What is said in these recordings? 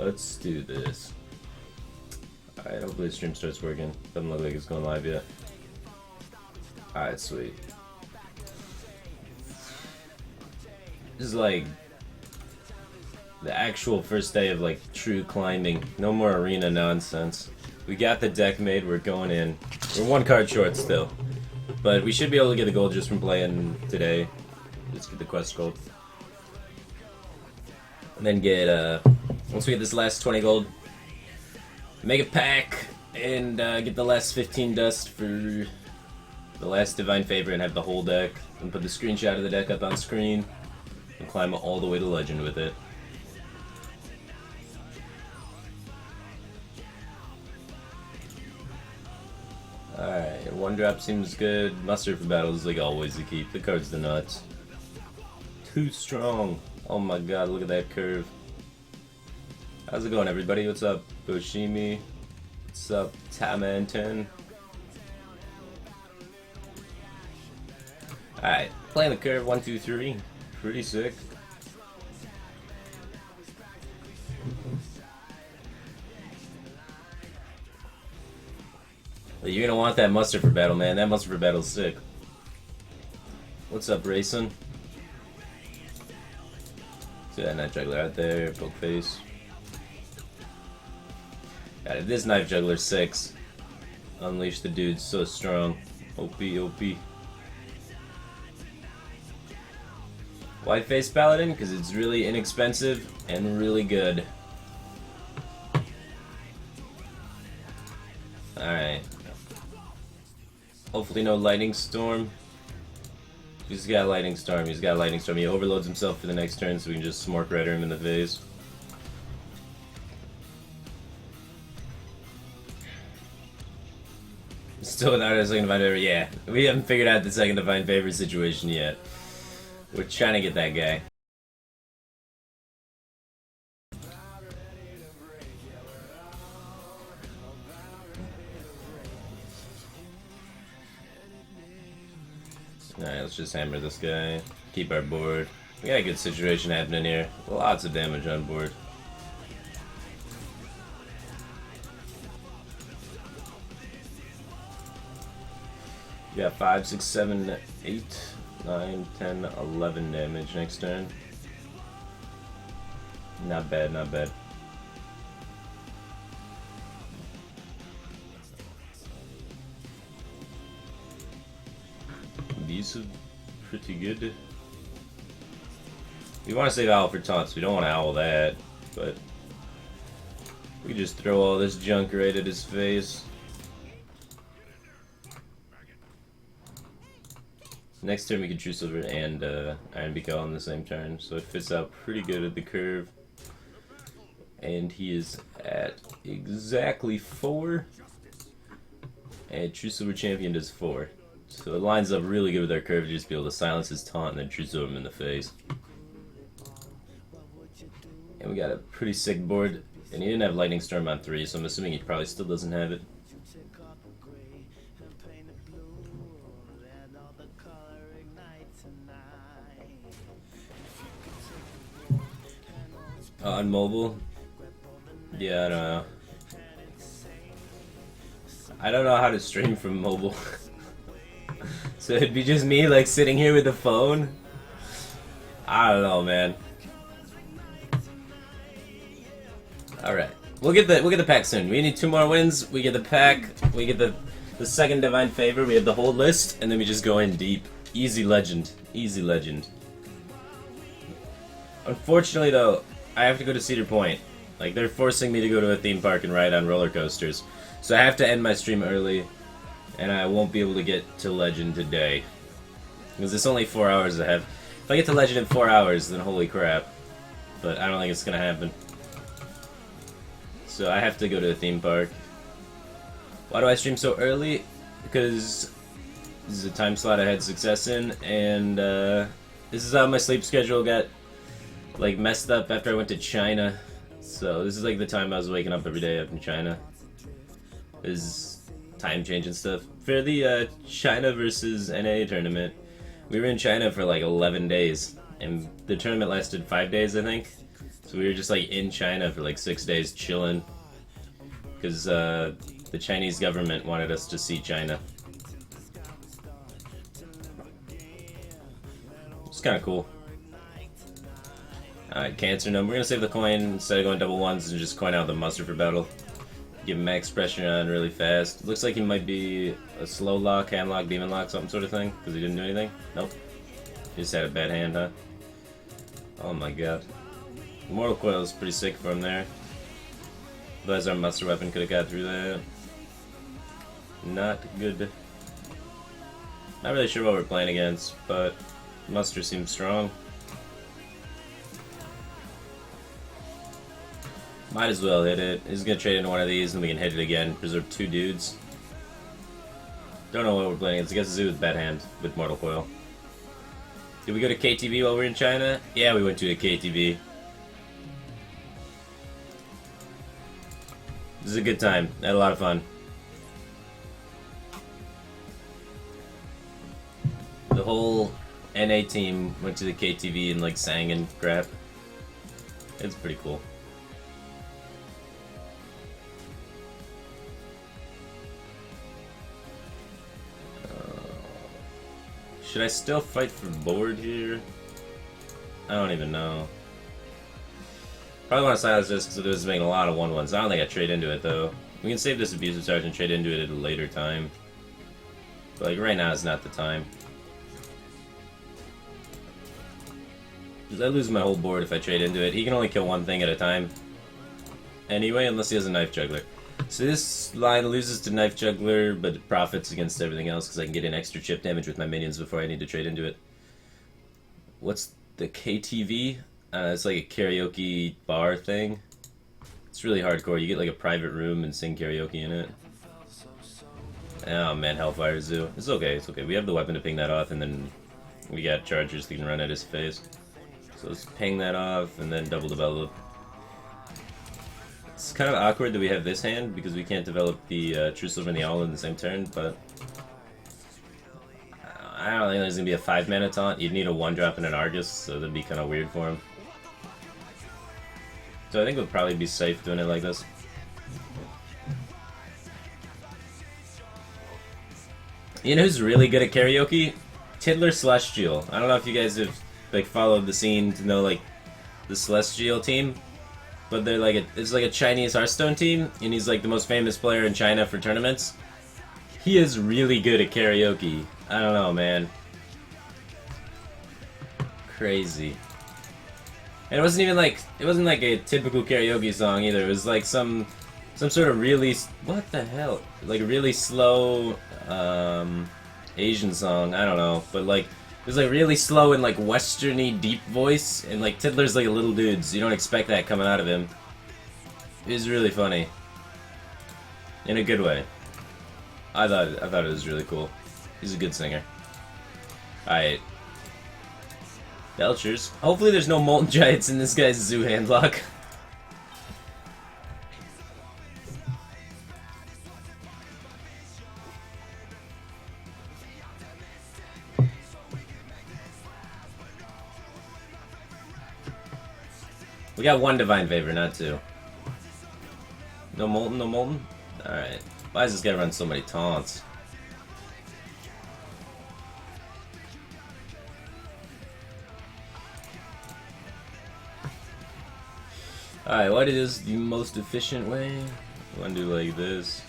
Let's do this. Alright, hopefully the stream starts working. Doesn't look like it's going live yet. Alright, sweet. This is like the actual first day of like true climbing. No more arena nonsense. We got the deck made, we're going in. We're one card short still. But we should be able to get the gold just from playing today. Let's get the quest gold. And then get, once we get this last 20 gold, make a pack and get the last 15 dust for the last Divine Favor and have the whole deck. And put the screenshot of the deck up on screen and climb all the way to Legend with it. Alright, one drop seems good. Muster for battle is like always the keep. The card's the nuts. Too strong. Oh my god, look at that curve. How's it going, everybody? What's up, Boshimi? What's up, Tamanten? Alright, playing the curve 1, 2, 3. Pretty sick. You're gonna want that muster for battle, man. That muster for battle's sick. What's up, Rayson? See that knife juggler out there, poke face. God, if this knife juggler 6, unleash the dude so strong. OP, OP. White face paladin, because it's really inexpensive and really good. Alright. Hopefully no lightning storm. He's got lightning storm. He's got lightning storm. He overloads himself for the next turn, so we can just smork rider him in the face. Still without a second divine favor. Yeah, we haven't figured out the second divine favor situation yet. We're trying to get that guy. Alright, let's just hammer this guy. Keep our board. We got a good situation happening here. Lots of damage on board. We got 5, 6, 7, 8, 9, 10, 11 damage next turn. Not bad, not bad. These are pretty good. We want to save Owl for taunts. We don't want to owl that, but we just throw all this junk right at his face. Next turn we can True Silver and Iron Beak on the same turn, so it fits out pretty good at the curve. And he is at exactly 4. And True Silver Champion does 4. So it lines up really good with our curve to just be able to silence his taunt and then True Silver him in the face. And we got a pretty sick board. And he didn't have Lightning Storm on 3, so I'm assuming he probably still doesn't have it. On mobile? Yeah, I don't know. I don't know how to stream from mobile. So it'd be just me like sitting here with the phone? I don't know, man. Alright. We'll get the pack soon. We need 2 more wins, we get the pack, we get the second Divine Favor, we have the whole list, and then we just go in deep. Easy Legend. Easy Legend. Unfortunately though, I have to go to Cedar Point. Like, they're forcing me to go to a theme park and ride on roller coasters. So I have to end my stream early, and I won't be able to get to Legend today. Because it's only 4 hours ahead. If I get to Legend in 4 hours, then holy crap. But I don't think it's gonna happen. So I have to go to a theme park. Why do I stream so early? Because this is a time slot I had success in, and this is how my sleep schedule got like messed up after I went to China. So this is like the time I was waking up every day up in China. Is time change and stuff. For the China versus NA tournament, we were in China for like 11 days, and the tournament lasted 5 days, I think. So So we were just like in China for like 6 days chilling. Because the Chinese government wanted us to see China. It's kind of cool. Alright, cancer number. We're gonna save the coin instead of going double ones and just coin out the muster for battle. Give max pressure on really fast. Looks like he might be a slow lock, hand lock, demon lock, something sort of thing. Because he didn't do anything. Nope. He just had a bad hand, huh? Oh my god. Mortal Coil is pretty sick for him there. Otherwise our muster weapon could have got through that. Not good. Not really sure what we're playing against, but muster seems strong. Might as well hit it. He's gonna trade into one of these and we can hit it again. Preserve 2 dudes. Don't know what we're playing against. I guess Zoo with bad hand with Mortal Coil. Did we go to KTV while we were in China? Yeah, we went to a KTV. This is a good time. I had a lot of fun. The whole NA team went to the KTV and like sang and crap. It's pretty cool. Should I still fight for board here? I don't even know. Probably want to silence this because it was making a lot of 1-1s. I don't think I trade into it though. We can save this abusive charge and trade into it at a later time. But like right now is not the time. Because I lose my whole board if I trade into it. He can only kill one thing at a time. Anyway, unless he has a Knife Juggler. So this line loses to Knife Juggler, but it profits against everything else because I can get an extra chip damage with my minions before I need to trade into it. What's the KTV? It's like a karaoke bar thing. It's really hardcore. You get like a private room and sing karaoke in it. Oh man, Hellfire Zoo. It's okay, it's okay. We have the weapon to ping that off, and then we got chargers that can run at his face. So let's ping that off and then double develop. It's kind of awkward that we have this hand because we can't develop the True Silver and the Owl in the same turn, but I don't think there's going to be a 5-mana taunt. You'd need a 1-drop and an Argus, so that'd be kind of weird for him. So I think we'll probably be safe doing it like this. You know who's really good at karaoke? Tiddler Celestial. I don't know if you guys have like followed the scene to know like the Celestial team. But they're like it's like a Chinese Hearthstone team, and he's like the most famous player in China for tournaments. He is really good at karaoke. I don't know, man. Crazy. And it wasn't even like a typical karaoke song either. It was like some sort of really what the hell? Like a really slow Asian song. I don't know, but like it was like really slow and like westerny deep voice, and like Tiddler's like a little dude, so you don't expect that coming out of him. It was really funny. In a good way. I thought it was really cool. He's a good singer. Alright. Belchers. Hopefully there's no Molten Giants in this guy's Zoo handlock. We got 1 Divine Favor, not 2. No Molten, no Molten? Alright. Why does this guy run so many taunts? Alright, what is the most efficient way? I want to do like this.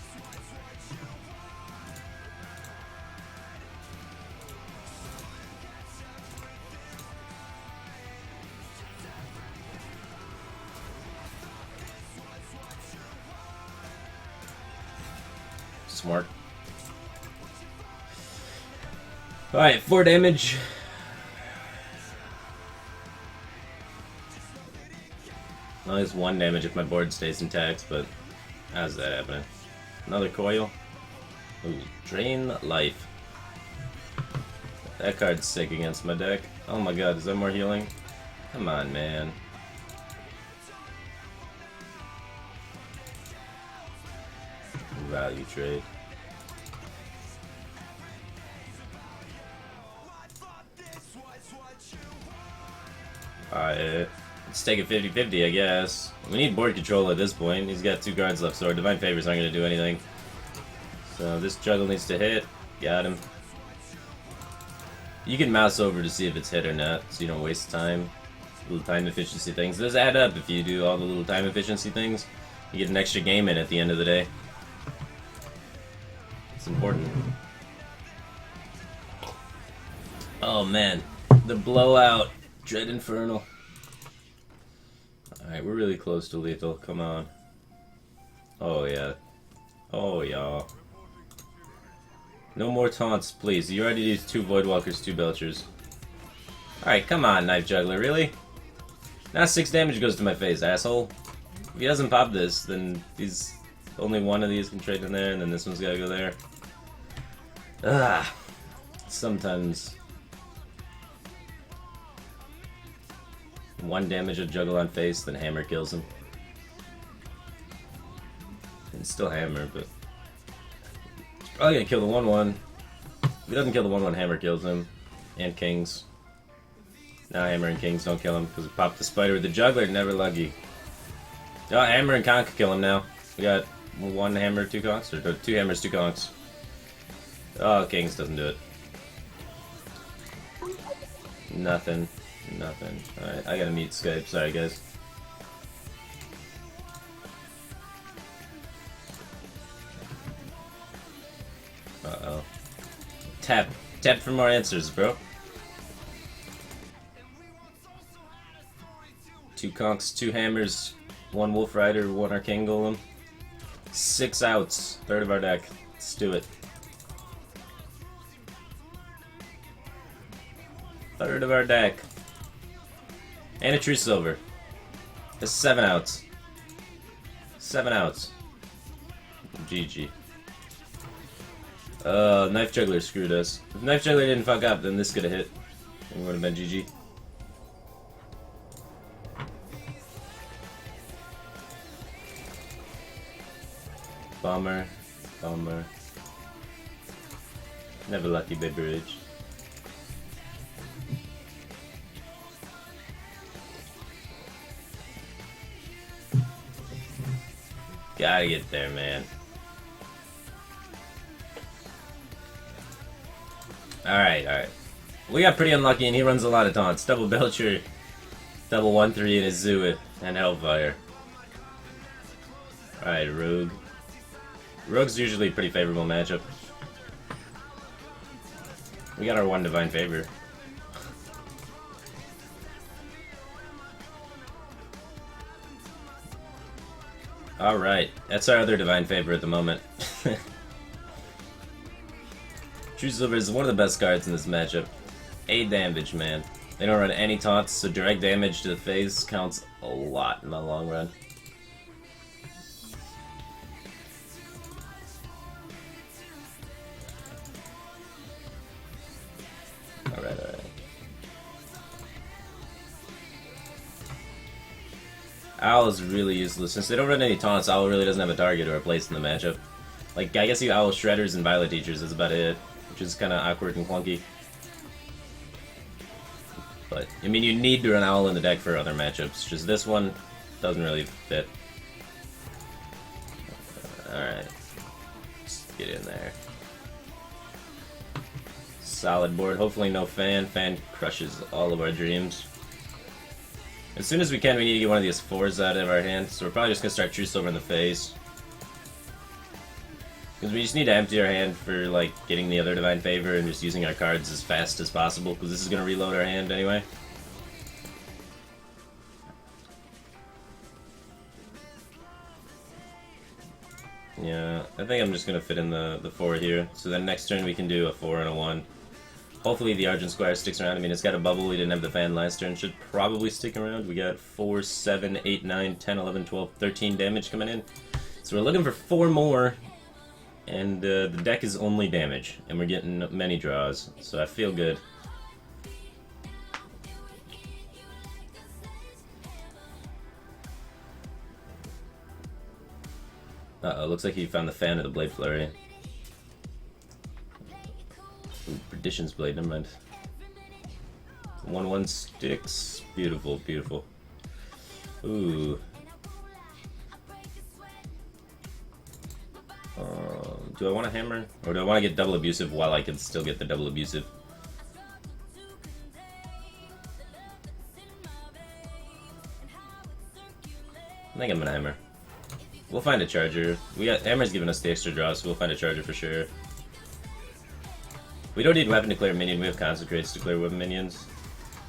Smart. Alright, 4 damage. Well, it's 1 damage if my board stays intact, but how's that happening? Another coil? Ooh, drain life. That card's sick against my deck. Oh my god, is that more healing? Come on, man. Value trade. Alright, Let's take it 50-50, I guess. We need board control at this point. He's got 2 cards left, so our Divine Favors aren't going to do anything. So this juggle needs to hit. Got him. You can mouse over to see if it's hit or not, so you don't waste time. Little time efficiency things. Those add up if you do all the little time efficiency things. You get an extra game in at the end of the day. It's important. Oh man, the blowout. Dread Infernal. Alright, we're really close to lethal. Come on. Oh yeah. Oh yeah. No more taunts, please. You already used 2 Voidwalkers, 2 Belchers. Alright, come on, Knife Juggler, really? Now 6 damage goes to my face, asshole. If he doesn't pop this, then he's... Only one of these can trade in there, and then this one's gotta go there. Ah. Sometimes... 1 damage of Juggle on face, then Hammer kills him. And still Hammer, but... Probably gonna kill the 1-1. If he doesn't kill the 1-1, Hammer kills him. And Kings. Now Hammer and Kings don't kill him, because we popped the Spider with the Juggler, never lucky. Oh, Hammer and Conch kill him now. We got 1 Hammer, 2 Conchs, or 2 Hammers, 2 Conchs. Oh, Kings doesn't do it. Nothing. Nothing. Alright, I gotta mute Skype, sorry guys. Uh-oh. Tap. Tap for more answers, bro. 2 Conchs, 2 Hammers, 1 Wolf Rider, 1 Arcane Golem. 6 outs. Third of our deck. Let's do it. Third of our deck. And a True Silver. That's 7 outs. 7 outs. GG. Knife Juggler screwed us. If Knife Juggler didn't fuck up, then this could have hit. And it would have been GG. Bummer. Bummer. Never lucky, baby rage. Gotta get there, man. Alright, alright. We got pretty unlucky and he runs a lot of taunts. Double Belcher, double 1-3 in his zoo, and Hellfire. Alright, Rogue. Rogue's usually a pretty favorable matchup. We got our 1 Divine Favor. Alright, that's our other Divine Favor at the moment. True Silver is one of the best cards in this matchup. 8 damage, man. They don't run any taunts, so direct damage to the face counts a lot in the long run. Alright, alright. Owl is really useless. Since they don't run any taunts, Owl really doesn't have a target or a place in the matchup. Like, I guess you Owl Shredders and Violet Teachers is about it, which is kind of awkward and clunky. But, I mean, you need to run Owl in the deck for other matchups. Just this one doesn't really fit. Alright. Just get in there. Solid board. Hopefully no Fan. Fan crushes all of our dreams. As soon as we can, we need to get one of these 4s out of our hand, so we're probably just going to start True Silver in the face. Because we just need to empty our hand for, like, getting the other Divine Favor and just using our cards as fast as possible, because this is going to reload our hand anyway. Yeah, I think I'm just going to fit in the 4 here, so then next turn we can do a 4 and a 1. Hopefully the Argent Squire sticks around. I mean, it's got a bubble. We didn't have the Fan last turn. Should probably stick around. We got 4, 7, 8, 9, 10, 11, 12, 13 damage coming in. So we're looking for 4 more. And the deck is only damage. And we're getting many draws. So I feel good. Uh-oh, looks like he found the Fan of the Blade Flurry. Ooh, Perdition's Blade, never mind. 1-1 sticks. Beautiful, beautiful. Ooh. Do I want a hammer? Or do I want to get double abusive while I can still get the double abusive? I think I'm gonna hammer. We'll find a charger. Hammer's giving us the extra draw, so we'll find a charger for sure. We don't need weapon to clear a minion, we have concentrates to clear weapon minions.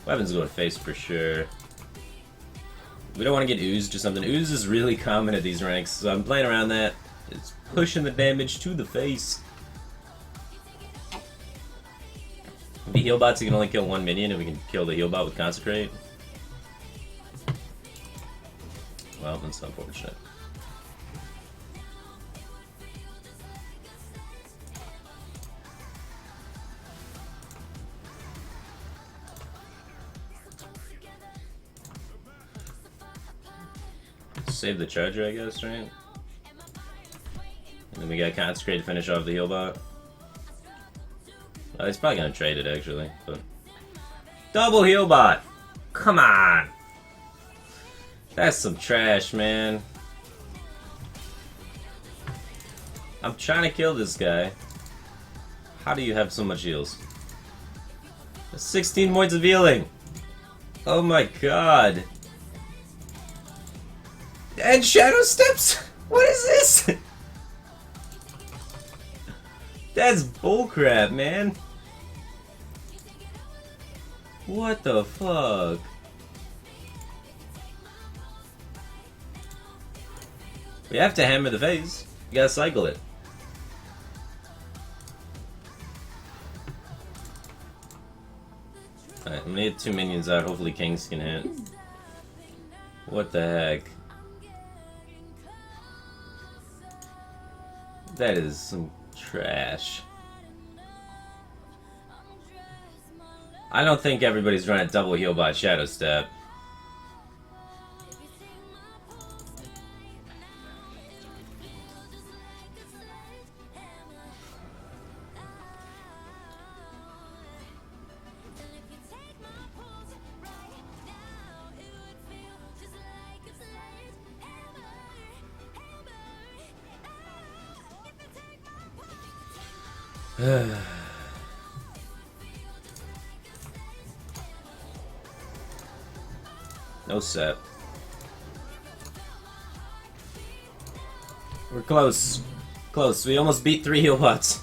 Weapons go to face for sure. We don't want to get oozed or something. Ooze is really common at these ranks, so I'm playing around that. It's pushing the damage to the face. The heal bots, you can only kill one minion, and we can kill the heal bot with Consecrate. Well, that's unfortunate. Save the charger, I guess, right? And then we got Consecrate to finish off the heal bot. He's probably gonna trade it, actually, but... Double heal bot! Come on! That's some trash, man. I'm trying to kill this guy. How do you have so much heals? 16 points of healing! Oh my god! And Shadow Steps? What is this? That's bullcrap, man. What the fuck? We have to hammer the face. You gotta cycle it. Alright, I'm gonna get 2 minions out. Hopefully Kings can hit. What the heck? That is some trash. I don't think everybody's running double heal bot Shadow Step. No set. We're close. Close. We almost beat 3 heal bots.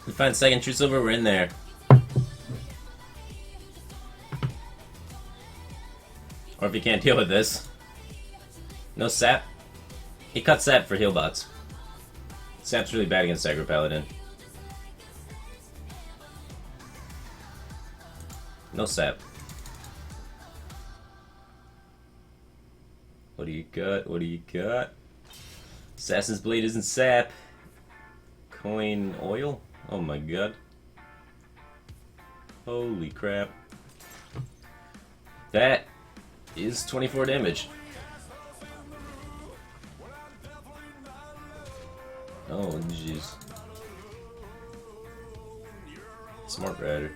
We find second true silver, we're in there. Or if you can't deal with this. No sap. He cut sap for heal bots. Sap's really bad against Aggro Paladin. No sap. What do you got? What do you got? Assassin's Blade isn't sap. Coin oil? Oh my god. Holy crap. That is 24 damage. Oh, jeez. Smart Rider.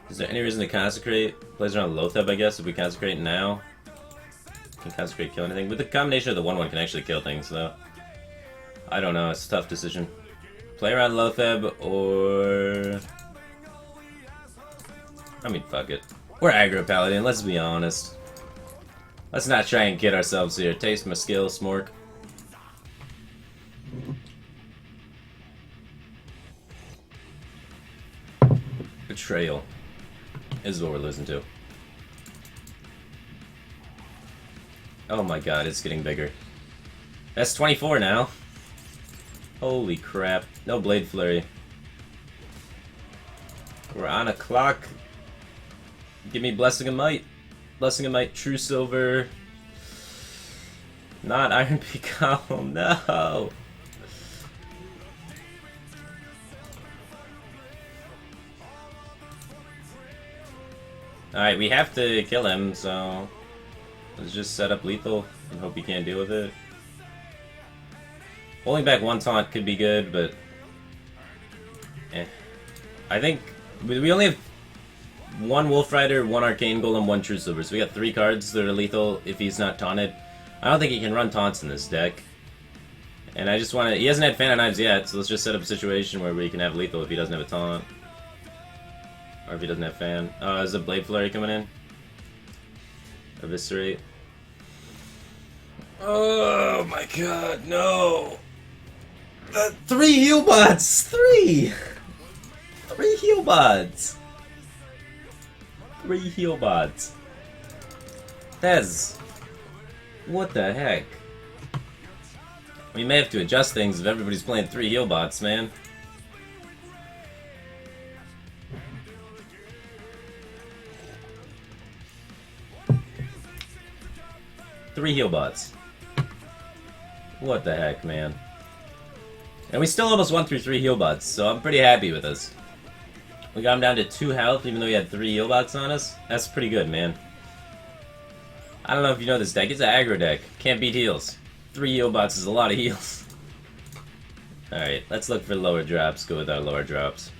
Is there any reason to consecrate? Plays around Lotheb, I guess, if we consecrate now. Can consecrate kill anything? With the combination of the 1-1 can actually kill things, though. I don't know, it's a tough decision. Play around Lotheb, or... I mean, fuck it. We're Aggro Paladin, let's be honest. Let's not try and kid ourselves here. Taste my skill, Smork. Betrayal is what we're losing to. Oh my god, it's getting bigger. That's 24 now. Holy crap. No Blade Flurry. We're on a clock. Give me Blessing of Might. Blessing of Might, True Silver. Not Iron Peak Column, no! Alright, we have to kill him, so... let's just set up lethal and hope he can't deal with it. Holding back one taunt could be good, but... eh. I think we only have one Wolf Rider, one Arcane Golem, one True Silver. So we got 3 cards that are lethal if he's not taunted. I don't think he can run taunts in this deck. And I just want to... He hasn't had Fan of Knives yet, so let's just set up a situation where we can have lethal if he doesn't have a taunt. Or if he doesn't have Fan. Oh, is a Blade Flurry coming in? Eviscerate. Oh my god, no! 3 heal bots! 3! 3 heal bots! 3 heal bots. That's... What the heck? We may have to adjust things if everybody's playing 3 heal bots, man. Three heal bots. What the heck, man? And we still almost won through 3 heal bots, so I'm pretty happy with this. We got him down to 2 health, even though we had 3 heal bots on us. That's pretty good, man. I don't know if you know this deck. It's an aggro deck. Can't beat heals. 3 heal bots is a lot of heals. Alright, let's look for lower drops. Go with our lower drops.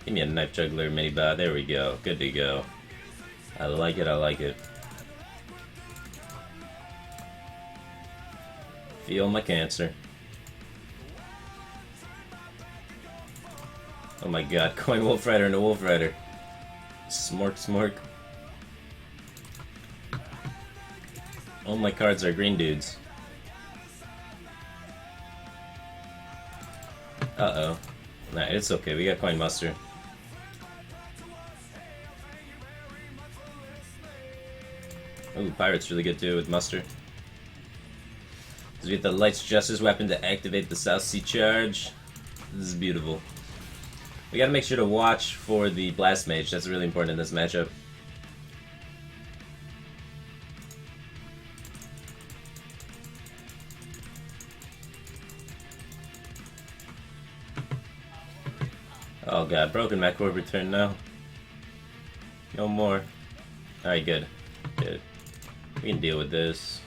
Give me a Knife Juggler mini bot. There we go. Good to go. I like it, I like it. Feel my cancer. Oh my god, coin Wolf Rider into Wolf Rider. Smork, smork. All my cards are green dudes. Uh-oh. Nah, it's okay, we got coin muster. Ooh, Pirate's really good too with muster. We get the Light's Justice weapon to activate the South Sea charge. This is beautiful. We gotta make sure to watch for the Blast Mage. That's really important in this matchup. Oh god, broken mech orb return now. No more. Alright, good. Good. We can deal with this.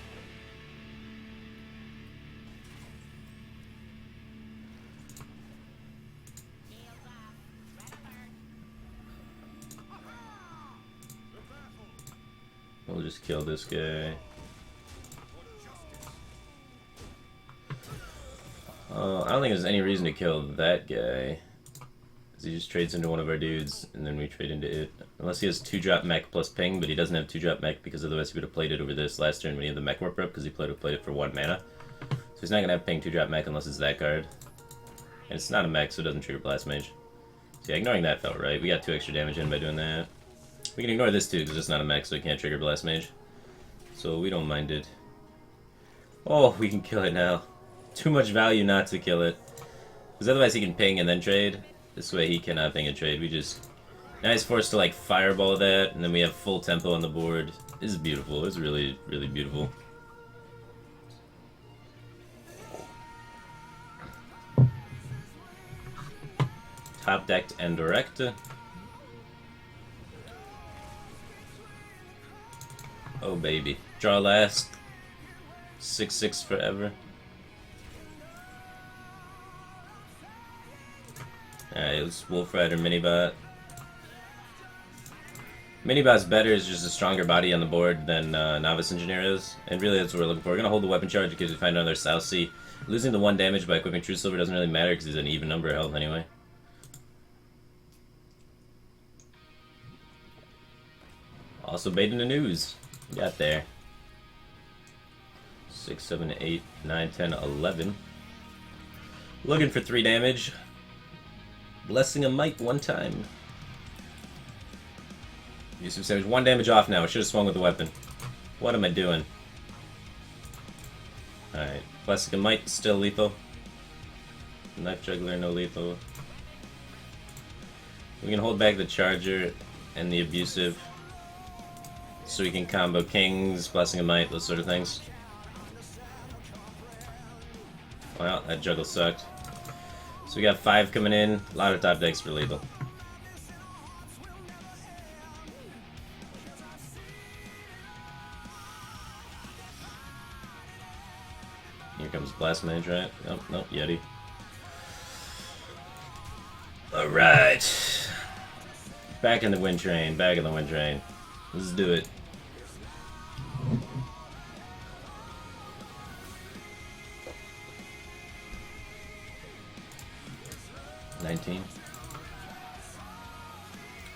We'll just kill this guy. I don't think there's any reason to kill that guy. Because he just trades into one of our dudes, and then we trade into it. Unless he has 2-drop mech plus ping, but he doesn't have 2-drop mech because otherwise he would have played it over this last turn when he had the mech warp up, because he would have played it for 1 mana. So he's not going to have ping 2-drop mech unless it's that card. And it's not a mech, so it doesn't trigger Blast Mage. So yeah, ignoring that felt right. We got 2 extra damage in by doing that. We can ignore this too, because it's not a mech, so it can't trigger Blast Mage. So we don't mind it. Oh, we can kill it now. Too much value not to kill it. Because otherwise he can ping and then trade. This way he cannot ping and trade. We just... Now he's forced to like fireball that, and then we have full tempo on the board. This is beautiful. It's really, really beautiful. Top decked and direct. Oh baby. Draw last. 6/6 forever. Alright, let's Wolf Rider Minibot. Minibot's better, is just a stronger body on the board than Novice Engineer is. And really that's what we're looking for. We're gonna hold the weapon charge because we find another South Sea. Losing the 1 damage by equipping True Silver doesn't really matter because he's an even number of health anyway. Also baiting the news. Got there. 6, 7, 8, 9, 10, 11. Looking for 3 damage. Blessing a Might 1 time. Yusuf Savage, 1 damage off now. I should have swung with the weapon. What am I doing? Alright. Blessing a Might still lethal. Knife Juggler, no lethal. We can hold back the Charger and the Abusive. So we can combo Kings, Blessing of Might, those sort of things. Well, that juggle sucked. So we got 5 coming in, a lot of top decks for lethal. Here comes Blast Mage, right? Nope, nope, Yeti. Alright. Back in the wind train, back in the wind train. Let's do it.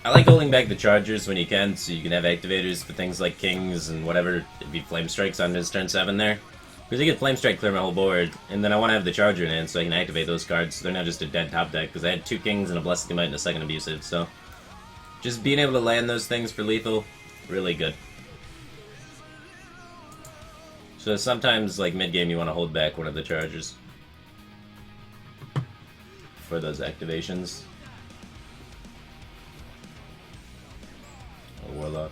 I like holding back the chargers when you can, so you can have activators for things like kings and whatever. It'd be flame strikes on his turn 7 there. Because you get flame strike, clear my whole board, and then I want to have the charger in it so I can activate those cards. So they're not just a dead top deck, because I had 2 kings and a Blessed Might and a second abusive, so just being able to land those things for lethal, really good. So sometimes, like mid-game, you want to hold back one of the chargers for those activations. A Warlock.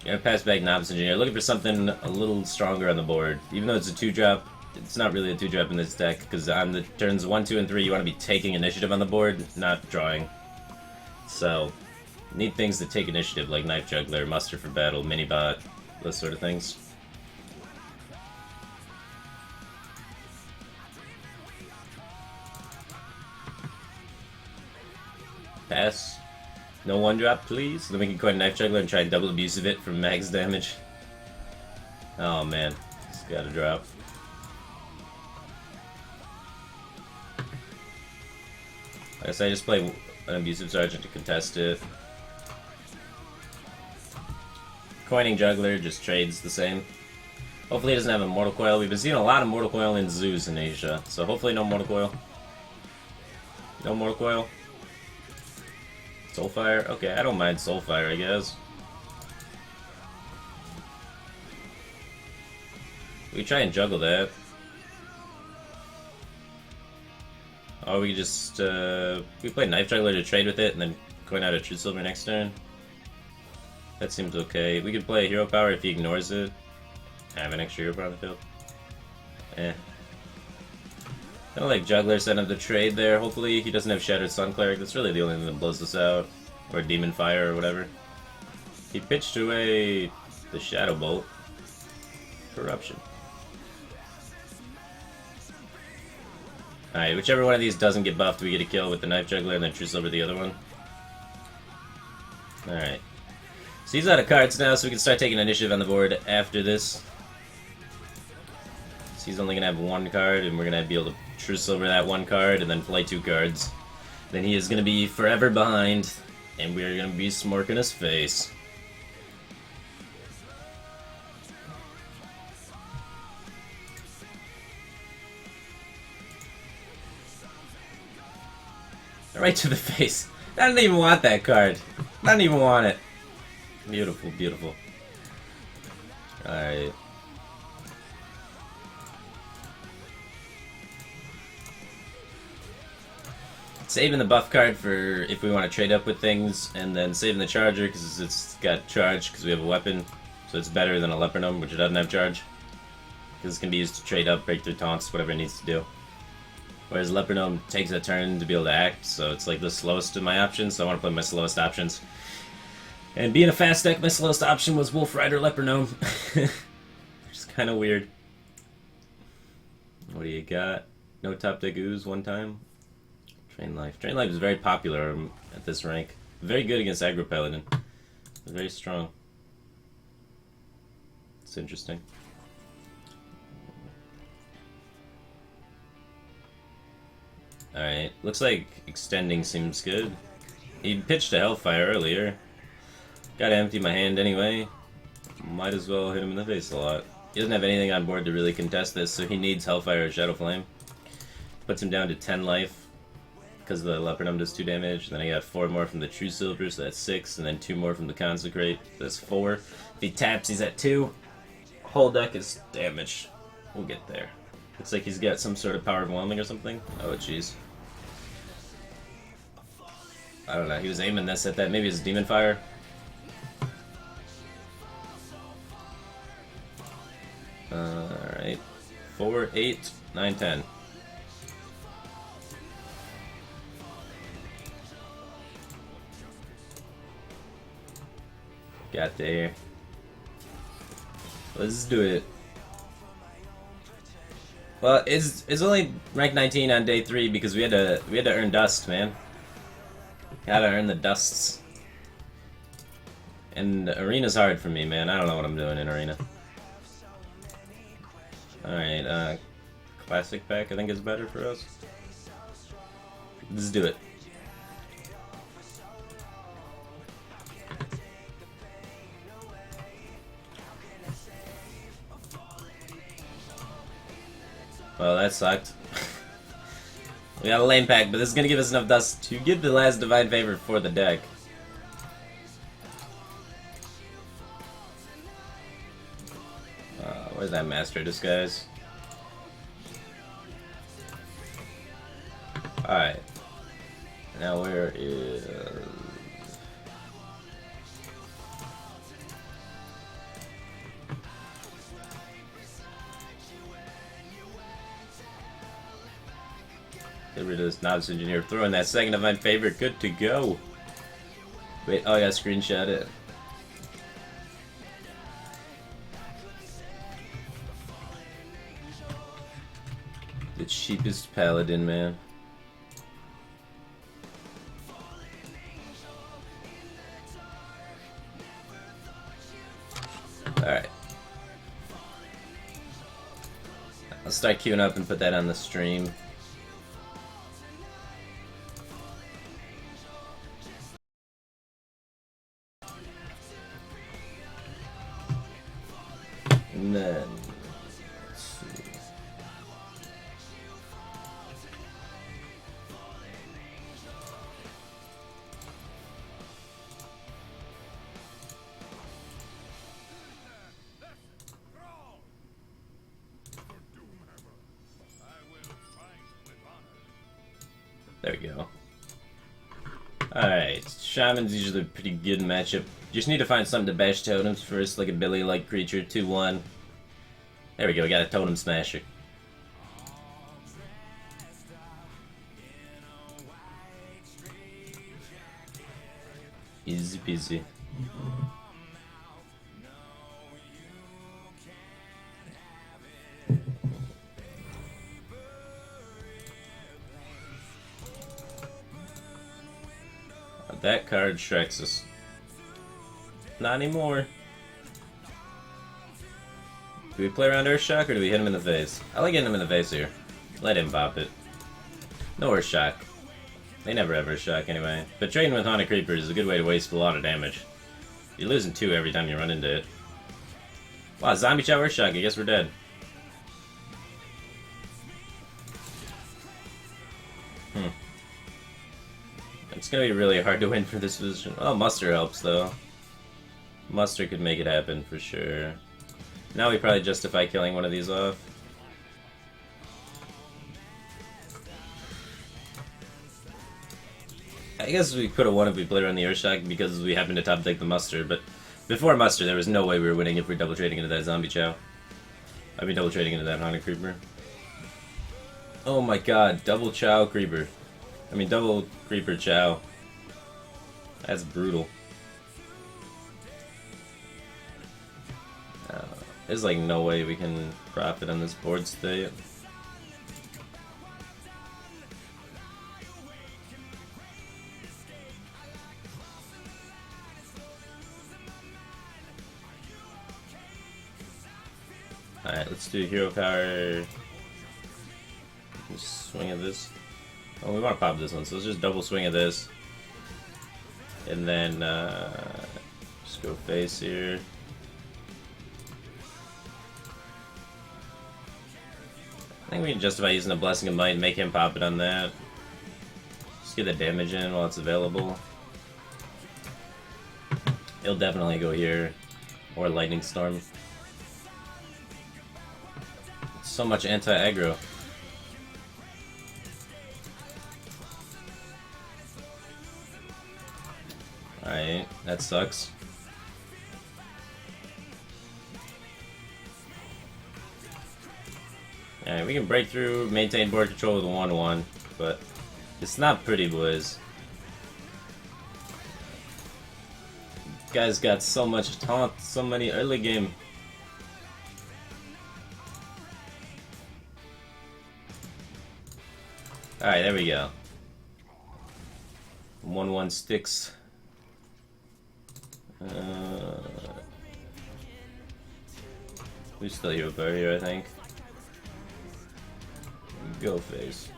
Gonna pass back Novice Engineer. Looking for something a little stronger on the board. Even though it's a 2-drop, it's not really a 2-drop in this deck, because on the turns 1, 2, and 3, you want to be taking initiative on the board, not drawing. So, need things that take initiative, like Knife Juggler, Muster for Battle, Minibot, those sort of things. Pass. No 1-drop, please. Then we can go ahead and Knife Juggler and try and double abusive it for max damage. Oh man, it's gotta drop. I guess I just play an abusive sergeant to contest it. Coining Juggler just trades the same. Hopefully he doesn't have a Mortal Coil. We've been seeing a lot of Mortal Coil in zoos in Asia, so hopefully no Mortal Coil. No Mortal Coil. Soulfire? Okay, I don't mind Soulfire, I guess. We try and juggle that. Or we just, we play Knife Juggler to trade with it and then coin out a True Silver next turn. That seems okay. We could play Hero Power if he ignores it. I have an extra Hero Power on the field. Eh. Kind of like Juggler setting up the trade there. Hopefully he doesn't have Shattered Sun Cleric. That's really the only thing that blows us out. Or Demon Fire or whatever. He pitched away the Shadow Bolt. Corruption. Alright, whichever one of these doesn't get buffed, we get a kill with the Knife Juggler and then True Silver the other one. Alright. So he's out of cards now, so we can start taking initiative on the board after this. So he's only going to have 1 card, and we're going to be able to True Silver that 1 card, and then play 2 cards. Then he is going to be forever behind, and we're going to be smorking his face. Right to the face. I didn't even want that card. I didn't even want it. Beautiful, beautiful. Alright. Saving the buff card for if we want to trade up with things, and then saving the charger because it's got charge because we have a weapon. So it's better than a Leper Gnome, which it doesn't have charge. Because it can be used to trade up, break through taunts, whatever it needs to do. Whereas Leper Gnome takes a turn to be able to act, so it's like the slowest of my options, so I want to play my slowest options. And being a fast deck, my slowest option was Wolf Rider Leper Gnome. Which is kind of weird. What do you got? No top deck ooze 1 time? Train Life. Train Life is very popular at this rank. Very good against Aggro Paladin. Very strong. It's interesting. Alright, looks like extending seems good. He pitched a Hellfire earlier. Gotta empty my hand anyway. Might as well hit him in the face a lot. He doesn't have anything on board to really contest this, so he needs Hellfire or Shadow Flame. Puts him down to 10 life, because the Leper Gnome does 2 damage. Then I got 4 more from the True Silver, so that's 6, and then 2 more from the Consecrate, that's 4. If he taps, he's at 2. Whole deck is damaged. We'll get there. Looks like he's got some sort of Power Overwhelming or something. Oh, jeez. I don't know, he was aiming this at that. Maybe it's Demon Fire. Alright. 4, 8, 9, 10. Got there. Let's do it. Well, it's only rank 19 on day 3 because we had to earn dust, man. Gotta earn the dusts. And arena's hard for me, man. I don't know what I'm doing in arena. Alright, classic pack I think is better for us. Let's do it. Well, that sucked. We got a lane pack, but this is gonna give us enough dust to get the last Divine Favor for the deck. Where's that Master Disguise? Alright. Now where is... Get rid of this Novice Engineer. Throw in that second Divine Favor. Good to go. Wait, oh yeah, screenshot it. The cheapest paladin, man. Alright. I'll start queuing up and put that on the stream. And then... let's see. There we go. Alright, Shaman's usually a pretty good matchup. Just need to find something to bash totems first, like a Billy-like creature, 2-1. There we go, we got a Totem Smasher. Easy peasy. That card strikes us. Not anymore. Do we play around Earthshock or do we hit him in the face? I like hitting him in the face here. Let him pop it. No Earthshock. They never have Earthshock anyway. But trading with Haunted Creeper is a good way to waste a lot of damage. You're losing 2 every time you run into it. Wow, Zombie Chow Earthshock, I guess we're dead. It's gonna be really hard to win for this position. Oh, Muster helps though. Muster could make it happen for sure. Now we probably justify killing one of these off. I guess we could have won if we played around the Earthshock because we happened to top deck the Muster, but before Muster there was no way we were winning if we were double trading into that Zombie Chow. I'd be double trading into that Haunted Creeper. Oh my god, double Chow Creeper. I mean, double Creeper Chow. That's brutal. There's like no way we can profit on this board state. Alright, let's do Hero Power. Just swing at this. Oh, we want to pop this one, so let's just double swing at this. And then, just go face here. I think we can justify using a Blessing of Might and make him pop it on that. Just get the damage in while it's available. He'll definitely go here. Or Lightning Storm. So much anti-aggro. Alright, that sucks. Alright, we can break through, maintain board control with a 1-1, but it's not pretty, boys. Guys got so much taunt, so many early game. Alright, there we go. 1-1 sticks. We still have a bar here, I think. Go face.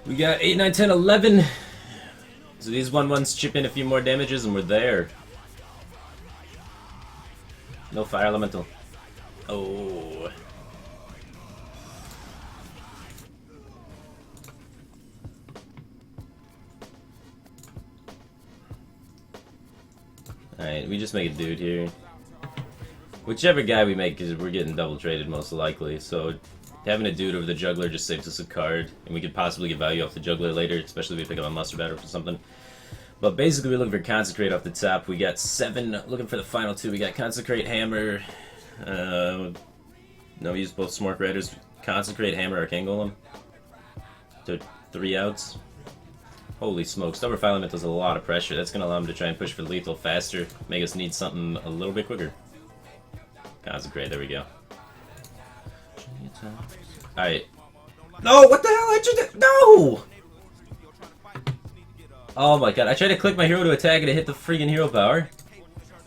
We got 8, 9, 10, 11. So these 1-1s chip in a few more damages and we're there. No fire elemental. Oh. Alright, we just make a dude here. Whichever guy we make, because we're getting double traded most likely, so having a dude over the juggler just saves us a card, and we could possibly get value off the juggler later, especially if we pick up a muster battle or something. But basically we're looking for Consecrate off the top. We got 7, looking for the final 2. We got Consecrate, Hammer, no, we use both Smork Riders. Consecrate, Hammer, Arcane Golem. So 3 outs. Holy smokes, Double Fire Elemental does a lot of pressure. That's going to allow him to try and push for lethal faster, make us need something a little bit quicker. Consecrate, there we go. Alright. No, what the hell? I just did. No! Oh my god, I tried to click my hero to attack and it hit the freaking hero power.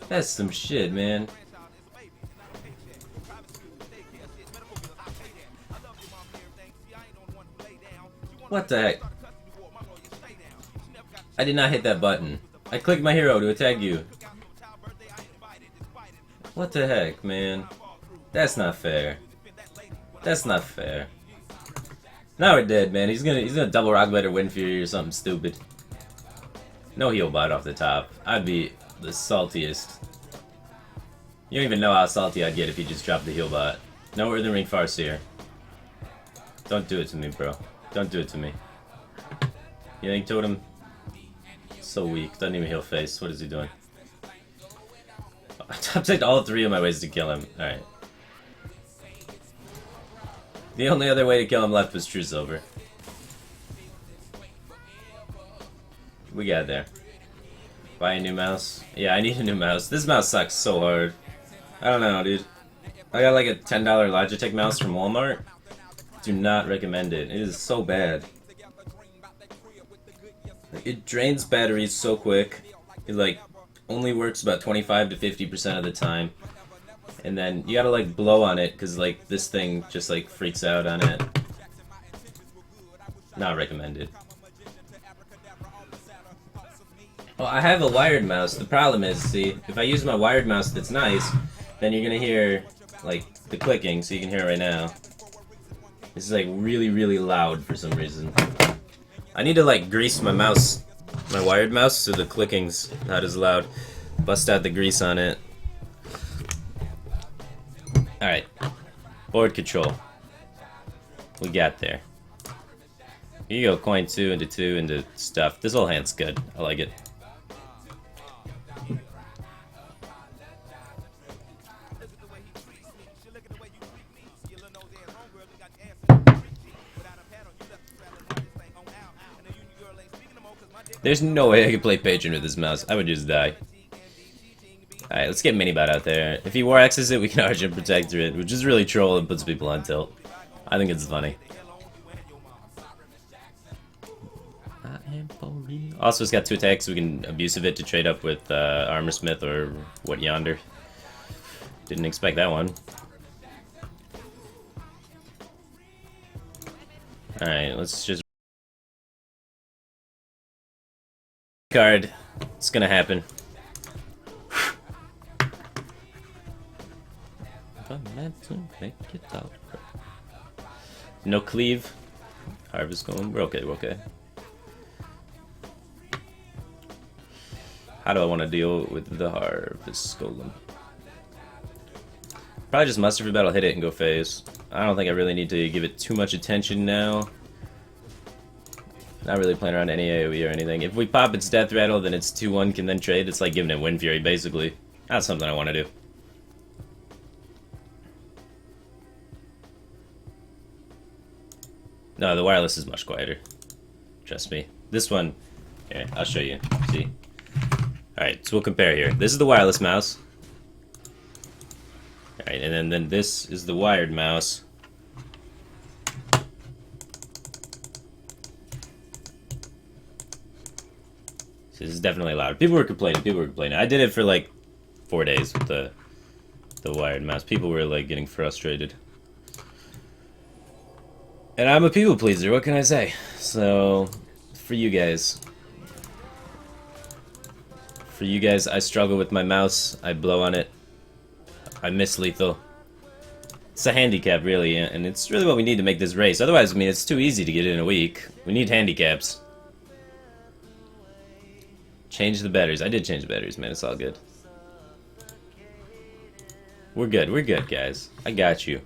That's some shit, man. What the heck? I did not hit that button. I clicked my hero to attack you. What the heck, man? That's not fair. That's not fair. Now we're dead, man. He's gonna double Rock Glider Wind Fury or something stupid. No heal bot off the top. I'd be the saltiest. You don't even know how salty I'd get if you just dropped the heal bot. No Earthen Ring Farseer. Don't do it to me, bro. Don't do it to me. You think Totem? So weak. Doesn't even heal face. What is he doing? I've taken all 3 of my ways to kill him. Alright. The only other way to kill him left was True Silver. We got there. Buy a new mouse? Yeah, I need a new mouse. This mouse sucks so hard. I don't know, dude. I got like a $10 Logitech mouse from Walmart. Do not recommend it. It is so bad. It drains batteries so quick. It like only works about 25 to 50% of the time. And then you gotta like blow on it because like this thing just like freaks out on it. Not recommended. Well, I have a wired mouse. The problem is, see, if I use my wired mouse that's nice, then you're gonna hear like the clicking, so you can hear it right now. This is like really, really loud for some reason. I need to like grease my mouse, my wired mouse, so the clicking's not as loud. Bust out the grease on it. Alright. Board control. We got there. Here you go, coin 2 into 2 into stuff. This whole hand's good. I like it. There's no way I could play Patron with this mouse. I would just die. Alright, let's get Minibot out there. If he War Axes it, we can Argent Protector it, which is really troll and puts people on tilt. I think it's funny. Also, it's got 2 attacks, so we can Abusive it to trade up with Armor Smith or What Yonder. Didn't expect that one. Alright, let's just... card. It's gonna happen. No cleave. Harvest Golem. We're okay, we're okay. How do I want to deal with the Harvest Golem? Probably just muster for battle, hit it, and go phase. I don't think I really need to give it too much attention now. Not really playing around any AoE or anything. If we pop its Death Rattle, then it's 2-1 can then trade. It's like giving it Wind Fury, basically. That's something I want to do. No, the wireless is much quieter. Trust me. This one, here, I'll show you. See? Alright, so we'll compare here. This is the wireless mouse. Alright, and then this is the wired mouse. This is definitely louder. People were complaining. People were complaining. I did it for like 4 days with the wired mouse. People were like getting frustrated. And I'm a people pleaser. What can I say? So, for you guys, I struggle with my mouse. I blow on it. I miss lethal. It's a handicap, really, and it's really what we need to make this race. Otherwise, I mean, it's too easy to get in a week. We need handicaps. Change the batteries. I did change the batteries, man. It's all good. We're good. We're good, guys. I got you.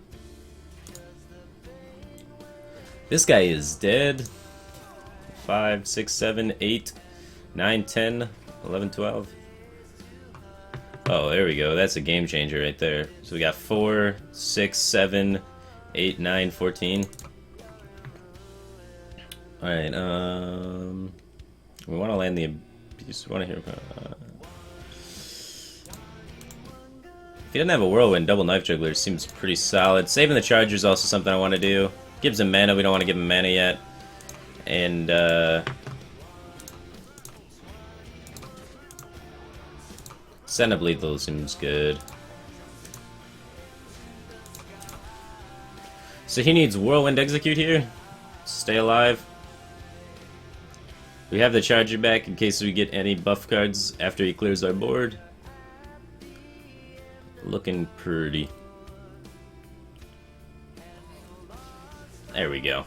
This guy is dead. 5, 6, 7, 8, 9, 10, 11, 12. Oh, there we go. That's a game changer right there. So we got 4, 6, 7, 8, 9, 14. Alright, we want to land the abuse. We want to hear. If he doesn't have a whirlwind, double knife juggler seems pretty solid. Saving the charger is also something I want to do. Gives him mana. We don't want to give him mana yet. And, send up lethal seems good. So he needs whirlwind execute here. Stay alive. We have the charger back in case we get any buff cards after he clears our board. Looking pretty. There we go.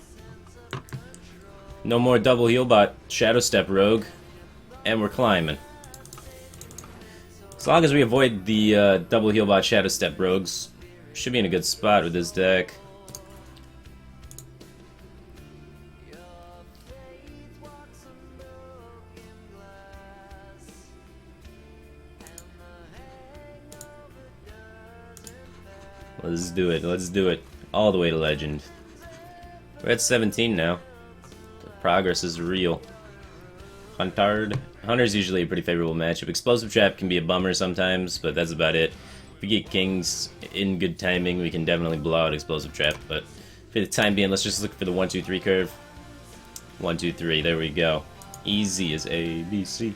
No more double healbot Shadow Step Rogue. And we're climbing. As long as we avoid the double healbot Shadow Step Rogues, should be in a good spot with this deck. Let's do it. Let's do it. All the way to Legend. We're at 17 now. The progress is real. Huntard. Hunter's usually a pretty favorable matchup. Explosive Trap can be a bummer sometimes, but that's about it. If we get Kings in good timing, we can definitely blow out Explosive Trap, but for the time being, let's just look for the 1, 2, 3 curve. 1, 2, 3. There we go. Easy as A, B, C.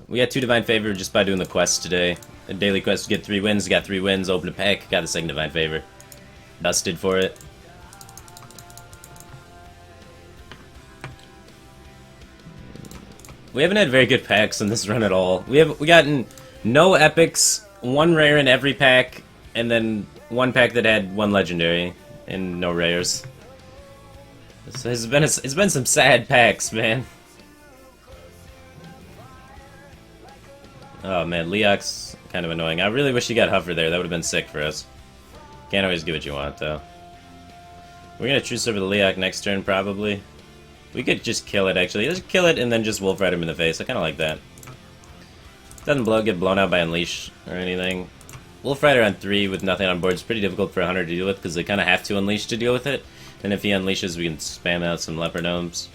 We got 2 Divine Favor just by doing the quest today. A daily quest to get 3 wins. Got 3 wins. Open a pack. Got the second Divine Favor. Dusted for it. We haven't had very good packs in this run at all. We gotten no epics, 1 rare in every pack, and then 1 pack that had 1 legendary and no rares. So it's been some sad packs, man. Oh man, Leok's kind of annoying. I really wish he got Hover there. That would have been sick for us. Can't always get what you want, though. We're gonna True Silver the Leok next turn, probably. We could just kill it, actually. Let's kill it and then just Wolf Ride him in the face. I kind of like that. Doesn't get blown out by Unleash or anything. Wolf Rider on 3 with nothing on board is pretty difficult for a Hunter to deal with because they kind of have to Unleash to deal with it. And if he unleashes, we can spam out some Leopard Gnomes.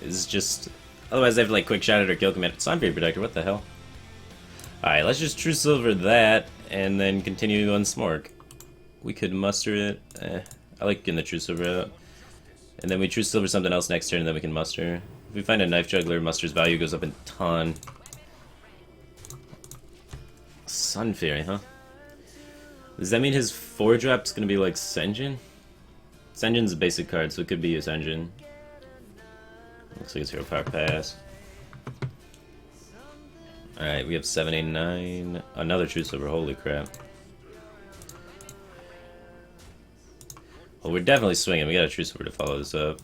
It's just... Otherwise, they have to, like, quick shot it or kill command. Sunfear Protector, what the hell? Alright, let's just True Silver that, and then continue on Smorg. We could muster it. I like getting the True Silver out. And then we True Silver something else next turn, and then we can muster. If we find a Knife Juggler, muster's value goes up a ton. Sun Fury, huh? Does that mean his 4-drop's gonna be like Senjin? Senjin's a basic card, so it could be a Senjin. Looks like it's Hero Power Pass. Alright, we have 7, 8, 9. Another True Silver, holy crap. Well, we're definitely swinging. We got a True Silver to follow this up.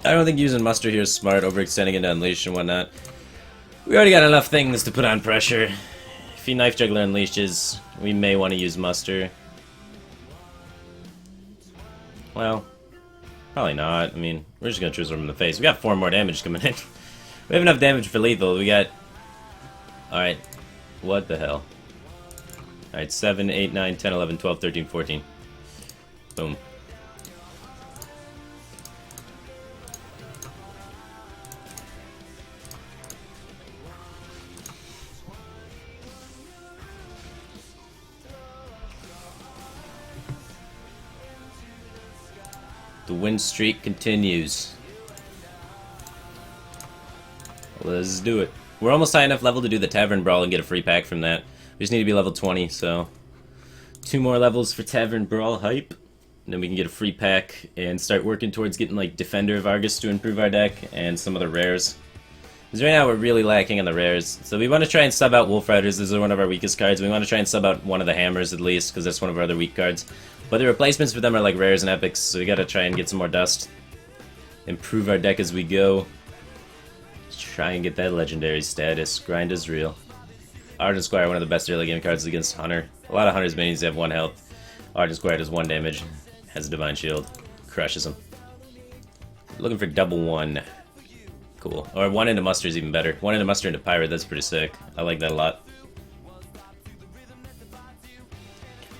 I don't think using Muster here is smart, overextending into Unleash and whatnot. We already got enough things to put on pressure. If he Knife Juggler Unleashes, we may want to use Muster. Well, probably not. I mean, we're just going to True Silver him in the face. We got 4 more damage coming in. We have enough damage for lethal. We got... Alright. What the hell? Alright, 7, 8, 9, 10, 11, 12, 13, 14. Boom. The win streak continues. Let's do it. We're almost high enough level to do the Tavern Brawl and get a free pack from that. We just need to be level 20, so 2 more levels for Tavern Brawl hype. And then we can get a free pack and start working towards getting like Defender of Argus to improve our deck and some other rares. Because right now we're really lacking on the rares. So we want to try and sub out Wolf Riders. These are one of our weakest cards. We want to try and sub out one of the Hammers at least, because that's one of our other weak cards. But the replacements for them are like rares and epics, so we gotta try and get some more dust. Improve our deck as we go. Try and get that legendary status. Grind is real. Argent Squire, one of the best early game cards against Hunter. A lot of Hunter's minions have 1 health. Argent Squire does 1 damage. Has a Divine Shield. Crushes him. Looking for double 1. Cool. Or 1 into Muster is even better. 1 into Muster into Pirate, that's pretty sick. I like that a lot.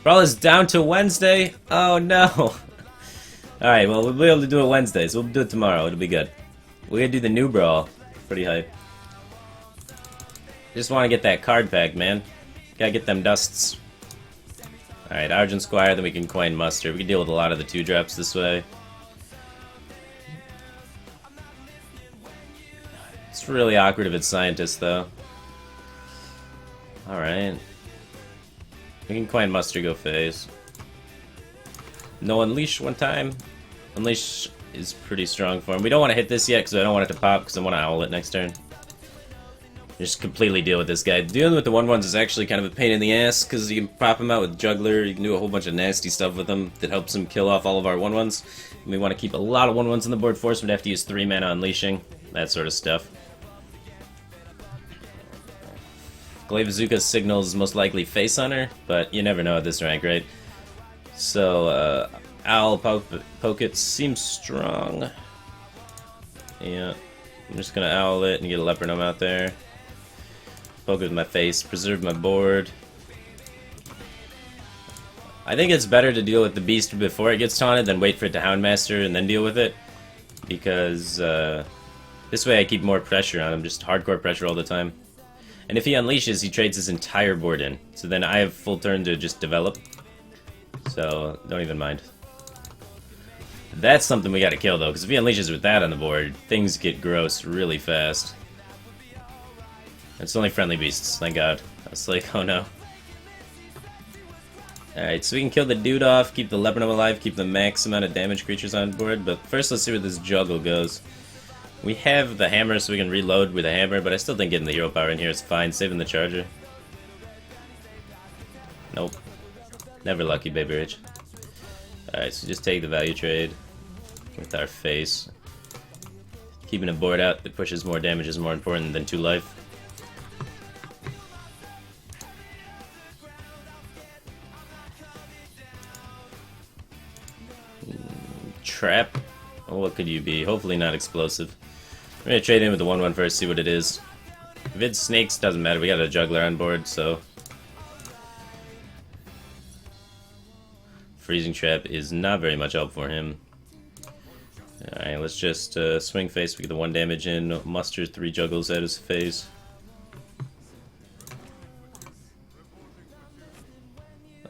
Brawl is down to Wednesday? Oh no! Alright, well we'll be able to do it Wednesday, so we'll do it tomorrow. It'll be good. We're gonna do the new Brawl. Pretty hype. Just want to get that card pack, man. Gotta get them dusts. Alright, Argent Squire, then we can coin Muster. We can deal with a lot of the 2-drops this way. It's really awkward if it's Scientist, though. Alright. We can coin Muster, go phase. No Unleash one time. Unleash is pretty strong for him. We don't want to hit this yet because I don't want it to pop because I want to owl it next turn. Just completely deal with this guy. Dealing with the 1/1s is actually kind of a pain in the ass because you can pop him out with Juggler, you can do a whole bunch of nasty stuff with him that helps him kill off all of our 1/1s. And we want to keep a lot of 1/1s on the board for us. We'd have to use 3 mana Unleashing, that sort of stuff. Glaive-Bazooka's signal is most likely Face Hunter, but you never know at this rank, right? So, Owl Poke It seems strong. Yeah, I'm just gonna Owl it and get a Leopard Gnome out there. Poke it with my face, preserve my board. I think it's better to deal with the Beast before it gets taunted than wait for it to Houndmaster and then deal with it. Because, this way I keep more pressure on him, just hardcore pressure all the time. And if he unleashes, he trades his entire board in. So then I have full turn to just develop. So, don't even mind. That's something we gotta kill, though, because if he unleashes with that on the board, things get gross really fast. It's only friendly beasts, thank god. I was like, oh no. Alright, so we can kill the dude off, keep the Leopard Gnome alive, keep the max amount of damage creatures on board, but first let's see where this juggle goes. We have the hammer so we can reload with a hammer, but I still think getting the hero power in here is fine, saving the charger. Nope. Never lucky, baby rich. Alright, so just take the value trade with our face. Keeping a board out that pushes more damage is more important than 2 life. Trap? Oh, what could you be? Hopefully not explosive. We're gonna trade in with the 1/1 first, see what it is. If it's snakes, doesn't matter. We got a juggler on board, so freezing trap is not very much help for him. Alright, let's just swing face. We get the 1 damage in. Muster 3 juggles at his face.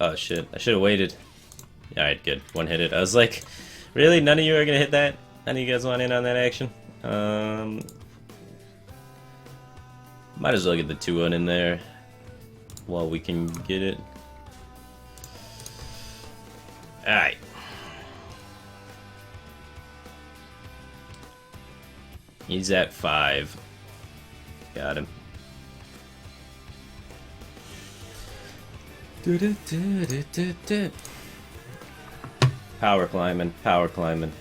Oh shit! I should have waited. Alright, good. 1 hit it. I was like, really? None of you are gonna hit that? None of you guys want in on that action? Might as well get the 2-1 in there while we can get it. Alright. He's at 5. Got him. Power climbing, power climbing.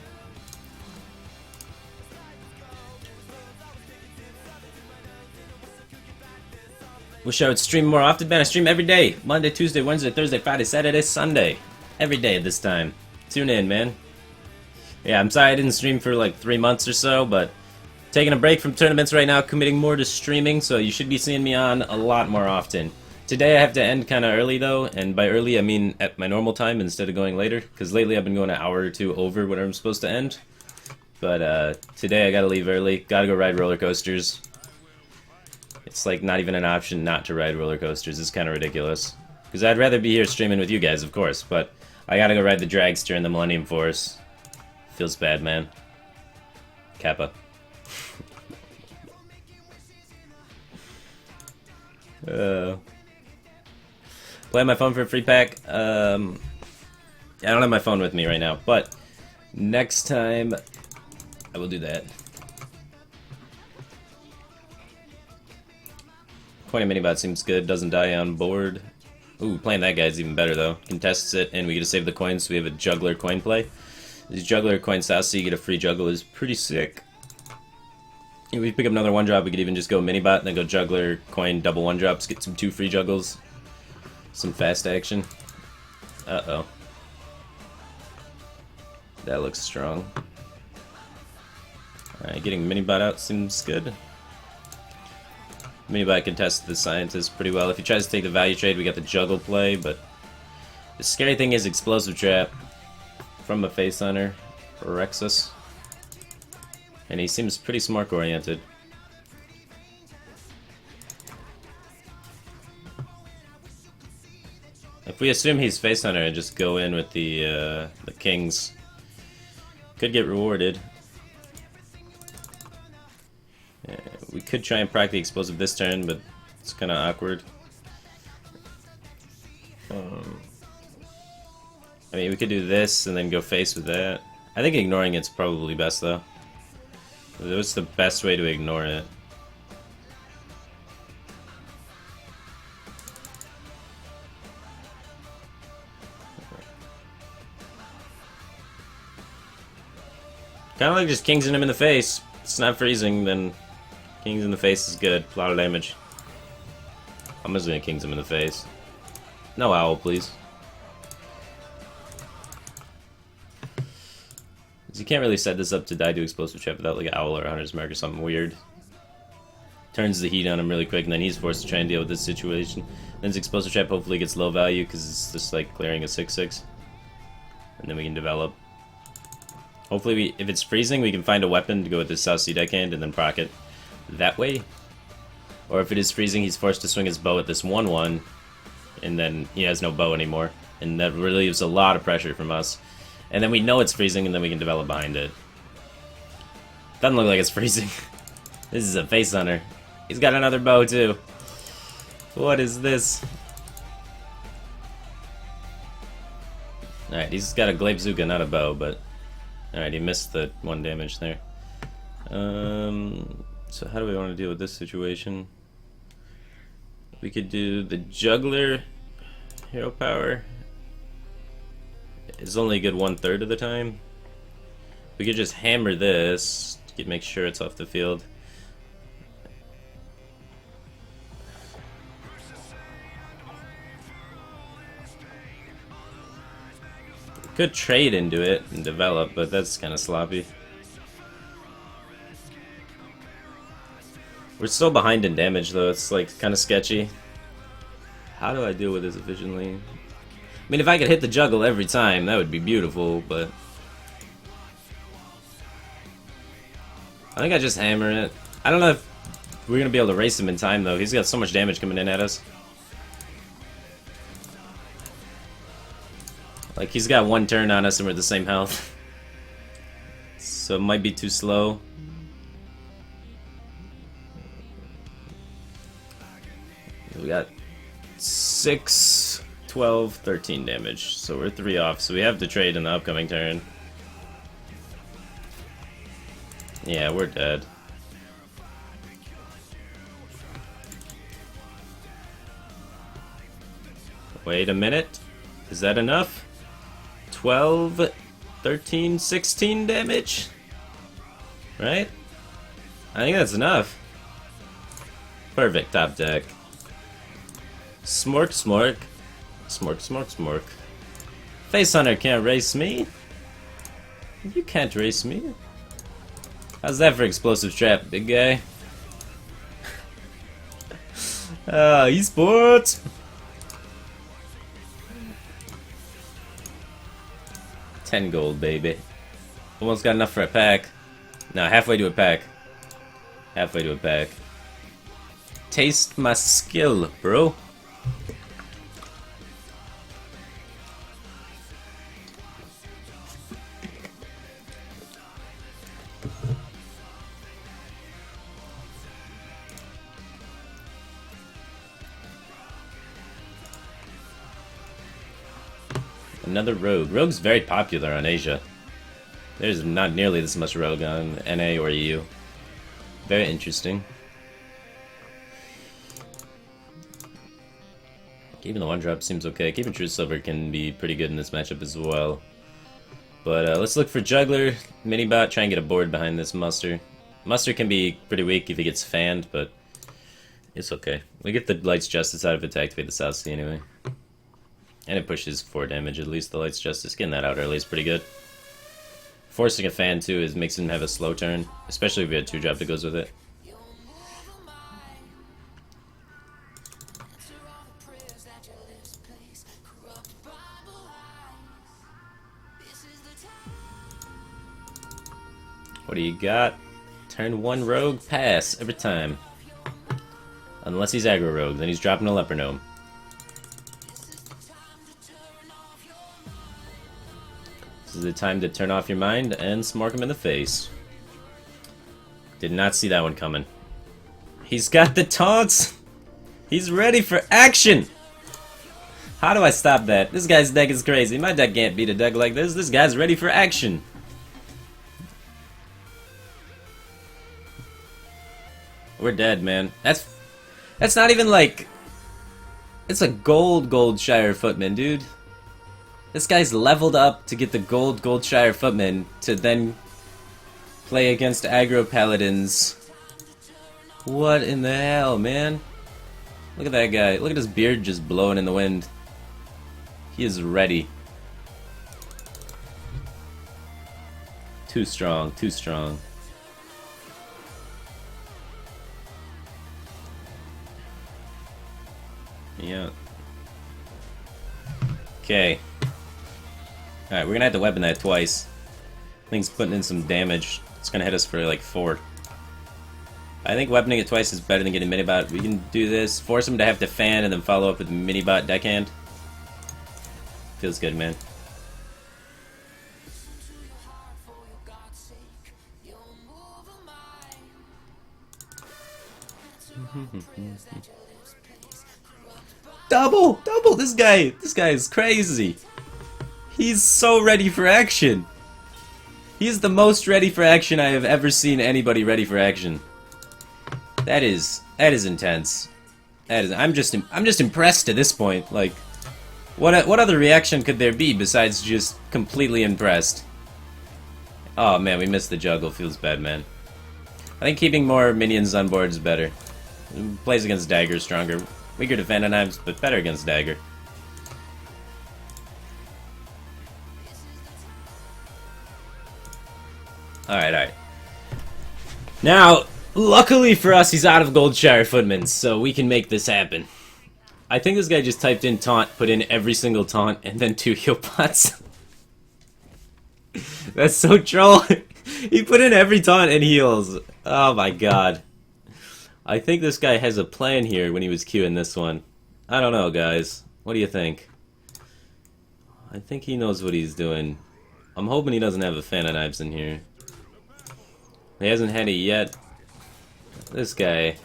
Wish I would stream more often, man. I stream every day. Monday, Tuesday, Wednesday, Thursday, Friday, Saturday, Sunday. Every day at this time. Tune in, man. Yeah, I'm sorry I didn't stream for like 3 months or so, but taking a break from tournaments right now, committing more to streaming, so you should be seeing me on a lot more often. Today I have to end kind of early though, and by early I mean at my normal time instead of going later, because lately I've been going an hour or 2 over when I'm supposed to end. But today I gotta leave early, gotta go ride roller coasters. It's like not even an option not to ride roller coasters. It's kind of ridiculous. Because I'd rather be here streaming with you guys, of course, but I gotta go ride the dragster in the Millennium Force. Feels bad, man. Kappa. Play on my phone for a free pack. I don't have my phone with me right now, but next time I will do that. Coin minibot seems good. Doesn't die on board. Ooh, playing that guy's even better though. Contests it, and we get to save the coins, so we have a juggler coin play. This juggler coin sauce, so you get a free juggle, is pretty sick. If we pick up another one drop, we could even just go minibot and then go juggler coin double one drops, get some 2 free juggles. Some fast action. Uh-oh. That looks strong. Alright, getting minibot out seems good. Minibot can test the scientist pretty well. If he tries to take the value trade, we got the juggle play, but the scary thing is explosive trap from a face hunter for Rexus. And he seems pretty smart oriented. If we assume he's face hunter and just go in with the kings, could get rewarded. Yeah, we could try and proc the explosive this turn, but it's kind of awkward. I mean, we could do this and then go face with that. I think ignoring it's probably best though. What's the best way to ignore it? Kind of like just kingsing him in the face. It's not freezing, then kings in the face is good. A lot of damage. I'm just gonna kings him in the face. No owl, please. You can't really set this up to die to explosive trap without like an owl or a hunter's mark or something weird. Turns the heat on him really quick, and then he's forced to try and deal with this situation. Then his explosive trap hopefully gets low value because it's just like clearing a 6/6, and then we can develop. Hopefully, if it's freezing, we can find a weapon to go with this South Sea Deckhand and then proc it that way. Or if it is freezing, he's forced to swing his bow at this 1/1, and then he has no bow anymore, and that relieves a lot of pressure from us. And then we know it's freezing, and then we can develop behind it. Doesn't look like it's freezing. This is a face hunter. He's got another bow too. What is this? Alright, he's got a Glaivezooka, not a bow, but... Alright, he missed the 1 damage there. So how do we want to deal with this situation? We could do the juggler hero power. It's only good 1/3 of the time. We could just hammer this to make sure it's off the field. We could trade into it and develop, but that's kind of sloppy. We're still behind in damage though, it's like kind of sketchy. How do I deal with this efficiently? I mean, if I could hit the juggle every time, that would be beautiful, but... I think I just hammer it. I don't know if we're gonna be able to race him in time though, he's got so much damage coming in at us. Like, he's got 1 turn on us and we're the same health. So it might be too slow. We got 6, 12, 13 damage. So we're 3 off, so we have to trade in the upcoming turn. Yeah, we're dead. Wait a minute. Is that enough? 12, 13, 16 damage? Right? I think that's enough. Perfect, top deck. Smork, smork. Smork, smork, smork. Face Hunter can't race me. You can't race me. How's that for explosive trap, big guy? Esports! $10 gold, baby. Almost got enough for a pack. No, halfway to a pack. Halfway to a pack. Taste my skill, bro. Another rogue. Rogue's very popular on Asia. There's not nearly this much rogue on NA or EU. Very interesting. Keeping the 1-drop seems okay. Keeping True Silver can be pretty good in this matchup as well. But let's look for Juggler, Minibot, try and get a board behind this Muster. Muster can be pretty weak if he gets fanned, but it's okay. We get the Light's Justice out of it to activate the South Sea anyway. And it pushes 4 damage, at least the Light's Justice. Getting that out early is pretty good. Forcing a fan too makes him have a slow turn, especially if we had 2-drop that goes with it. What do you got? Turn 1 rogue, pass every time. Unless he's aggro rogue, then he's dropping a leper gnome. This is the time to turn off your mind and smark him in the face. Did not see that one coming. He's got the taunts! He's ready for action! How do I stop that? This guy's deck is crazy. My deck can't beat a deck like this. This guy's ready for action. We're dead, man. That's not even like... It's a gold Shire Footman, dude. This guy's leveled up to get the gold Shire Footman to then play against aggro paladins. What in the hell, man? Look at that guy. Look at his beard just blowing in the wind. He is ready. Too strong, too strong. Yeah. Okay. Alright, we're gonna have to weapon that twice. Thing's putting in some damage. It's gonna hit us for like 4. I think weaponing it twice is better than getting Minibot. We can do this. Force him to have to fan and then follow up with Minibot deckhand. Feels good, man. Double! Double! This guy is crazy. He's so ready for action. He's the most ready for action I have ever seen anybody ready for action. That is intense. I'm just impressed at this point. Like, what other reaction could there be besides just completely impressed? Oh man, we missed the juggle. Feels bad, man. I think keeping more minions on board is better. Plays against Dagger stronger. Weaker defender knives, but better against Dagger. Alright. Now, luckily for us, he's out of Goldshire Footman, so we can make this happen. I think this guy just typed in taunt, put in every single taunt, and then 2 heal pots. That's so troll. He put in every taunt and heals. Oh my god. I think this guy has a plan here when he was queuing this one. I don't know, guys. What do you think? I think he knows what he's doing. I'm hoping he doesn't have a fan of knives in here. He hasn't had it yet. This guy.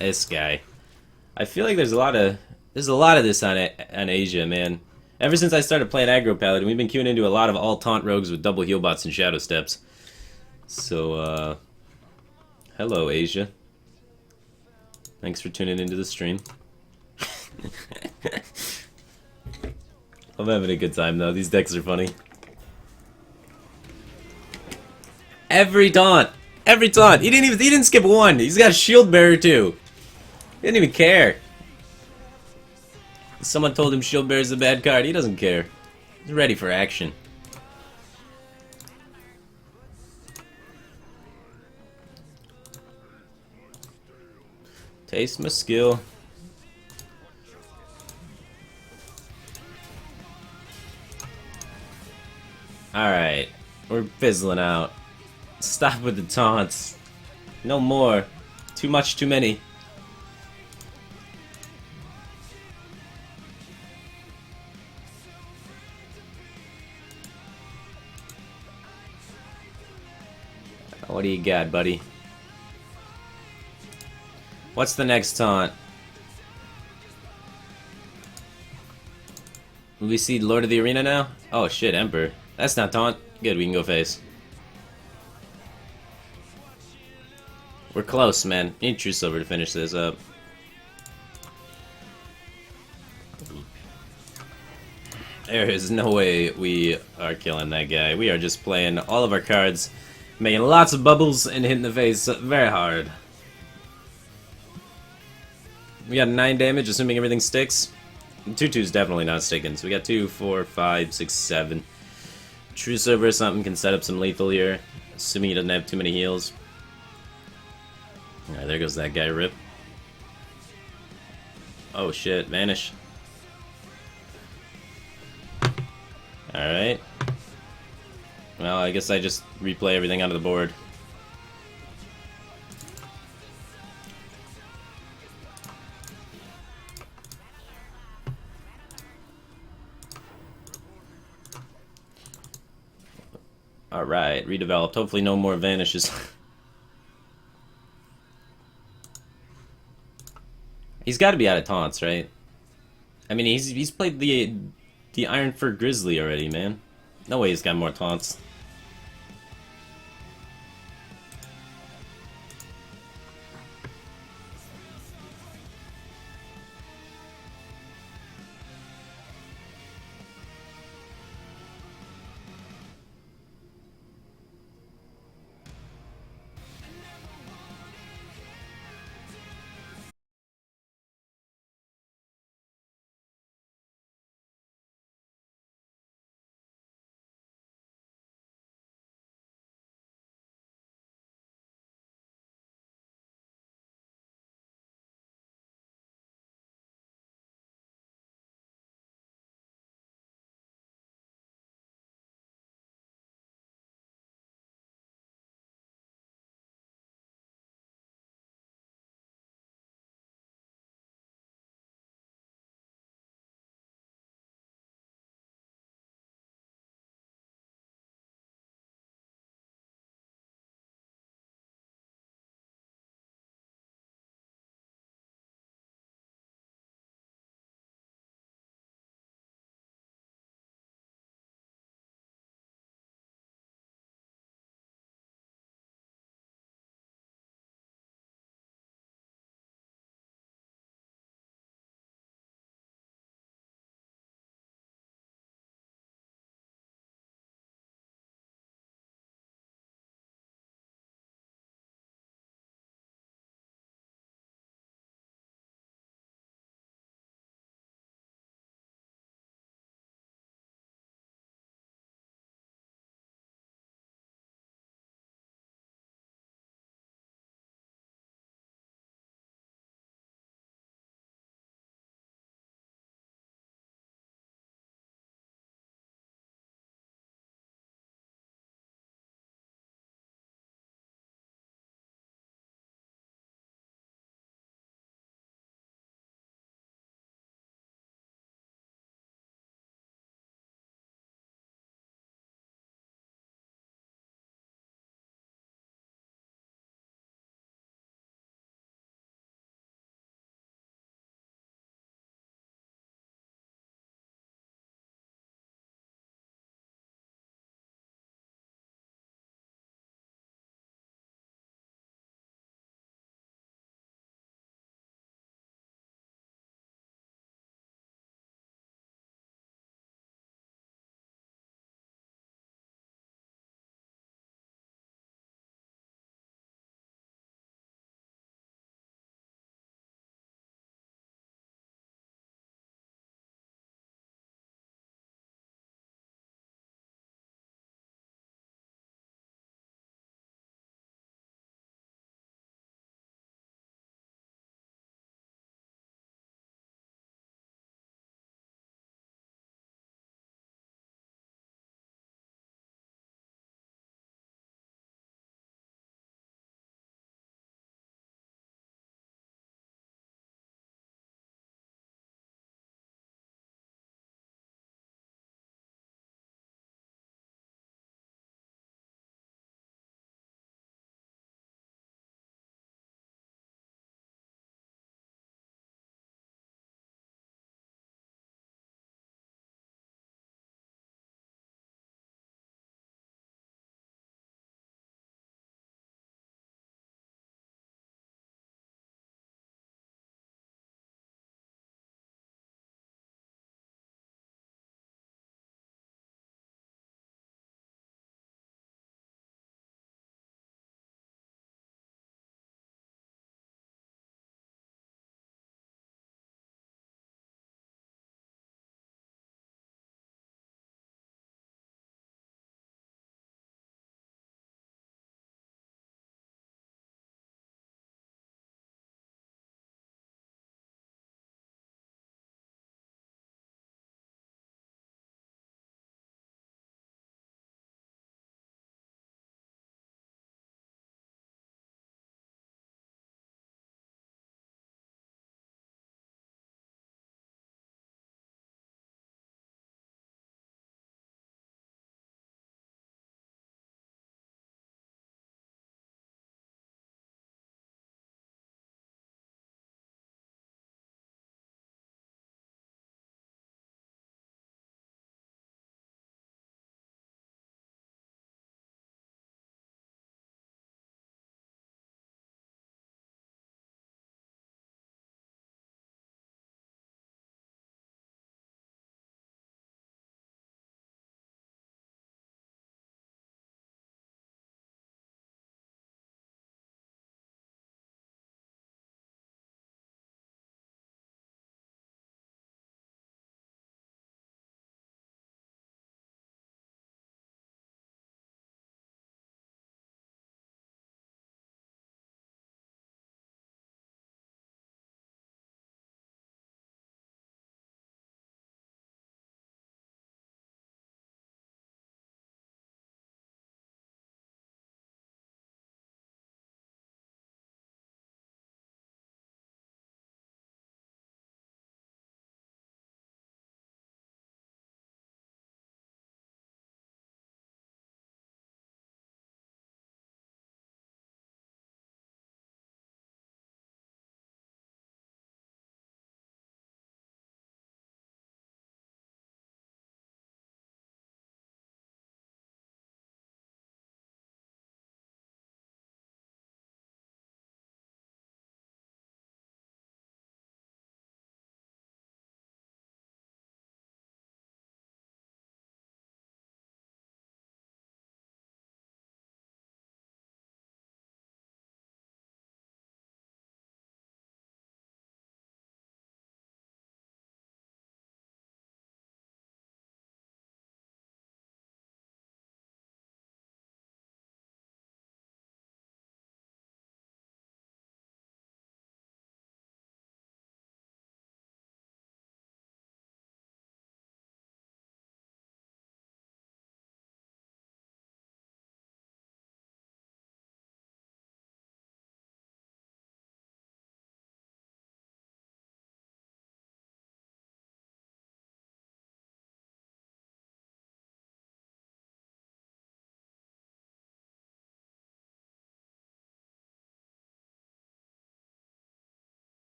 I feel like there's a lot of this on Asia, man. Ever since I started playing aggro paladin, we've been queuing into a lot of all taunt rogues with double heal bots and shadow steps. So, hello, Asia. Thanks for tuning into the stream. I'm having a good time though. These decks are funny. Every taunt. He didn't skip one. He's got a shield bearer too. He didn't even care. Someone told him shield bearer is a bad card. He doesn't care. He's ready for action. Taste my skill. Alright. We're fizzling out. Stop with the taunts. No more. Too much, too many. What do you got, buddy? What's the next taunt? We see Lord of the Arena now? Oh shit, Emperor. That's not taunt. Good, we can go face. We're close, man. Need True Silver to finish this up. There is no way we are killing that guy. We are just playing all of our cards, making lots of bubbles, and hitting the face very hard. We got 9 damage, assuming everything sticks. 2-2's definitely not sticking, so we got 2, 4, 5, 6, 7. True Silver or something can set up some lethal here, assuming he doesn't have too many heals. Alright, there goes that guy, rip. Oh shit, vanish. Alright. Well, I guess I just replay everything onto the board. Alright, redeveloped. Hopefully no more vanishes. He's got to be out of taunts, right? I mean, he's played the Ironfur Grizzly already, man. No way he's got more taunts.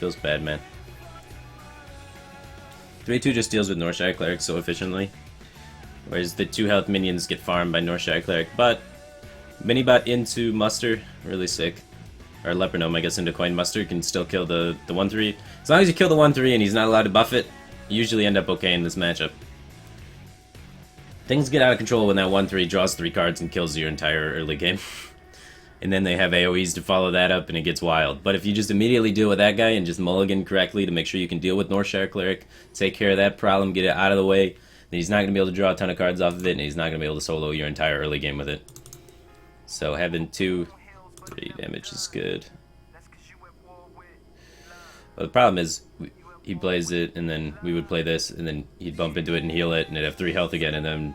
Feels bad, man. 3-2 just deals with Northshire Cleric so efficiently. Whereas the 2 health minions get farmed by Northshire Cleric. But Minibot into Muster, really sick. Or Leper Gnome, I guess, into Coin Muster can still kill the 1-3. As long as you kill the 1-3 and he's not allowed to buff it, you usually end up okay in this matchup. Things get out of control when that 1-3 draws 3 cards and kills your entire early game. And then they have AoEs to follow that up and it gets wild. But if you just immediately deal with that guy and just mulligan correctly to make sure you can deal with Northshire Cleric, take care of that problem, get it out of the way, then he's not going to be able to draw a ton of cards off of it and he's not going to be able to solo your entire early game with it. So having 2-3 damage is good. But the problem is, he plays it, and then we would play this, and then he'd bump into it and heal it, and it'd have 3 health again, and then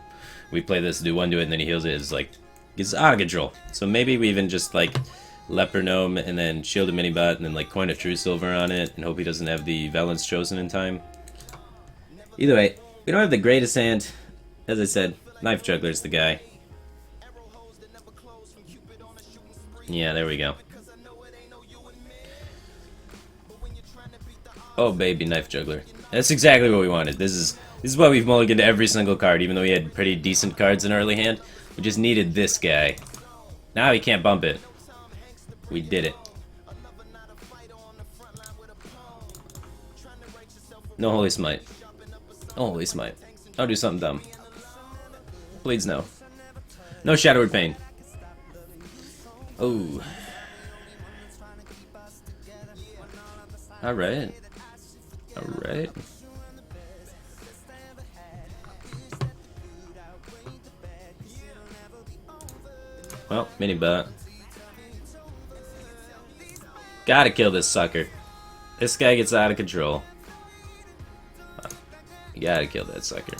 we play this, do 1 to it, and then he heals it. It's like, it's out of control. So maybe we even just, like, Leper Gnome, and then shield a Minibot, and then, like, coin a True Silver on it, and hope he doesn't have the Valence Chosen in time. Either way, we don't have the greatest hand. As I said, Knife Juggler's the guy. Yeah, there we go. Oh baby, Knife Juggler. That's exactly what we wanted. This is why we've mulliganed every single card, even though we had pretty decent cards in early hand. We just needed this guy. Now he can't bump it. We did it. No Holy Smite. No Holy Smite. I'll do something dumb. Please no. No Shadowward Pain. Oh. Alright. Alright. Well, Minibot. Gotta kill this sucker. This guy gets out of control. You gotta kill that sucker.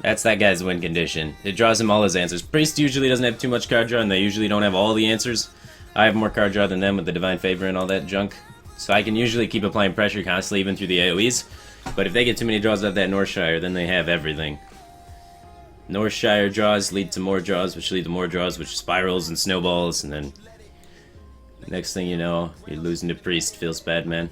That's that guy's win condition. It draws him all his answers. Priest usually doesn't have too much card draw, and they usually don't have all the answers. I have more card draw than them with the Divine Favor and all that junk. So I can usually keep applying pressure constantly, even through the AoEs. But if they get too many draws out of that Northshire, then they have everything. Northshire draws lead to more draws, which lead to more draws, which spirals and snowballs, and then next thing you know, you're losing to Priest. Feels bad, man.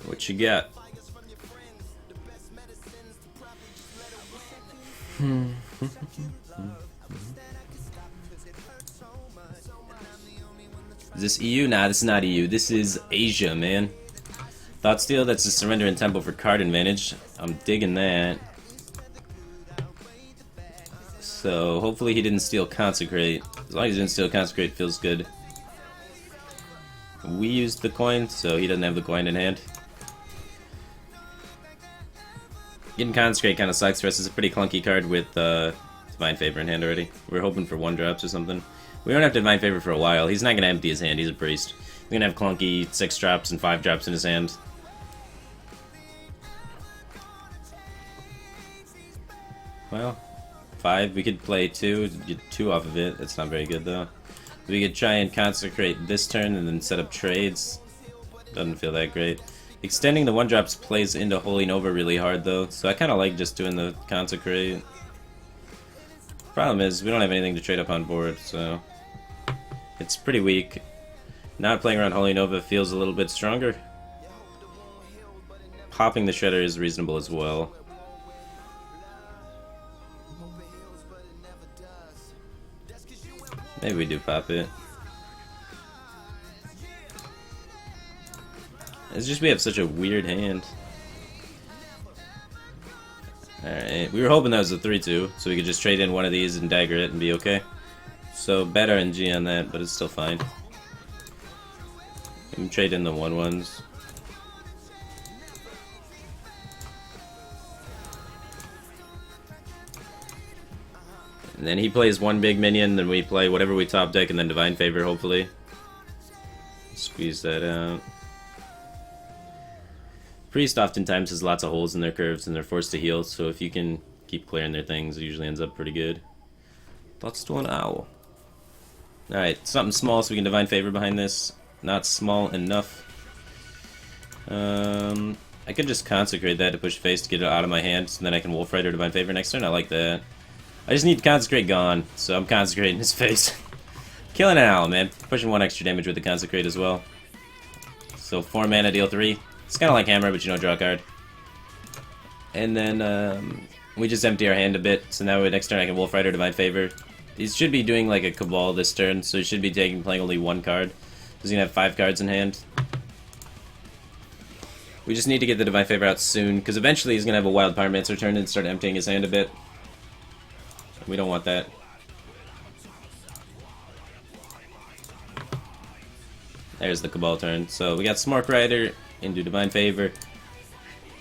What you got? Is this EU? Nah, this is not EU. This is Asia, man. Thoughtsteel, that's a surrender and tempo for card advantage. I'm digging that. So, hopefully he didn't steal Consecrate. As long as he didn't steal Consecrate, feels good. We used the coin, so he doesn't have the coin in hand. Getting Consecrate kind of sucks for us. It's a pretty clunky card with Divine Favor in hand already. We're hoping for 1-drops or something. We don't have Divine Favor for a while. He's not going to empty his hand. He's a priest. He's going to have clunky 6-drops and 5-drops in his hand. Well, 5. We could play 2. Get 2 off of it. That's not very good, though. We could try and Consecrate this turn and then set up trades. Doesn't feel that great. Extending the 1-drops plays into Holy Nova really hard, though, so I kind of like just doing the Consecrate. Problem is, we don't have anything to trade up on board, so it's pretty weak. Not playing around Holy Nova feels a little bit stronger. Popping the Shredder is reasonable as well. Maybe we do pop it. It's just we have such a weird hand. Alright, we were hoping that was a 3-2, so we could just trade in one of these and dagger it and be okay. So bad RNG on that, but it's still fine. We can trade in the 1-1s. And then he plays one big minion, then we play whatever we top deck, and then Divine Favor, hopefully. Squeeze that out. Priest oftentimes has lots of holes in their curves, and they're forced to heal, so if you can keep clearing their things, it usually ends up pretty good. Thoughts to an owl. Alright, something small so we can Divine Favor behind this. Not small enough. I could just consecrate that to push face to get it out of my hand, so then I can Wolf Rider Divine Favor next turn. I like that. I just need Consecrate gone, so I'm consecrating his face. Killing an owl, man. Pushing 1 extra damage with the Consecrate as well. So 4 mana, deal 3. It's kind of like Hammer, but you don't draw a card. And then we just empty our hand a bit, so now next turn I can Wolf Rider Divine Favor. He should be doing like a Cabal this turn, so he should be playing only 1 card. He's gonna have 5 cards in hand. We just need to get the Divine Favor out soon, because eventually he's gonna have a Wild Pyromancer turn and start emptying his hand a bit. We don't want that. There's the Cabal turn. So we got Smork Rider into Divine Favor.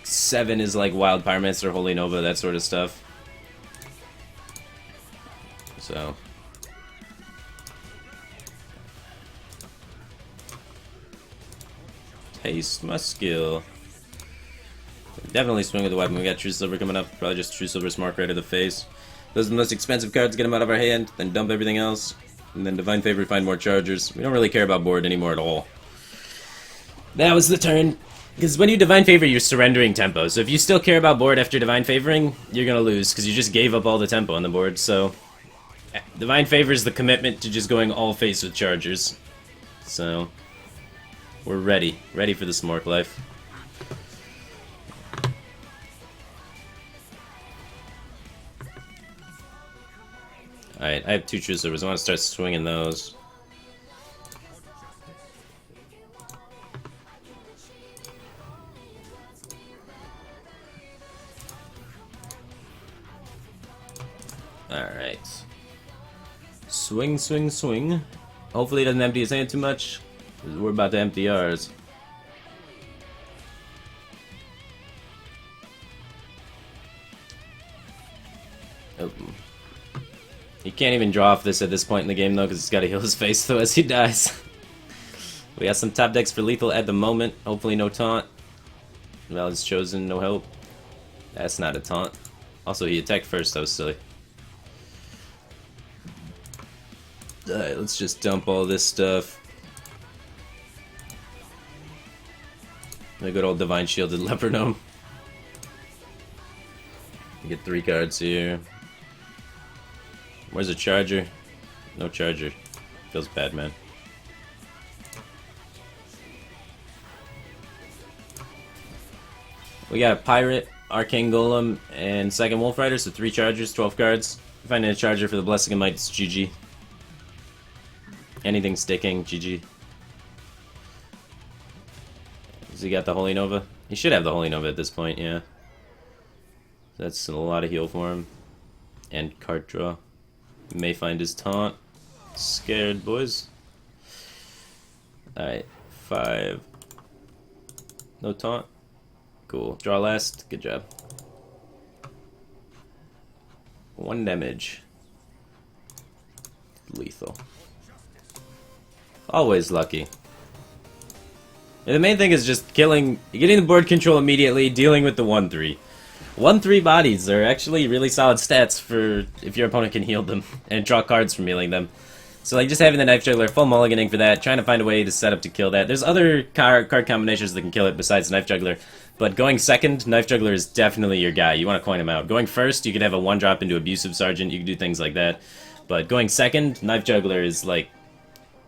7 is like Wild Pyromancer, Holy Nova, that sort of stuff. So taste my skill. Definitely swing with the weapon. We got True Silver coming up. Probably just True Silver Smart right to the face. Those are the most expensive cards. Get them out of our hand, then dump everything else. And then Divine Favor, find more Chargers. We don't really care about board anymore at all. That was the turn. Because when you Divine Favor, you're surrendering tempo. So if you still care about board after Divine Favoring, you're going to lose. Because you just gave up all the tempo on the board. So Divine Favor is the commitment to just going all face with Chargers. So we're ready. Ready for the Smork life. Alright, I have 2 True Silvers. I want to start swinging those. Alright. Swing, swing, swing. Hopefully he doesn't empty his hand too much, because we're about to empty ours. Oh. He can't even draw off this at this point in the game, though, because he's got to heal his face, though, as he dies. We got some top decks for lethal at the moment. Hopefully no taunt. Valid's chosen, no help. That's not a taunt. Also, he attacked first, that was silly. Alright, let's just dump all this stuff. The good old Divine Shielded Leopard Gnome. Get 3 cards here. Where's a Charger? No Charger. Feels bad, man. We got a Pirate, Arcane Golem, and second Wolf Rider, so 3 Chargers, 12 cards. If I need a Charger for the Blessing of Might, it's GG. Anything sticking, GG. Has he got the Holy Nova? He should have the Holy Nova at this point, yeah. That's a lot of heal for him. And card draw. May find his taunt. Scared, boys. Alright, 5. No taunt. Cool. Draw last. Good job. 1 damage. Lethal. Always lucky. And the main thing is just getting the board control immediately, dealing with the 1-3. 1-3 bodies are actually really solid stats for if your opponent can heal them and draw cards from healing them. So like just having the Knife Juggler, full mulliganing for that, trying to find a way to set up to kill that. There's other card combinations that can kill it besides Knife Juggler, but going second, Knife Juggler is definitely your guy. You want to coin him out. Going first, you could have a 1-drop into Abusive Sergeant, you can do things like that. But going second, Knife Juggler is like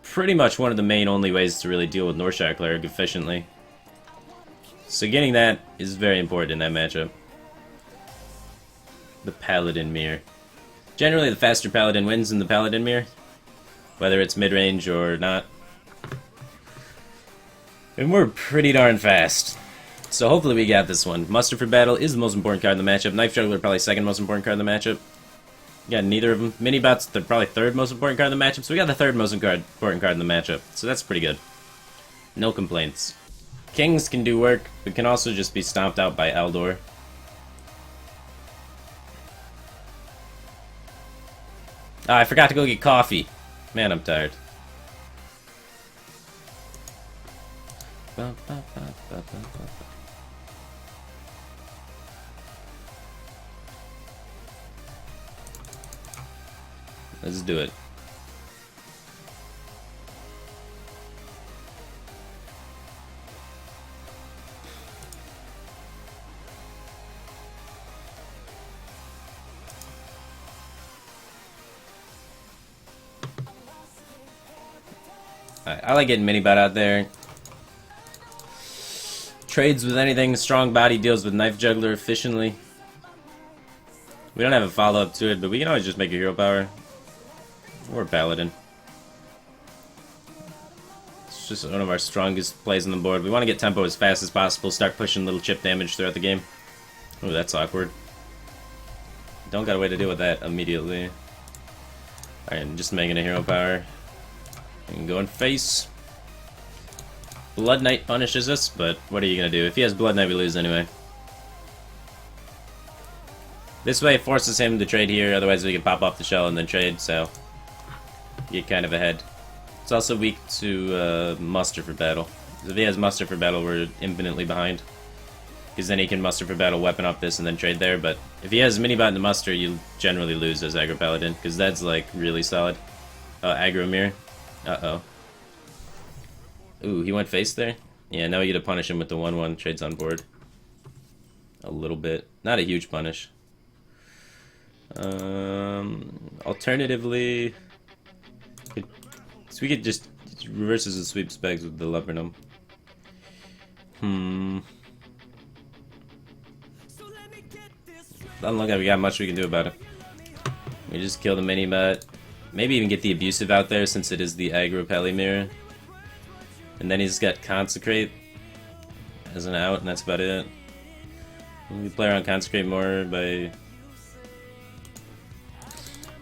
pretty much one of the main only ways to really deal with Northshire Cleric efficiently. So getting that is very important in that matchup. The Paladin Mirror. Generally, the faster Paladin wins in the Paladin Mirror, whether it's mid-range or not. And we're pretty darn fast. So hopefully we got this one. Muster for Battle is the most important card in the matchup. Knife Juggler probably second most important card in the matchup. Got neither of them. Mini-Bot's probably third most important card in the matchup, so we got the third most important card in the matchup. So that's pretty good. No complaints. Kings can do work, but can also just be stomped out by Eldor. Ah, I forgot to go get coffee. Man, I'm tired. Let's do it. I like getting Minibot out there. Trades with anything. Strong body deals with Knife Juggler efficiently. We don't have a follow-up to it, but we can always just make a hero power. Or Paladin. It's just one of our strongest plays on the board. We want to get tempo as fast as possible, start pushing little chip damage throughout the game. Oh, that's awkward. Don't got a way to deal with that immediately. Alright, I'm just making a hero power. And going face. Blood Knight punishes us, but what are you gonna do? If he has Blood Knight, we lose anyway. This way it forces him to trade here, otherwise we can pop off the shell and then trade, so get kind of ahead. It's also weak to muster for battle. If he has muster for battle, we're infinitely behind. Because then he can muster for battle, weapon up this, and then trade there, but if he has Minibot in the muster, you generally lose as aggro paladin, because that's like really solid. Aggro mirror. Uh-oh. Ooh, he went face there? Yeah, now we get to punish him with the 1-1 trades on board. A little bit. Not a huge punish. Alternatively, so we could just reverses the sweep specs with the Leopardum. Doesn't look like we got much we can do about it. We just kill the Minibot. Maybe even get the Abusive out there since it is the aggro Pally mirror. And then he's got Consecrate as an out, and that's about it. We play around Consecrate more by...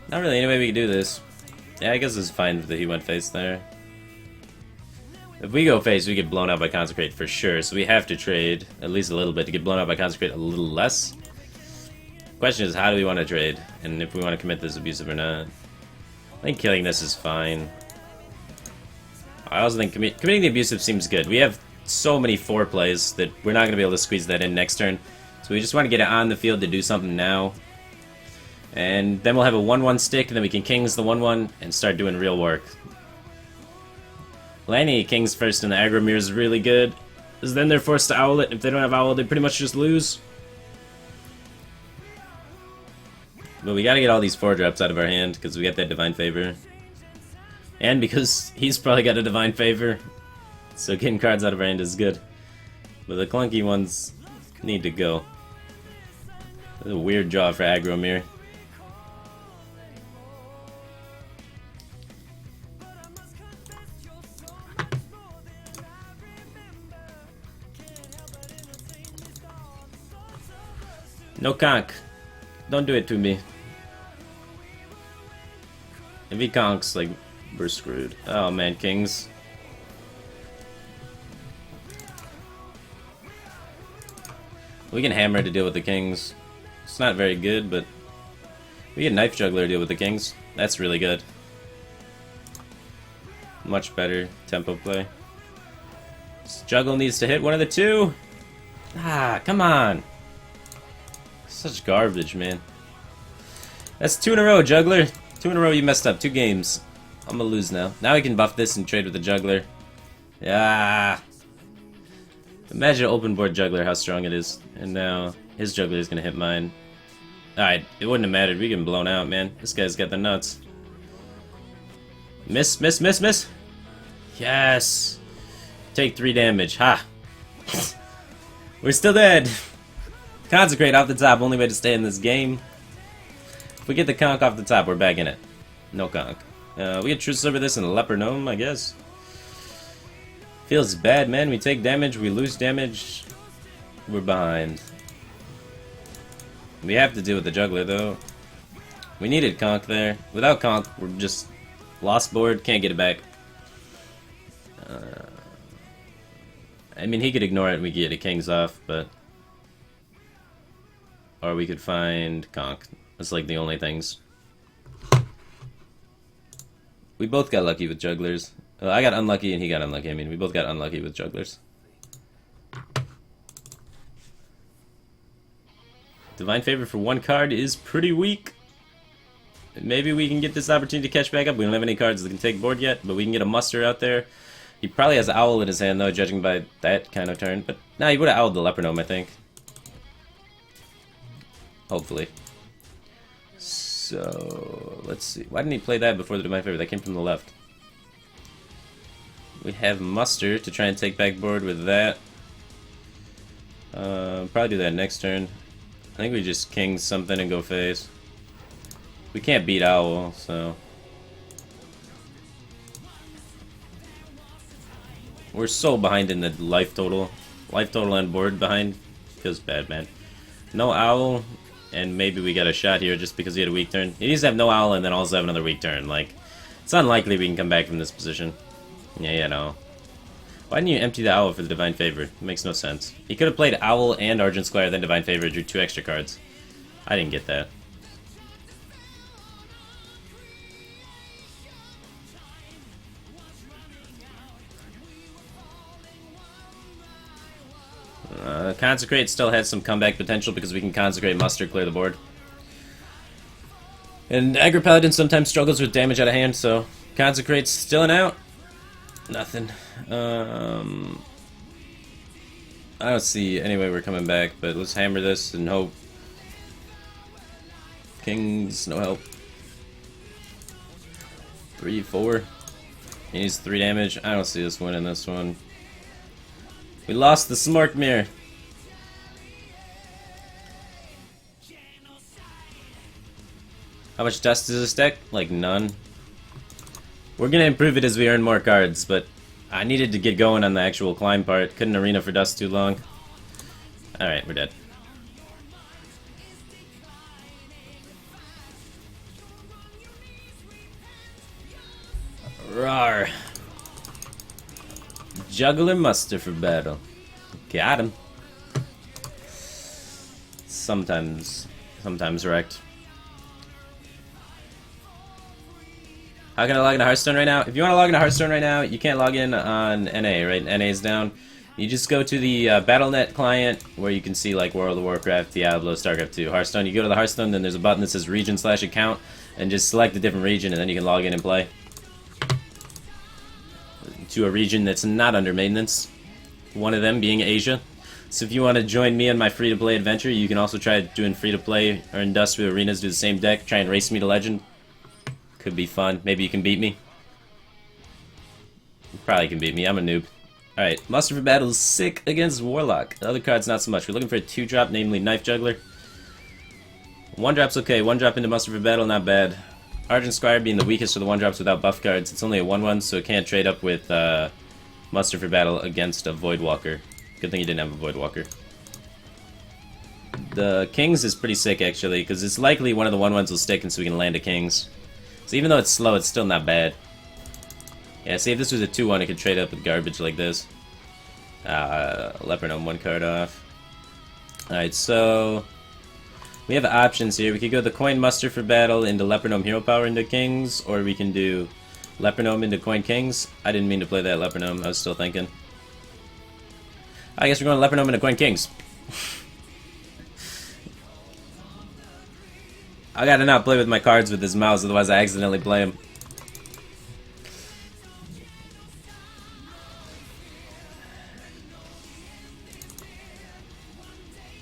Not really any way we can do this. Yeah, I guess it's fine that he went face there. If we go face, we get blown out by Consecrate for sure, so we have to trade at least a little bit to get blown out by Consecrate a little less. Question is, how do we want to trade, and if we want to commit this Abusive or not. I think killing this is fine. I also think committing the Abusive seems good. We have so many 4 plays that we're not going to be able to squeeze that in next turn. So we just want to get it on the field to do something now. And then we'll have a 1-1 stick, and then we can Kings the 1-1 and start doing real work. Landing Kings first in the aggro mirror is really good, because then they're forced to owl it. If they don't have owl, they pretty much just lose. But we gotta get all these 4-drops out of our hand, because we got that Divine Favor. And because he's probably got a Divine Favor, so getting cards out of our hand is good. But the clunky ones need to go. That's a weird draw for aggro mirror. No conk. Don't do it to me. If he conks, like, we're screwed. Oh man, Kings. We can hammer to deal with the Kings. It's not very good, but we can Knife Juggler to deal with the Kings. That's really good. Much better tempo play. This juggle needs to hit one of the 2. Ah, come on. Such garbage, man. That's 2 in a row, Juggler. 2 in a row you messed up. 2 games. I'm gonna lose now. Now we can buff this and trade with the Juggler. Yeah. Imagine an open board Juggler, how strong it is. And now his Juggler is gonna hit mine. Alright, it wouldn't have mattered. We get blown out, man. This guy's got the nuts. Miss, miss, miss, miss. Yes. Take 3 damage. Ha. We're still dead. Consecrate off the top, only way to stay in this game. If we get the conk off the top, we're back in it. No conk. We get Truce over this and Leper Gnome, I guess. Feels bad, man. We take damage, we lose damage. We're behind. We have to deal with the Juggler, though. We needed conk there. Without conk, we're just lost board, can't get it back. I mean, he could ignore it and we could get a Kings off, but... Or we could find conk. That's like the only things. We both got lucky with Jugglers. I got unlucky and he got unlucky. I mean, we both got unlucky with Jugglers. Divine Favor for 1 card is pretty weak. Maybe we can get this opportunity to catch back up. We don't have any cards that can take board yet, but we can get a muster out there. He probably has Owl in his hand, though, judging by that kind of turn. But, nah, he would have owled the Leper Gnome, I think. Hopefully. So, let's see. Why didn't he play that before the Divine Favor? That came from the left. We have Muster to try and take back board with that. Probably do that next turn. I think we just king something and go face. We can't beat Owl, so... We're so behind in the life total. Life total on board behind. Feels bad, man. No Owl, and maybe we got a shot here just because he had a weak turn. He needs to have no Owl and then also have another weak turn. Like, it's unlikely we can come back from this position. Yeah, no. Why didn't you empty the Owl for the Divine Favor? It makes no sense. He could have played Owl and Argent Squire, then Divine Favor, drew 2 extra cards. I didn't get that. Consecrate still has some comeback potential because we can Consecrate, Muster, clear the board. And Aggro Paladin sometimes struggles with damage out of hand, so Consecrate's still an out. Nothing. I don't see any way we're coming back, but let's hammer this and hope. Kings, no help. 3, 4. He needs 3 damage. I don't see us winning this one. We lost the Smork Mirror. How much dust is this deck? Like none. We're gonna improve it as we earn more cards, but I needed to get going on the actual climb part. Couldn't arena for dust too long. Alright, we're dead. Rawr. Juggler Muster for battle. Got him. Sometimes wrecked. How can I log into Hearthstone right now? If you want to log into Hearthstone right now, you can't log in on NA, right? NA is down. You just go to the Battle.net client where you can see like World of Warcraft, Diablo, StarCraft 2, Hearthstone. You go to the Hearthstone, then there's a button that says region/account, and just select a different region, and then you can log in and play. To a region that's not under maintenance. One of them being Asia. So if you want to join me on my free-to-play adventure, you can also try doing free-to-play, earn dust with arenas, do the same deck, try and race me to Legend. Could be fun. Maybe you can beat me. You probably can beat me. I'm a noob. Alright, Muster for Battle is sick against Warlock. The other cards not so much. We're looking for a 2-drop, namely Knife Juggler. 1-drop's okay. 1-drop into Muster for Battle, not bad. Argent Squire being the weakest of the 1-drops without buff cards. It's only a 1/1, so it can't trade up with Muster for Battle against a Voidwalker. Good thing he didn't have a Voidwalker. The Kings is pretty sick, actually, because it's likely one of the 1/1s will stick, and so we can land a Kings. So even though it's slow, it's still not bad. Yeah, see, if this was a 2/1, it could trade up with garbage like this. Leopardome 1 card off. Alright, so... we have options here. We could go the Coin Muster for Battle into Leopardome Hero Power into Kings, or we can do Leopardome into Coin Kings. I didn't mean to play that Leopardome, I was still thinking. I guess we're going Leopardome into Coin Kings. I gotta not play with my cards with this mouse, otherwise I accidentally play them.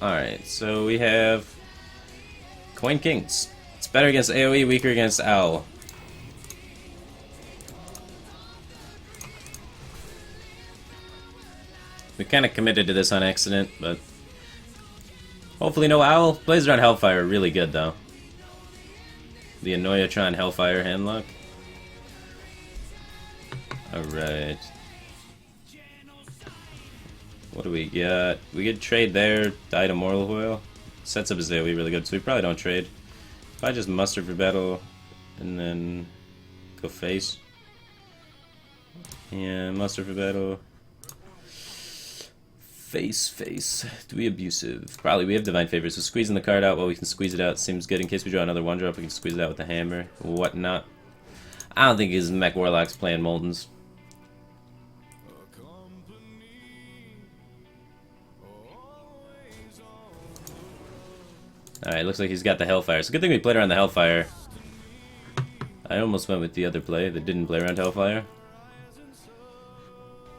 Alright, so we have Coin Kings. It's better against AoE, weaker against Owl. We kind of committed to this on accident, but hopefully no Owl. Plays around Hellfire really good though. The Annoyatron Hellfire handlock. Alright. What do we got? We could trade there, die to Mortal Coil. Sets up his AoE really good, so we probably don't trade. If I just Muster for Battle and then go face. Yeah, Muster for Battle. Face. Do we abusive? Probably. We have Divine Favor, so squeezing the card out while we can squeeze it out seems good. In case we draw another 1-drop, we can squeeze it out with the hammer. Whatnot. I don't think his Mech Warlock's playing Moldens. Alright, looks like he's got the Hellfire. It's a good thing we played around the Hellfire. I almost went with the other play that didn't play around Hellfire.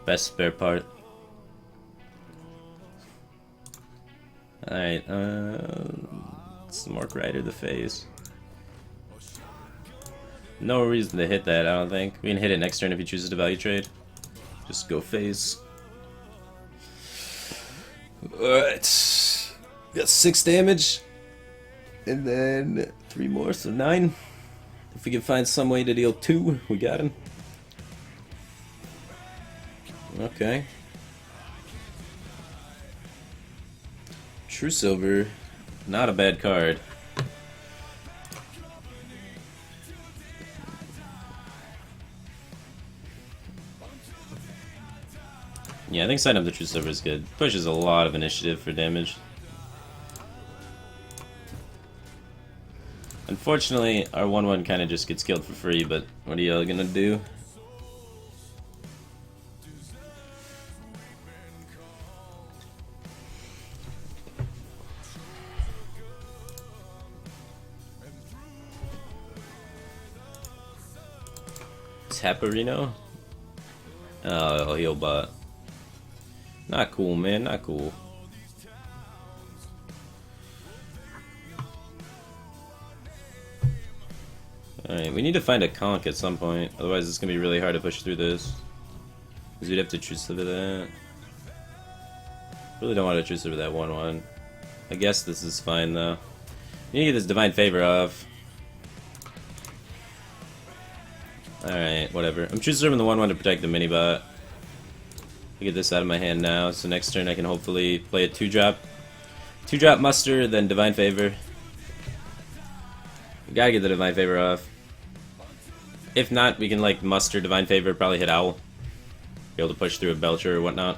Best spare part. Alright, Smork Rider the face. No reason to hit that, I don't think. We can hit it next turn if he chooses to value trade. Just go phase. Alright. Got 6 damage. And then 3 more, so 9. If we can find some way to deal 2, we got him. Okay. True Silver, not a bad card. Yeah, I think signing up the True Silver is good. Pushes a lot of initiative for damage. Unfortunately, our 1/1 kind of just gets killed for free, but what are y'all gonna do? Taparino? Oh, heal bot. Not cool, man, not cool. Alright, we need to find a conch at some point, otherwise it's gonna be really hard to push through this. Because we'd have to True Silver that. Really don't want to True Silver that 1/1. I guess this is fine though. We need to get this Divine Favor off. Alright, whatever. I'm True Silvering the 1/1 to protect the mini bot. Get this out of my hand now, so next turn I can hopefully play a 2-drop. 2-drop Muster, then Divine Favor. We gotta get the Divine Favor off. If not, we can like Muster Divine Favor, probably hit Owl. Be able to push through a Belcher or whatnot.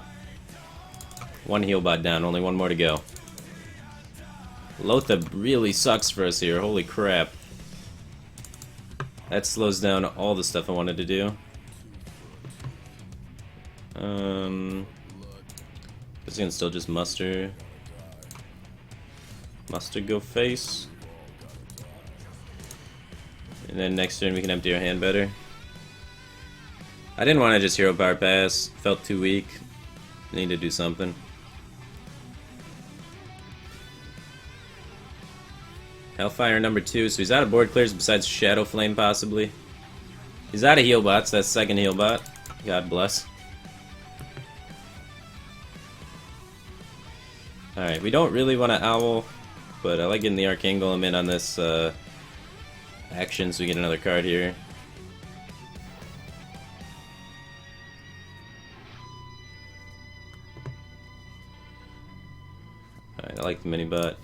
1 heal bot down, only 1 more to go. Lothab really sucks for us here, holy crap. That slows down all the stuff I wanted to do. Guess I can still just Muster. Muster, go face. And then next turn we can empty our hand better. I didn't want to just Hero Power Pass. Felt too weak. Need to do something. Hellfire number 2, so he's out of board clears besides Shadow Flame possibly. He's out of heal bots, that's second heal bot. God bless. Alright, we don't really want to Owl, but I like getting the Archangel in on this action so we get another card here. Alright, I like the mini bot.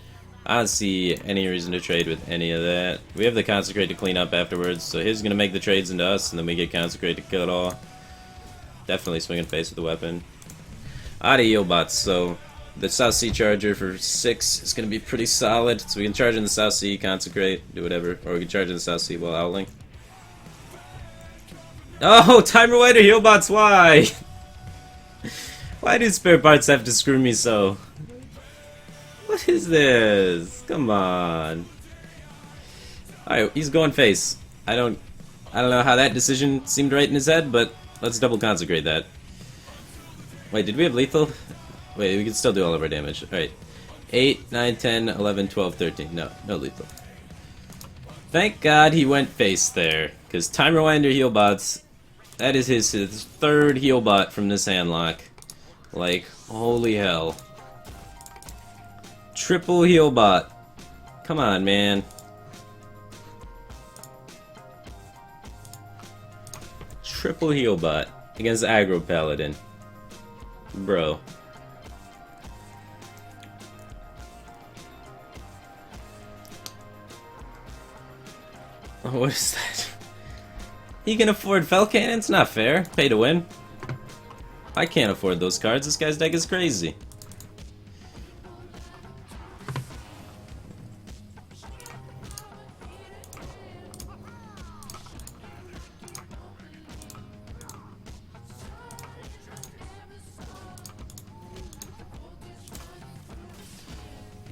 I don't see any reason to trade with any of that. We have the Consecrate to clean up afterwards, so he's gonna make the trades into us, and then we get Consecrate to kill it all. Definitely swinging face with the weapon. Out of heal bots, so the South Sea Charger for 6 is gonna be pretty solid. So we can charge in the South Sea, Consecrate, do whatever, or we can charge in the South Sea while owling. Oh, Timer Wider heal bots, why? Why do spare parts have to screw me so? What is this? Come on. Alright, he's going face. I don't know how that decision seemed right in his head, but let's double Consecrate that. Wait, did we have lethal? Wait, we can still do all of our damage. Alright. 8, 9, 10, 11, 12, 13. No lethal. Thank God he went face there. Because Time Rewinder heal bots, that is his 3rd heal bot from this handlock. Like, holy hell. Triple heal bot. Come on, man. Triple heal bot against Aggro Paladin. Bro. What is that? He can afford Fel Cannons? Not fair. Pay to win. I can't afford those cards. This guy's deck is crazy.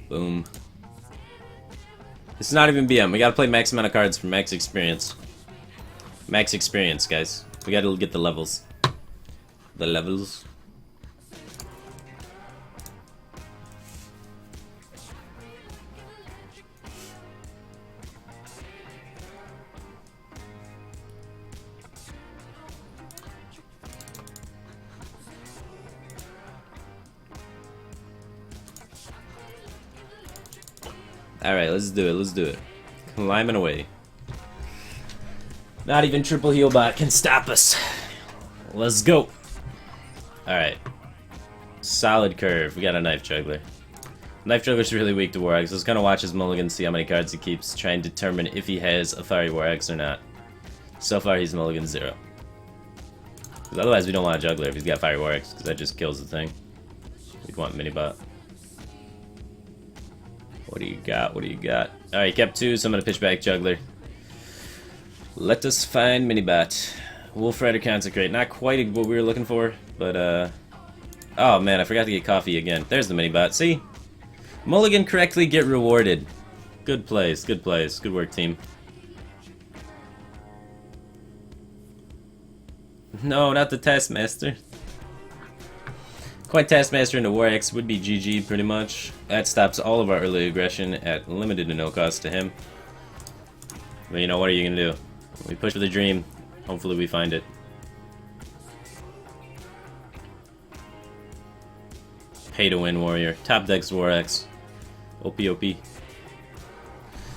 Boom. It's not even BM. We gotta play max amount of cards for max experience. Max experience, guys. We gotta get the levels. The levels. Alright, let's do it, let's do it. Climbing away. Not even triple heal bot can stop us. Let's go. Alright. Solid curve. We got a Knife Juggler. Knife Juggler's really weak to War Axe. Let's kind of watch his mulligan, see how many cards he keeps, try and determine if he has a Fiery War Axe or not. So far, he's mulligan 0. Because otherwise, we don't want a Juggler if he's got Fiery War Axe, because that just kills the thing. We'd want Minibot. What do you got? What do you got? Alright, he kept 2, so I'm going to pitch back Juggler. Let us find Minibot. Wolf Rider Consecrate. Not quite what we were looking for, but, oh, man, I forgot to get coffee again. There's the Minibot. See? Mulligan correctly, get rewarded. Good plays, good plays. Good work, team. No, not the Taskmaster. Quite Taskmaster into War Axe would be GG, pretty much. That stops all of our early aggression at limited to no cost to him. But you know, what are you gonna do? We push for the dream. Hopefully we find it. Pay to win warrior. Top decks War Axe. OP OP.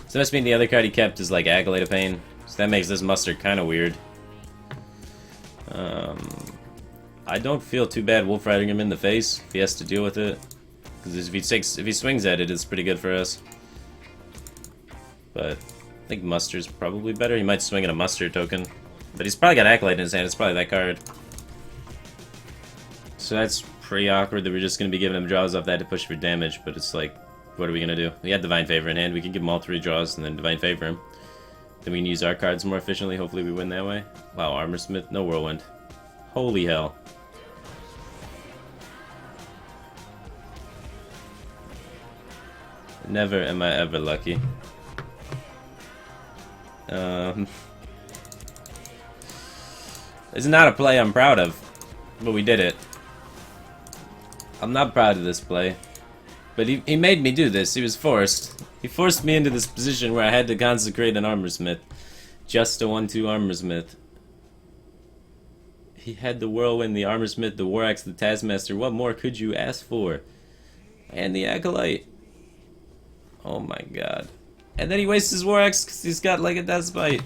So must mean the other card he kept is like Acolyte of Pain. So that makes this mustard kind of weird. I don't feel too bad Wolf Riding him in the face if he has to deal with it. Because if he swings at it, it's pretty good for us. But I think Mustard's probably better. He might swing at a Mustard token. But he's probably got Acolyte in his hand. It's probably that card. So that's pretty awkward that we're just going to be giving him draws off that to push for damage. But it's like, what are we going to do? We got Divine Favor in hand. We can give him all 3 draws and then Divine Favor him. Then we can use our cards more efficiently. Hopefully we win that way. Wow, Armor Smith. No Whirlwind. Holy hell. Never am I ever lucky. This is not a play I'm proud of, but we did it. I'm not proud of this play, but he made me do this. He was forced. He forced me into this position where I had to consecrate an Armor Smith. Just a 1-2 Armor Smith. He had the Whirlwind, the Armor Smith, the War Axe, the Taskmaster. What more could you ask for? And the Acolyte. Oh my god. And then he wastes his War Axe because he's got like a Death Bite.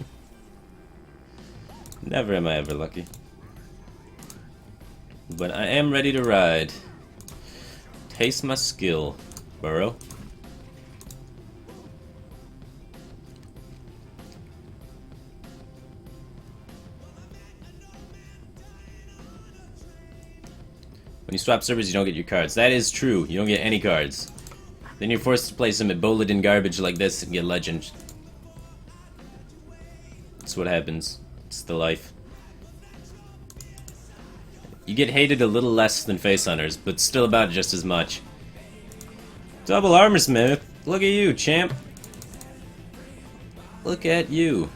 Never am I ever lucky. But I am ready to ride. Taste my skill, Burrow. When you swap servers, you don't get your cards. That is true. You don't get any cards. Then you're forced to play some Ebola garbage like this and get legend. That's what happens. It's the life. You get hated a little less than Face Hunters, but still about just as much. Double Armor Smith. Look at you, champ. Look at you.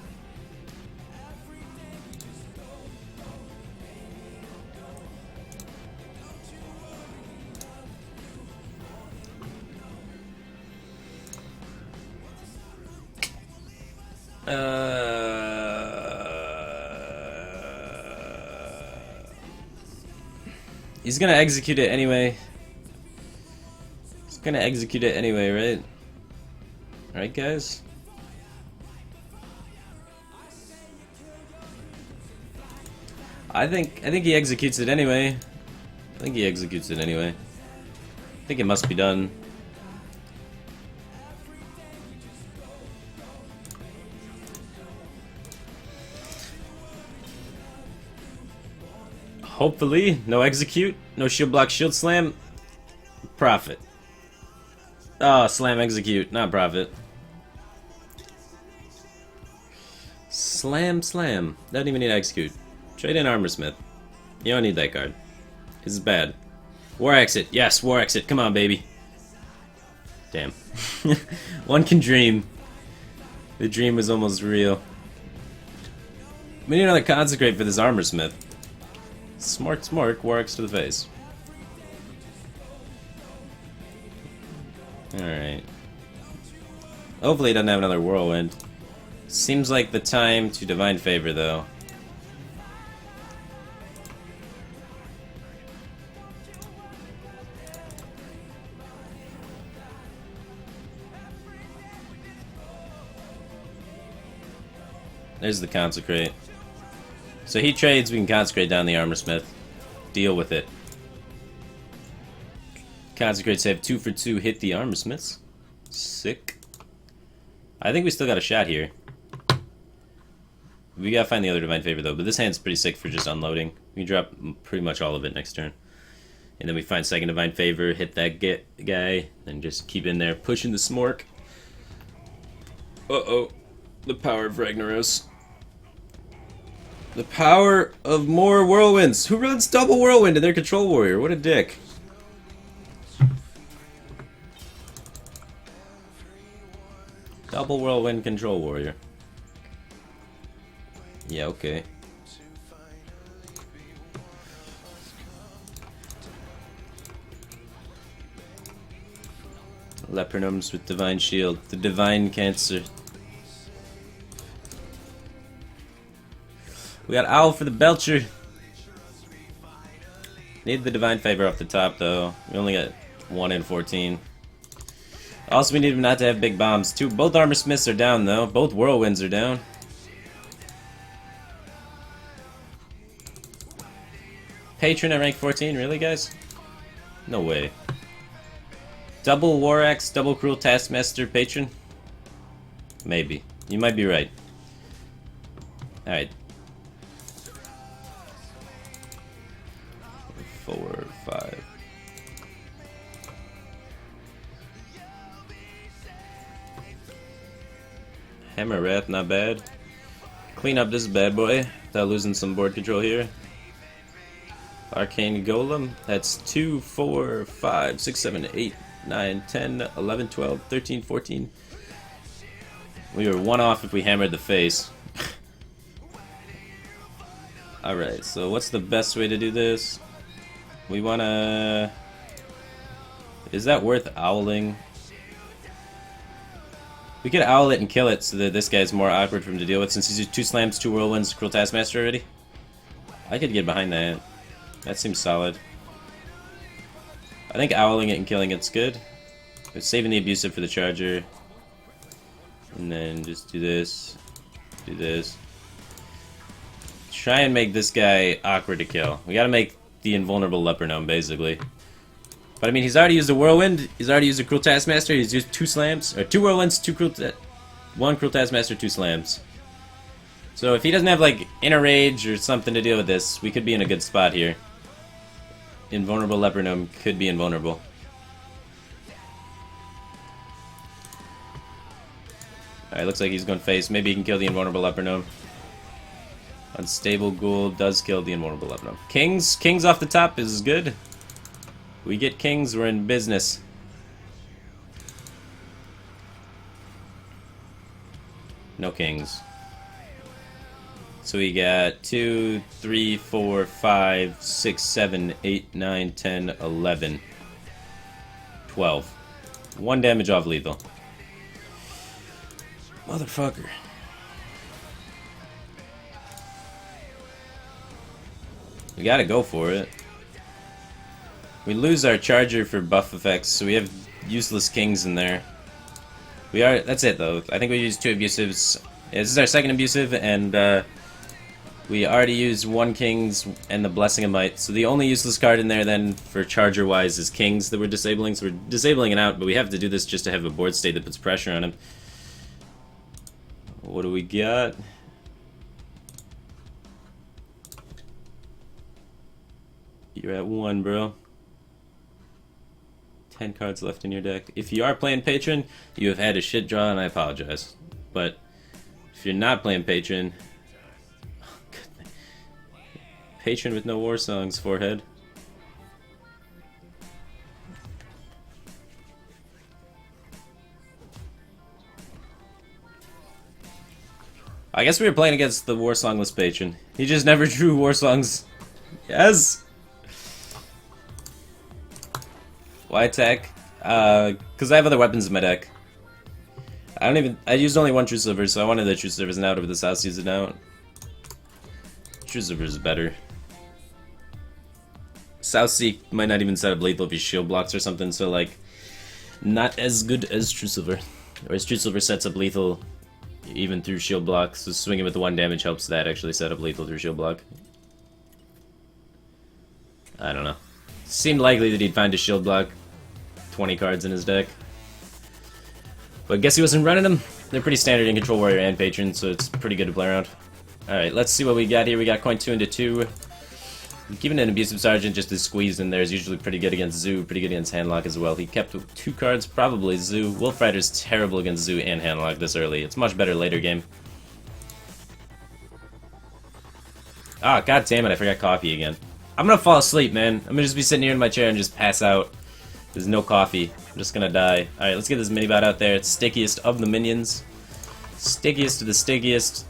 He's gonna execute it anyway. He's gonna execute it anyway, right? Right, guys? I think he executes it anyway. I think he executes it anyway. I think it must be done. Hopefully, no execute, no shield block, shield slam, profit. Oh, slam execute, not profit. Slam, slam. Doesn't even need to execute. Trade in Armor Smith. You don't need that card. This is bad. War Exit. Yes, War Exit. Come on, baby. Damn. One can dream. The dream was almost real. We need another Consecrate for this Armor Smith. Smart, smart. War X to the face. Alright. Hopefully he doesn't have another Whirlwind. Seems like the time to Divine Favor, though. There's the Consecrate. So he trades, we can Consecrate down the Armor Smith. Deal with it. Consecrates have 2 for 2 hit the Armor Smiths. Sick. I think we still got a shot here. We gotta find the other Divine Favor though, but this hand's pretty sick for just unloading. We can drop pretty much all of it next turn. And then we find second Divine Favor, hit that guy, and just keep in there pushing the Smork. Uh-oh. The power of Ragnaros. The power of more Whirlwinds. Who runs double Whirlwind in their Control Warrior? What a dick. Double Whirlwind Control Warrior. Yeah, okay. Leopardums with Divine Shield. The Divine Cancer. We got Owl for the Belcher. Need the Divine Favor off the top though. We only got 1 in 14. Also, we need him not to have big bombs. Both Armor Smiths are down though. Both Whirlwinds are down. Patron at rank 14, really guys? No way. Double War Axe, double Cruel Taskmaster Patron? Maybe. You might be right. Alright. 4, 5. Hammer Wrath, not bad. Clean up this bad boy without losing some board control here. Arcane Golem, that's 2, 4, 5, 6, 7, 8, 9, 10, 11, 12, 13, 14. We were 1 off if we hammered the face. Alright, so what's the best way to do this? We wanna... Is that worth owling? We could owl it and kill it so that this guy's more awkward for him to deal with since he's 2 slams, 2 whirlwinds, Cruel Taskmaster already. I could get behind that. That seems solid. I think owling it and killing it's good. But saving the abusive for the charger. And then just do this. Do this. Try and make this guy awkward to kill. We gotta make the invulnerable Leper Gnome, basically. But I mean, he's already used a Whirlwind, he's already used a Cruel Taskmaster, he's used 2 slams, or 2 Whirlwinds, 1 Cruel Taskmaster, 2 slams. So if he doesn't have, like, Inner Rage or something to deal with this, we could be in a good spot here. Invulnerable Leper Gnome could be invulnerable. Alright, looks like he's going face. Maybe he can kill the invulnerable Leper Gnome. Unstable Ghoul does kill the invulnerable Leper Gnome. Kings off the top is good. We get kings, we're in business. No kings. So we got 2, 3, 4, 5, 6, 7, 8, 9, 10, 11, 12. 1 damage off lethal. Motherfucker. We gotta go for it. We lose our charger for buff effects, so we have useless kings in there. That's it though. I think we used 2 abusives. Yeah, this is our second abusive, and we already used 1 kings and the Blessing of Might. So the only useless card in there then for charger wise is kings that we're disabling. So we're disabling it out, but we have to do this just to have a board state that puts pressure on him. What do we got? You're at 1, bro. 10 cards left in your deck. If you are playing Patron, you have had a shit draw, and I apologize. But if you're not playing Patron, Patron with no war songs, forehead. I guess we were playing against the war songless Patron. He just never drew war songs. Yes. Why attack? Because I have other weapons in my deck. I used only 1 True Silver, so I wanted the True Silvers out over the South Season out. True Silver is better. South Sea might not even set up lethal if he shield blocks or something, so like, not as good as True Silver. Whereas True Silver sets up lethal even through shield block. So swinging with the 1 damage helps that actually set up lethal through shield block. I don't know. Seemed likely that he'd find a shield block. 20 cards in his deck. But guess he wasn't running them. They're pretty standard in Control Warrior and Patron, so it's pretty good to play around. Alright, let's see what we got here. We got coin 2 into 2. Keeping an Abusive Sergeant just to squeeze in there is usually pretty good against Zoo, pretty good against Handlock as well. He kept 2 cards, probably Zoo. Wolf Rider's terrible against Zoo and Handlock this early. It's much better later game. Ah, god damn it, I forgot coffee again. I'm gonna fall asleep, man. I'm gonna just be sitting here in my chair and just pass out. There's no coffee. I'm just gonna die. Alright, let's get this mini-bot out there. It's stickiest of the minions. Stickiest to the stickiest.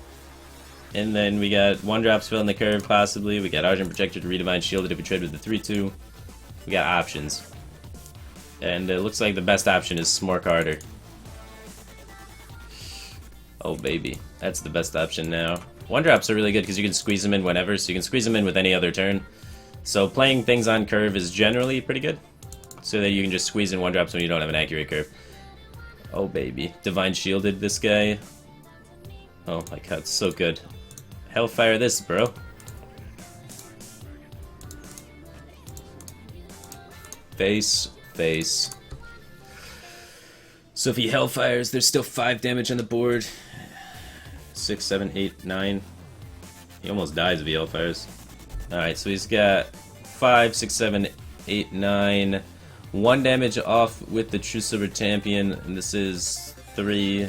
And then we got 1-drops filling the curve, possibly. We got Argent Protector to Redivine Shielded if we trade with the 3-2. We got options. And it looks like the best option is Smork Harder. Oh, baby. That's the best option now. 1-drops are really good because you can squeeze them in whenever, so you can squeeze them in with any other turn. So playing things on curve is generally pretty good. So that you can just squeeze in 1-drops when you don't have an accurate curve. Oh, baby. Divine Shielded this guy. Oh my god, so good. Hellfire this, bro. Face, face. So if he Hellfires, there's still 5 damage on the board. 6, 7, 8, 9. He almost dies if he Hellfires. Alright, so he's got 5, 6, 7, 8, 9. 1 damage off with the True Silver Champion, and this is 3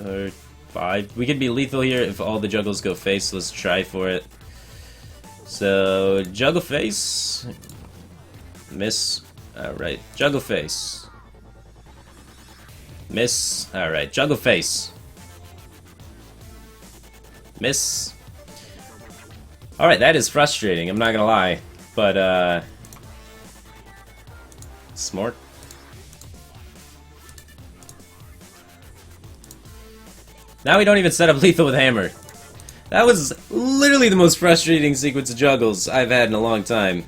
or 5. We could be lethal here if all the juggles go face, so let's try for it. So, juggle face. Miss. Alright, juggle face. Miss. Alright, juggle face. Miss. Alright, that is frustrating, I'm not gonna lie. But, Smart. Now we don't even set up lethal with hammer. That was literally the most frustrating sequence of juggles I've had in a long time.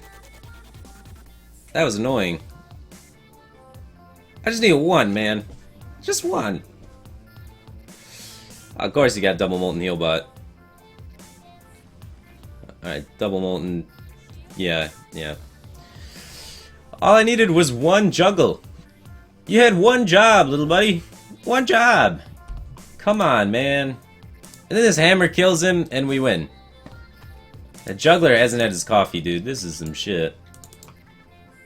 That was annoying. I just need a 1, man. Just 1. Of course he got double Molten Heal Bot. Alright, double Molten. Yeah. All I needed was 1 juggle. You had 1 job, little buddy. 1 job. Come on, man. And then this hammer kills him, and we win. The juggler hasn't had his coffee, dude. This is some shit.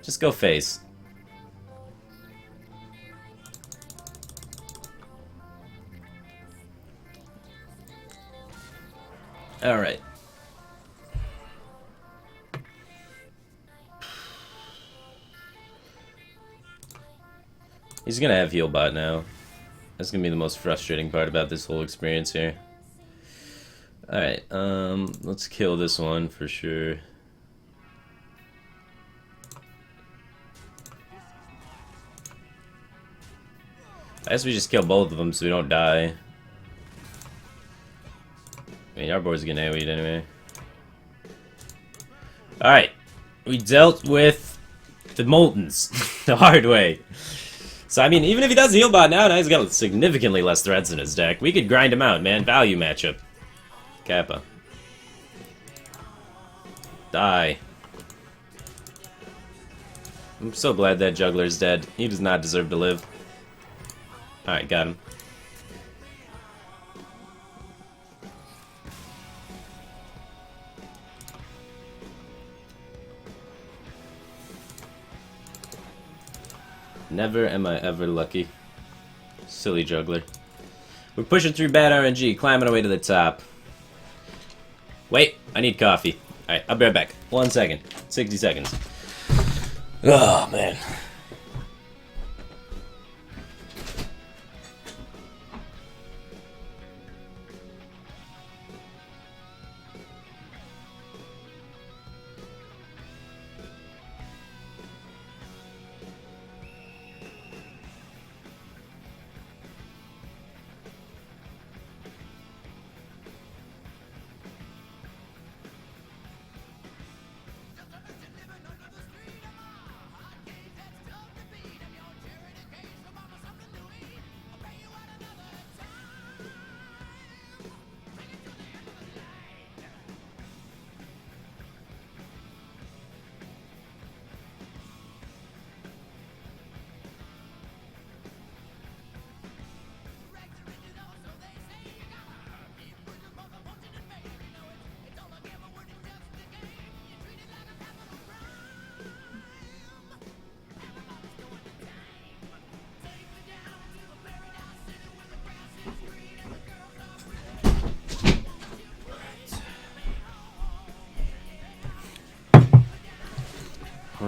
Just go face. Alright. He's gonna have heal bot now. That's gonna be the most frustrating part about this whole experience here. Alright, let's kill this one for sure. I guess we just kill both of them so we don't die. I mean, our board's getting AoE'd anyway. Alright, we dealt with the Moltens the hard way. So, I mean, even if he does heal bot now he's got significantly less threats in his deck. We could grind him out, man. Value matchup. Kappa. Die. I'm so glad that juggler's dead. He does not deserve to live. Alright, got him. Never am I ever lucky. Silly juggler. We're pushing through bad RNG, climbing our way to the top. Wait, I need coffee. Alright, I'll be right back. 1 second. 60 seconds. Oh, man.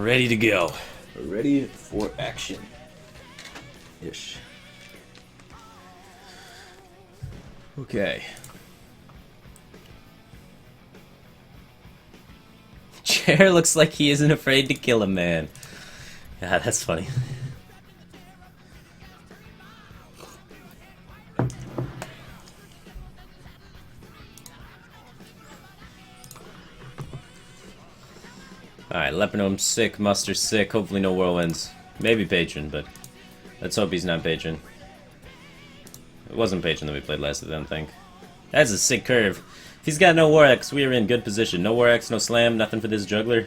ready to go. We're ready for action. Ish. Okay. Chair looks like he isn't afraid to kill a man. God, that's funny. Alright, Leponome sick, Muster sick, hopefully no Whirlwinds. Maybe Patron, but let's hope he's not Patron. It wasn't Patron that we played last, I don't think. That's a sick curve. If he's got no War X, we are in good position. No War X, no Slam, nothing for this juggler.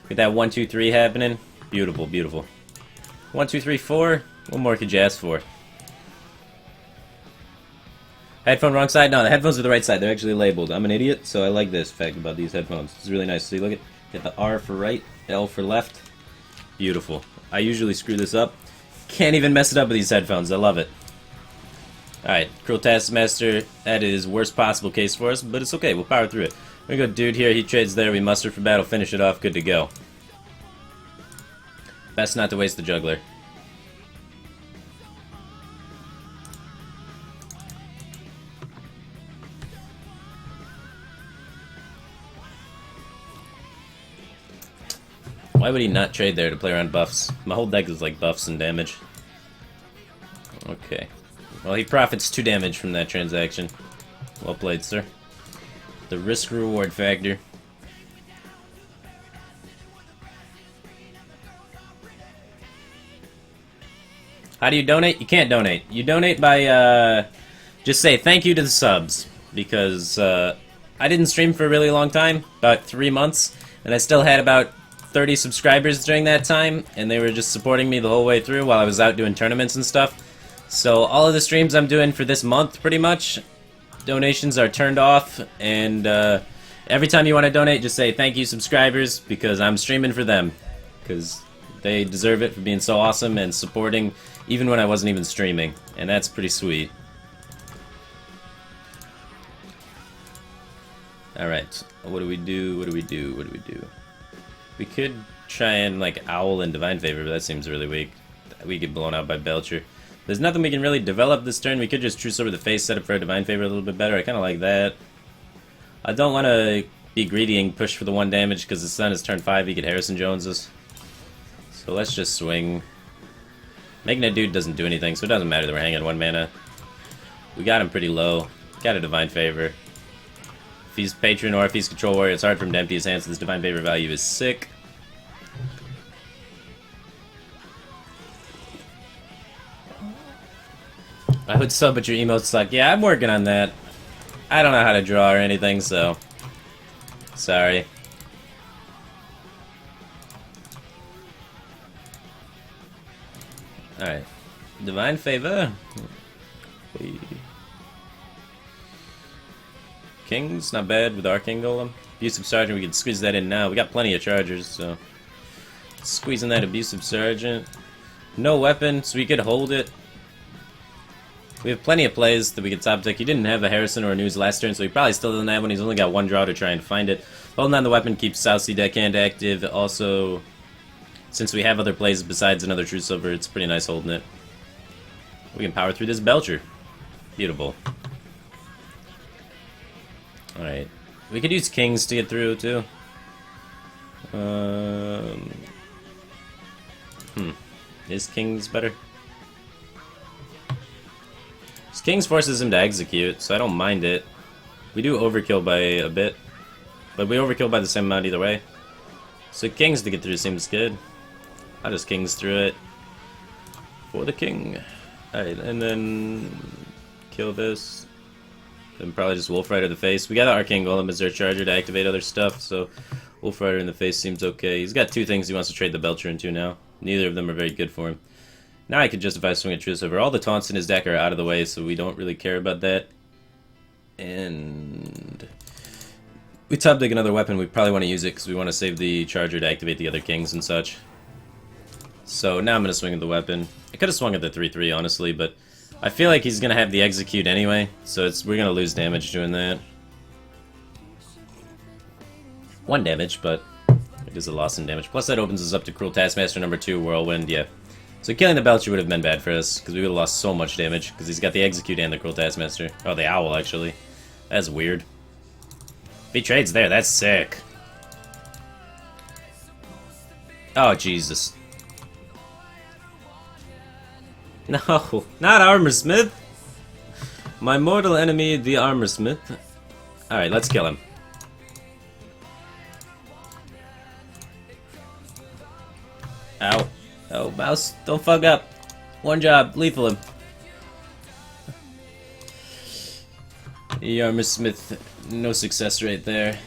Get that 1, 2, 3 happening. Beautiful, beautiful. 1, 2, 3, 4. What more could you ask for? Headphone wrong side? No, the headphones are the right side. They're actually labeled. I'm an idiot, so I like this fact about these headphones. It's really nice. See, look at get the R for right, L for left. Beautiful. I usually screw this up. Can't even mess it up with these headphones. I love it. Alright, Cruel Taskmaster. That is worst possible case for us, but it's okay. We'll power through it. We go dude here. He trades there. We muster for battle. Finish it off. Good to go. Best not to waste the juggler. Why would he not trade there to play around buffs? My whole deck is like buffs and damage. Okay. Well, he profits 2 damage from that transaction. Well played, sir. The risk-reward factor. How do you donate? You can't donate. You donate by, just say thank you to the subs. Because, I didn't stream for a really long time. About 3 months. And I still had about 30 subscribers during that time, and they were just supporting me the whole way through while I was out doing tournaments and stuff. So all of the streams I'm doing for this month, pretty much, donations are turned off, and every time you want to donate, just say thank you subscribers, because I'm streaming for them, because they deserve it for being so awesome and supporting even when I wasn't even streaming, and that's pretty sweet. Alright, what do we do, what do we do, what do we do? We could try and, like, Owl and Divine Favor, but that seems really weak. We get blown out by Belcher. There's nothing we can really develop this turn. We could just Truce over the face, set up for a Divine Favor a little bit better. I kind of like that. I don't want to be greedy and push for the 1 damage, because the Sun is turn 5, he could Harrison Jones us. So let's just swing. Making a dude doesn't do anything, so it doesn't matter that we're hanging 1 mana. We got him pretty low. Got a Divine Favor. If he's Patron or if he's Control Warrior, it's hard for him to empty his hands, so this Divine Favor value is sick. I would sub, but your emotes suck. Yeah, I'm working on that. I don't know how to draw or anything, so... sorry. Alright. Divine Favor. Kings, not bad with Arcane Golem. Abusive Sergeant, we can squeeze that in now. We got plenty of chargers, so... squeezing that Abusive Sergeant. No weapon, so we could hold it. We have plenty of plays that we could top deck. He didn't have a Harrison or a News last turn, so he probably still doesn't have one. He's only got 1 draw to try and find it. Holding on the weapon keeps South Sea deckhand active. Also, since we have other plays besides another True Silver, it's pretty nice holding it. We can power through this Belcher. Beautiful. Alright. We could use Kings to get through, too. Is Kings better? Kings forces him to execute, so I don't mind it. We do overkill by a bit, but we overkill by the same amount either way. So Kings to get through seems good. I'll just Kings through it. For the King. Alright, and then kill this. Then probably just Wolf Rider the face. We got an Arcane Golem as their charger to activate other stuff, so Wolf Rider in the face seems okay. He's got 2 things he wants to trade the Belcher into now. Neither of them are very good for him. Now I could justify swing a Truce over. All the taunts in his deck are out of the way, so we don't really care about that. And we top deck another weapon. We probably want to use it because we want to save the charger to activate the other kings and such. So now I'm going to swing at the weapon. I could have swung at the 3-3, honestly, but I feel like he's going to have the execute anyway, so we're going to lose damage doing that. 1 damage, but It is a loss in damage. Plus that opens us up to Cruel Taskmaster number 2, Whirlwind, yeah. So killing the Belcher would have been bad for us, because we would have lost so much damage, because he's got the Execute and the Cruel Taskmaster. Oh, the Owl, actually. That's weird. If he trades there, that's sick. Oh, Jesus. No, not Armorsmith! My mortal enemy, the Armorsmith. Alright, let's kill him. Ow. Oh, mouse, don't fuck up. One job, lethal him. The Armorsmith, no success rate there.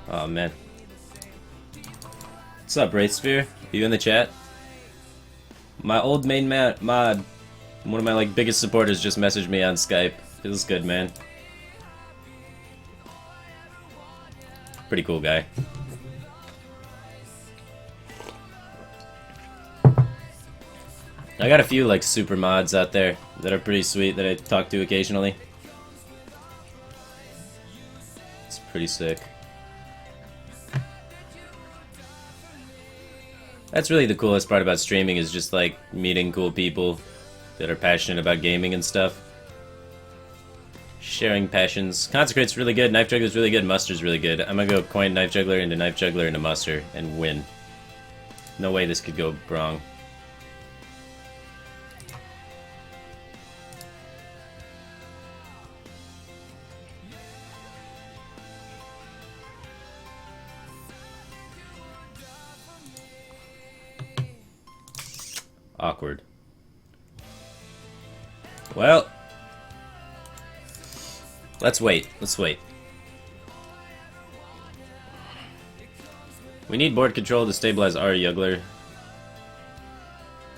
Oh man. What's up, Wraithsphere? Are you in the chat? My old main mod, one of my like biggest supporters, just messaged me on Skype. Feels good, man. Pretty cool guy. I got a few like super mods out there that are pretty sweet that I talk to occasionally. It's pretty sick. That's really the coolest part about streaming, is just like meeting cool people that are passionate about gaming and stuff. Sharing passions. Consecrate's really good, Knife Juggler's really good, Muster's really good. I'm gonna go coin Knife Juggler into Muster and win. No way this could go wrong. Awkward. Well, let's wait. Let's wait. We need board control to stabilize our Juggler.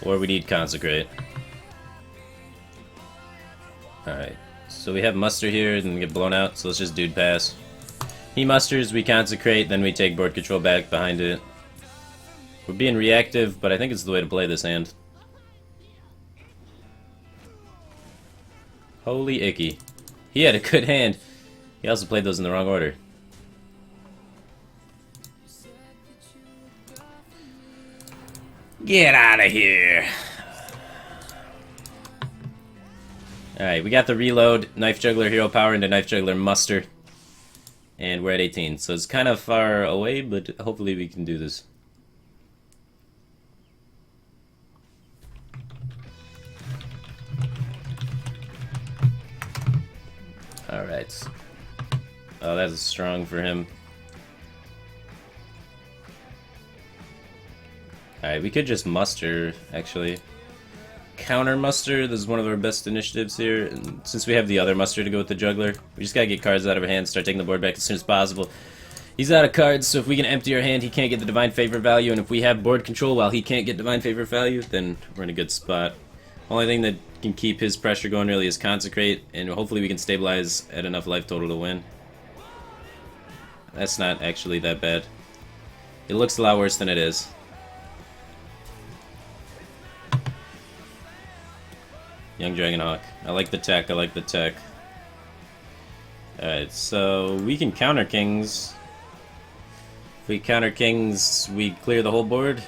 Or we need Consecrate. Alright. So we have Muster here and get blown out, so let's just Dude Pass. He musters, we Consecrate, then we take board control back behind it. We're being reactive, but I think it's the way to play this hand. Holy icky. He had a good hand. He also played those in the wrong order. Get out of here. Alright, we got the reload. Knife Juggler Hero Power into Knife Juggler Muster. And we're at 18. So it's kind of far away, but hopefully we can do this. Alright. Oh, that's strong for him. Alright, we could just Muster, actually. Counter Muster, this is one of our best initiatives here. And since we have the other Muster to go with the Juggler, we just gotta get cards out of our hand, start taking the board back as soon as possible. He's out of cards, so if we can empty our hand, he can't get the Divine Favor value, and if we have board control while he can't get Divine Favor value, then we're in a good spot. Only thing that can keep his pressure going really is Consecrate, and hopefully we can stabilize at enough life total to win. That's not actually that bad. It looks a lot worse than it is. Young Dragonhawk. I like the tech, I like the tech. Alright, so we can counter Kings. If we counter Kings, we clear the whole board.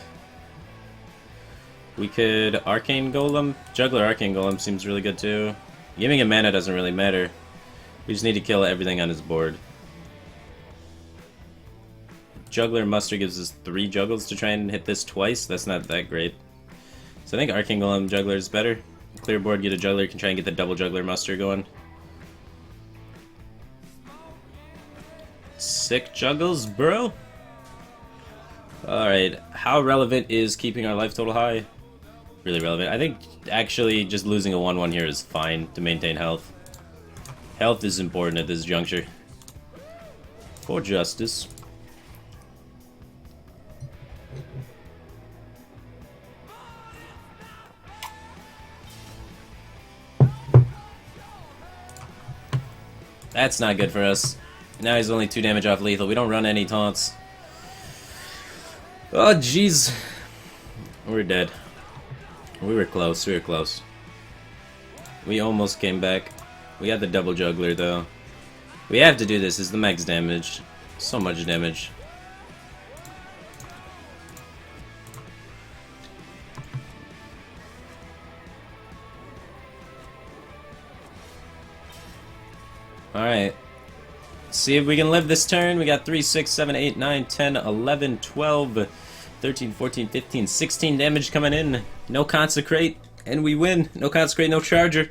We could Arcane Golem. Juggler Arcane Golem seems really good too. Giving him mana doesn't really matter. We just need to kill everything on his board. Juggler Muster gives us 3 juggles to try and hit this twice. That's not that great. So I think Arcane Golem Juggler is better. Clear board, get a Juggler, can try and get the double Juggler Muster going. Sick juggles, bro. Alright, how relevant is keeping our life total high? Really relevant. I think actually just losing a 1-1 here is fine to maintain health. Health is important at this juncture. For justice. That's not good for us. Now he's only 2 damage off lethal. We don't run any taunts. Oh, jeez. We're dead. We were close, we were close. We almost came back. We had the double juggler though. We have to do this, it's the max damage. So much damage. Alright. See if we can live this turn. We got 3, 6, 7, 8, 9, 10, 11, 12, 13, 14, 15, 16 damage coming in. No consecrate, and we win. No consecrate, no charger.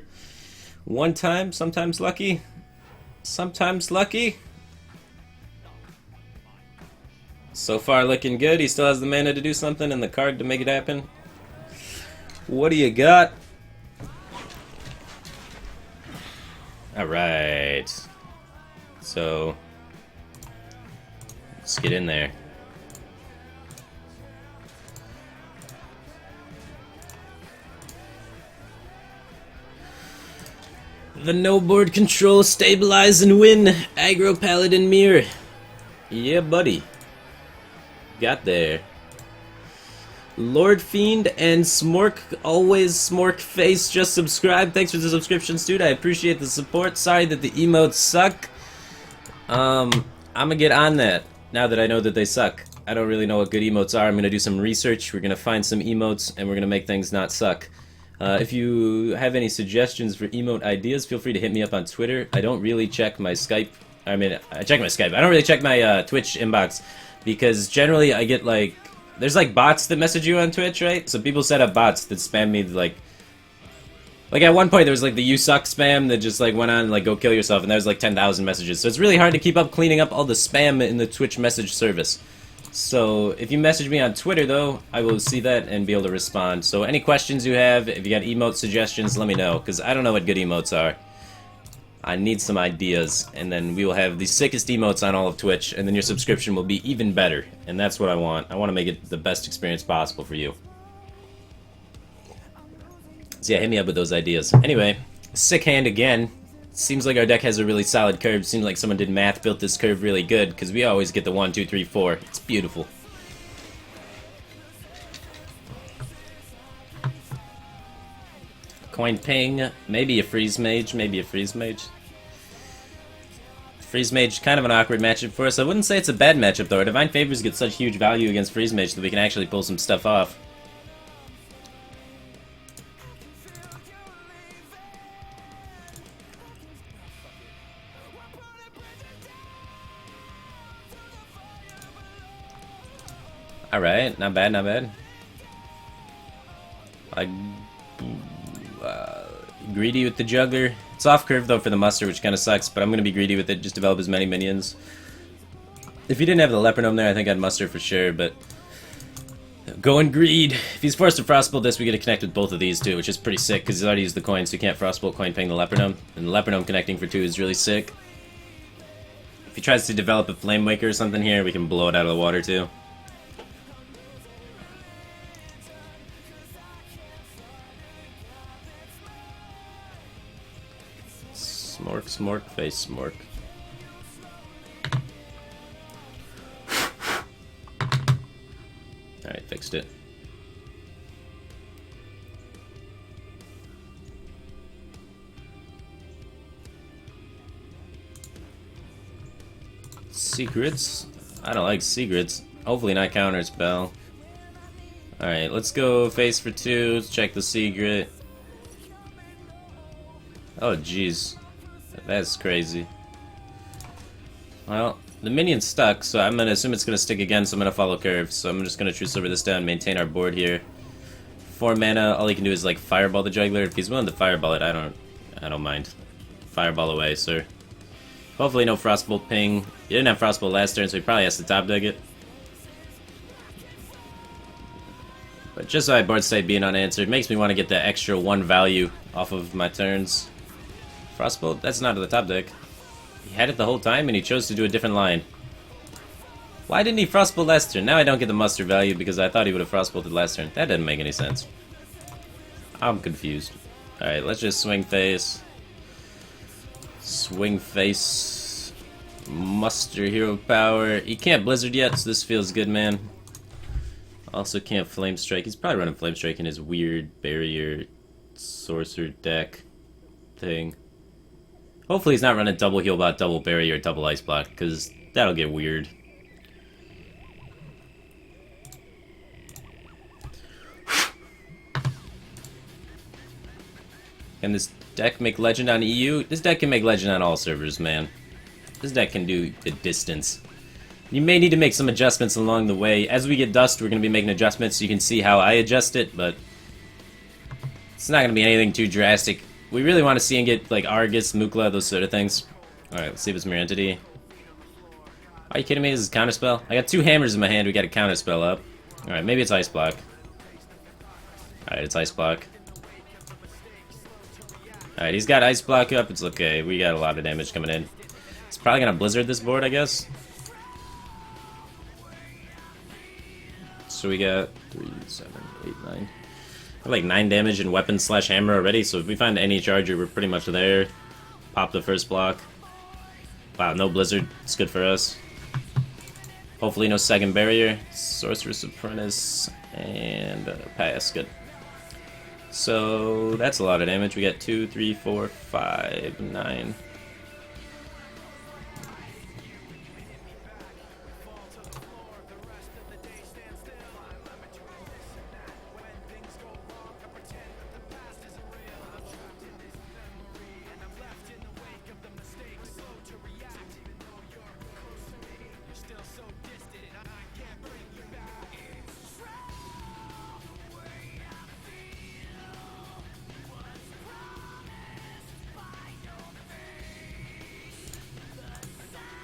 One time, sometimes lucky. Sometimes lucky. So far looking good. He still has the mana to do something and the card to make it happen. What do you got? Alright. So, let's get in there. The no board control, stabilize and win. Aggro Paladin Mirror. Yeah, buddy. Got there. Lord Fiend and Smork, always Smork Face, just subscribe. Thanks for the subscriptions, dude. I appreciate the support. Sorry that the emotes suck. I'm gonna get on that now that I know that they suck. I don't really know what good emotes are. I'm gonna do some research. We're gonna find some emotes and we're gonna make things not suck. If you have any suggestions for emote ideas, feel free to hit me up on Twitter. I don't really check my Skype. I mean, I check my Skype. I don't really check my Twitch inbox because generally I get like, there's like bots that message you on Twitch, right? So people set up bots that spam me like at one point there was like the "you suck" spam that just like went on like "go kill yourself," and there was like 10,000 messages. So it's really hard to keep up cleaning up all the spam in the Twitch message service. So if you message me on Twitter though, I will see that and be able to respond. So any questions you have, if you got emote suggestions, let me know, because I don't know what good emotes are. I need some ideas, and then we will have the sickest emotes on all of Twitch, and then your subscription will be even better. And that's what I want. I want to make it the best experience possible for you. So yeah, hit me up with those ideas. Anyway, sick hand again. Seems like our deck has a really solid curve. Seems like someone did math, built this curve really good, because we always get the 1, 2, 3, 4. It's beautiful. Coin ping, maybe a freeze mage, maybe a freeze mage. Freeze mage, kind of an awkward matchup for us. I wouldn't say it's a bad matchup though. Our Divine Favors get such huge value against freeze mage that we can actually pull some stuff off. Alright, not bad, not bad. Greedy with the juggler. It's off curve though for the muster, which kind of sucks, but I'm going to be greedy with it, just develop as many minions. If he didn't have the Leopardome there, I think I'd muster for sure, but going greed. If he's forced to Frostbolt this, we get to connect with both of these too, which is pretty sick, because he's already used the coin, so he can't Frostbolt coin ping the Leopardome, and the Leopardome connecting for 2 is really sick. If he tries to develop a Flame Waker or something here, we can blow it out of the water too. Smork, smork, face, smork. Alright, fixed it. Secrets? I don't like secrets. Hopefully not counter spell. Alright, let's go face for 2. Let's check the secret. Oh, jeez. That's crazy. Well, the minion's stuck, so I'm gonna assume it's gonna stick again, so I'm gonna follow curve. So I'm just gonna True Silver this down, maintain our board here. 4 mana, all he can do is like Fireball the Juggler. If he's willing to Fireball it, I don't mind. Fireball away, sir. Hopefully no Frostbolt ping. He didn't have Frostbolt last turn, so he probably has to top deck it. But just so I board state being unanswered, makes me want to get the extra 1 value off of my turns. Frostbolt, that's not at the top deck. He had it the whole time and he chose to do a different line. Why didn't he Frostbolt last turn? Now I don't get the muster value because I thought he would have Frostbolted last turn. That didn't make any sense. I'm confused. Alright, let's just swing face. Swing face. Muster hero power. He can't Blizzard yet, so this feels good, man. Also can't Flame Strike. He's probably running Flame Strike in his weird barrier sorcerer deck thing. Hopefully he's not running double Healbot, double barrier, double ice block, because that'll get weird. Can this deck make legend on EU? This deck can make legend on all servers, man. This deck can do the distance. You may need to make some adjustments along the way. As we get Dust, we're going to be making adjustments so you can see how I adjust it, but it's not going to be anything too drastic. We really want to see him get, like, Argus, Mukla, those sort of things. Alright, let's see if it's Mirror Entity. Are you kidding me? This is Counterspell? I got 2 hammers in my hand, we got a Counterspell up. Alright, maybe it's Ice Block. Alright, it's Ice Block. Alright, he's got Ice Block up, it's okay. We got a lot of damage coming in. He's probably gonna Blizzard this board, I guess. So we got 3, 7, 8, 9. Like 9 damage in weapon slash hammer already, so if we find any charger, we're pretty much there. Pop the first block. Wow, no Blizzard. It's good for us. Hopefully no second barrier. Sorcerer's Apprentice. And pass. Good. So that's a lot of damage. We got 2, 3, 4, 5, 9.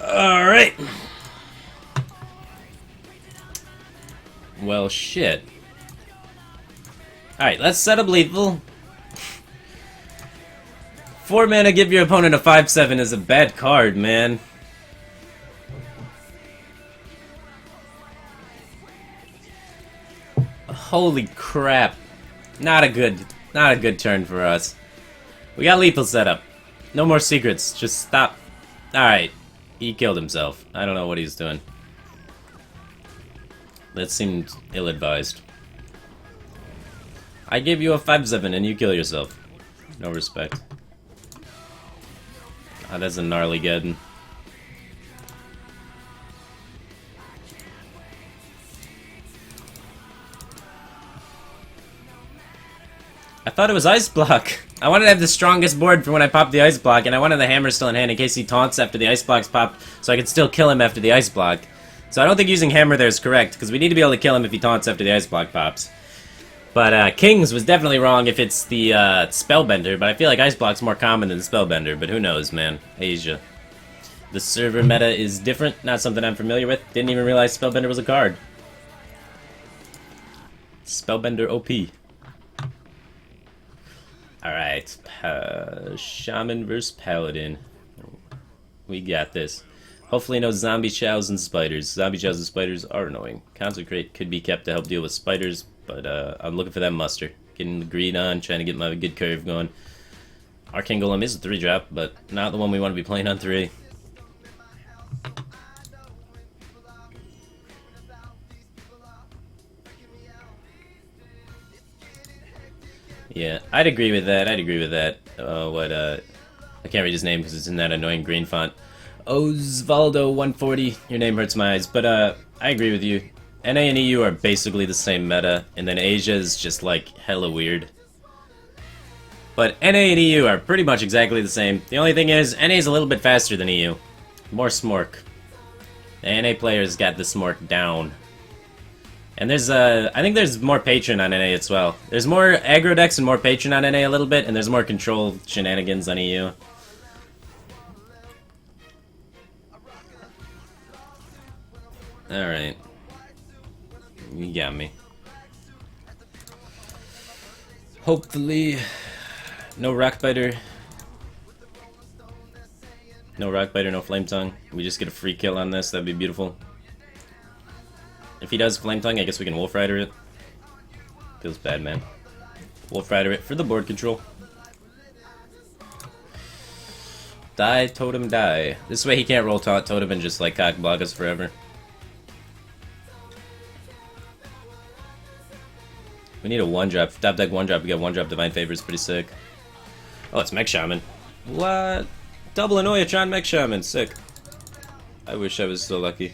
Alright. Well, shit. Alright, let's set up lethal. 4 mana, give your opponent a 5/7 is a bad card, man. Holy crap. Not a good turn for us. We got lethal set up. No more secrets. Just stop. Alright. He killed himself. I don't know what he's doing. That seemed ill-advised. I give you a 5/7 and you kill yourself. No respect. Ah, that's a gnarly Geddon. I thought it was Ice Block. I wanted to have the strongest board for when I popped the Ice Block, and I wanted the hammer still in hand in case he taunts after the Ice Block's popped, so I could still kill him after the Ice Block. So I don't think using hammer there is correct, because we need to be able to kill him if he taunts after the Ice Block pops. But Kings was definitely wrong if it's the Spellbender, but I feel like Ice Block's more common than the Spellbender, but who knows, man. Asia. The server meta is different, not something I'm familiar with. Didn't even realize Spellbender was a card. Spellbender OP. Alright, Shaman vs. Paladin. We got this. Hopefully no zombie chows and spiders. Zombie chows and spiders are annoying. Consecrate could be kept to help deal with spiders, but I'm looking for that muster. Getting the greed on, trying to get my good curve going. Arcane Golem is a 3-drop, but not the one we want to be playing on 3. Yeah, I'd agree with that. I can't read his name because it's in that annoying green font. Osvaldo140, your name hurts my eyes, but I agree with you. NA and EU are basically the same meta, and then Asia is just like hella weird. But NA and EU are pretty much exactly the same. The only thing is, NA is a little bit faster than EU. More Smork. The NA players got the Smork down. And there's, I think there's more Patron on NA as well. There's more aggro decks and more Patron on NA a little bit, and there's more control shenanigans on EU. Alright. You got me. Hopefully, no Rockbiter. No Rockbiter, no Flame Tongue. We just get a free kill on this, that'd be beautiful. If he does Flame Tongue, I guess we can Wolf Rider it. Feels bad, man. Wolf Rider it for the board control. Die, Totem, die. This way he can't roll Taunt Totem and just like cock block us forever. We need a 1-drop. Top deck 1-drop, we got 1-drop Divine Favor is pretty sick. Oh, it's Mech Shaman. What? Double Anoyatron Mech Shaman, sick. I wish I was so lucky.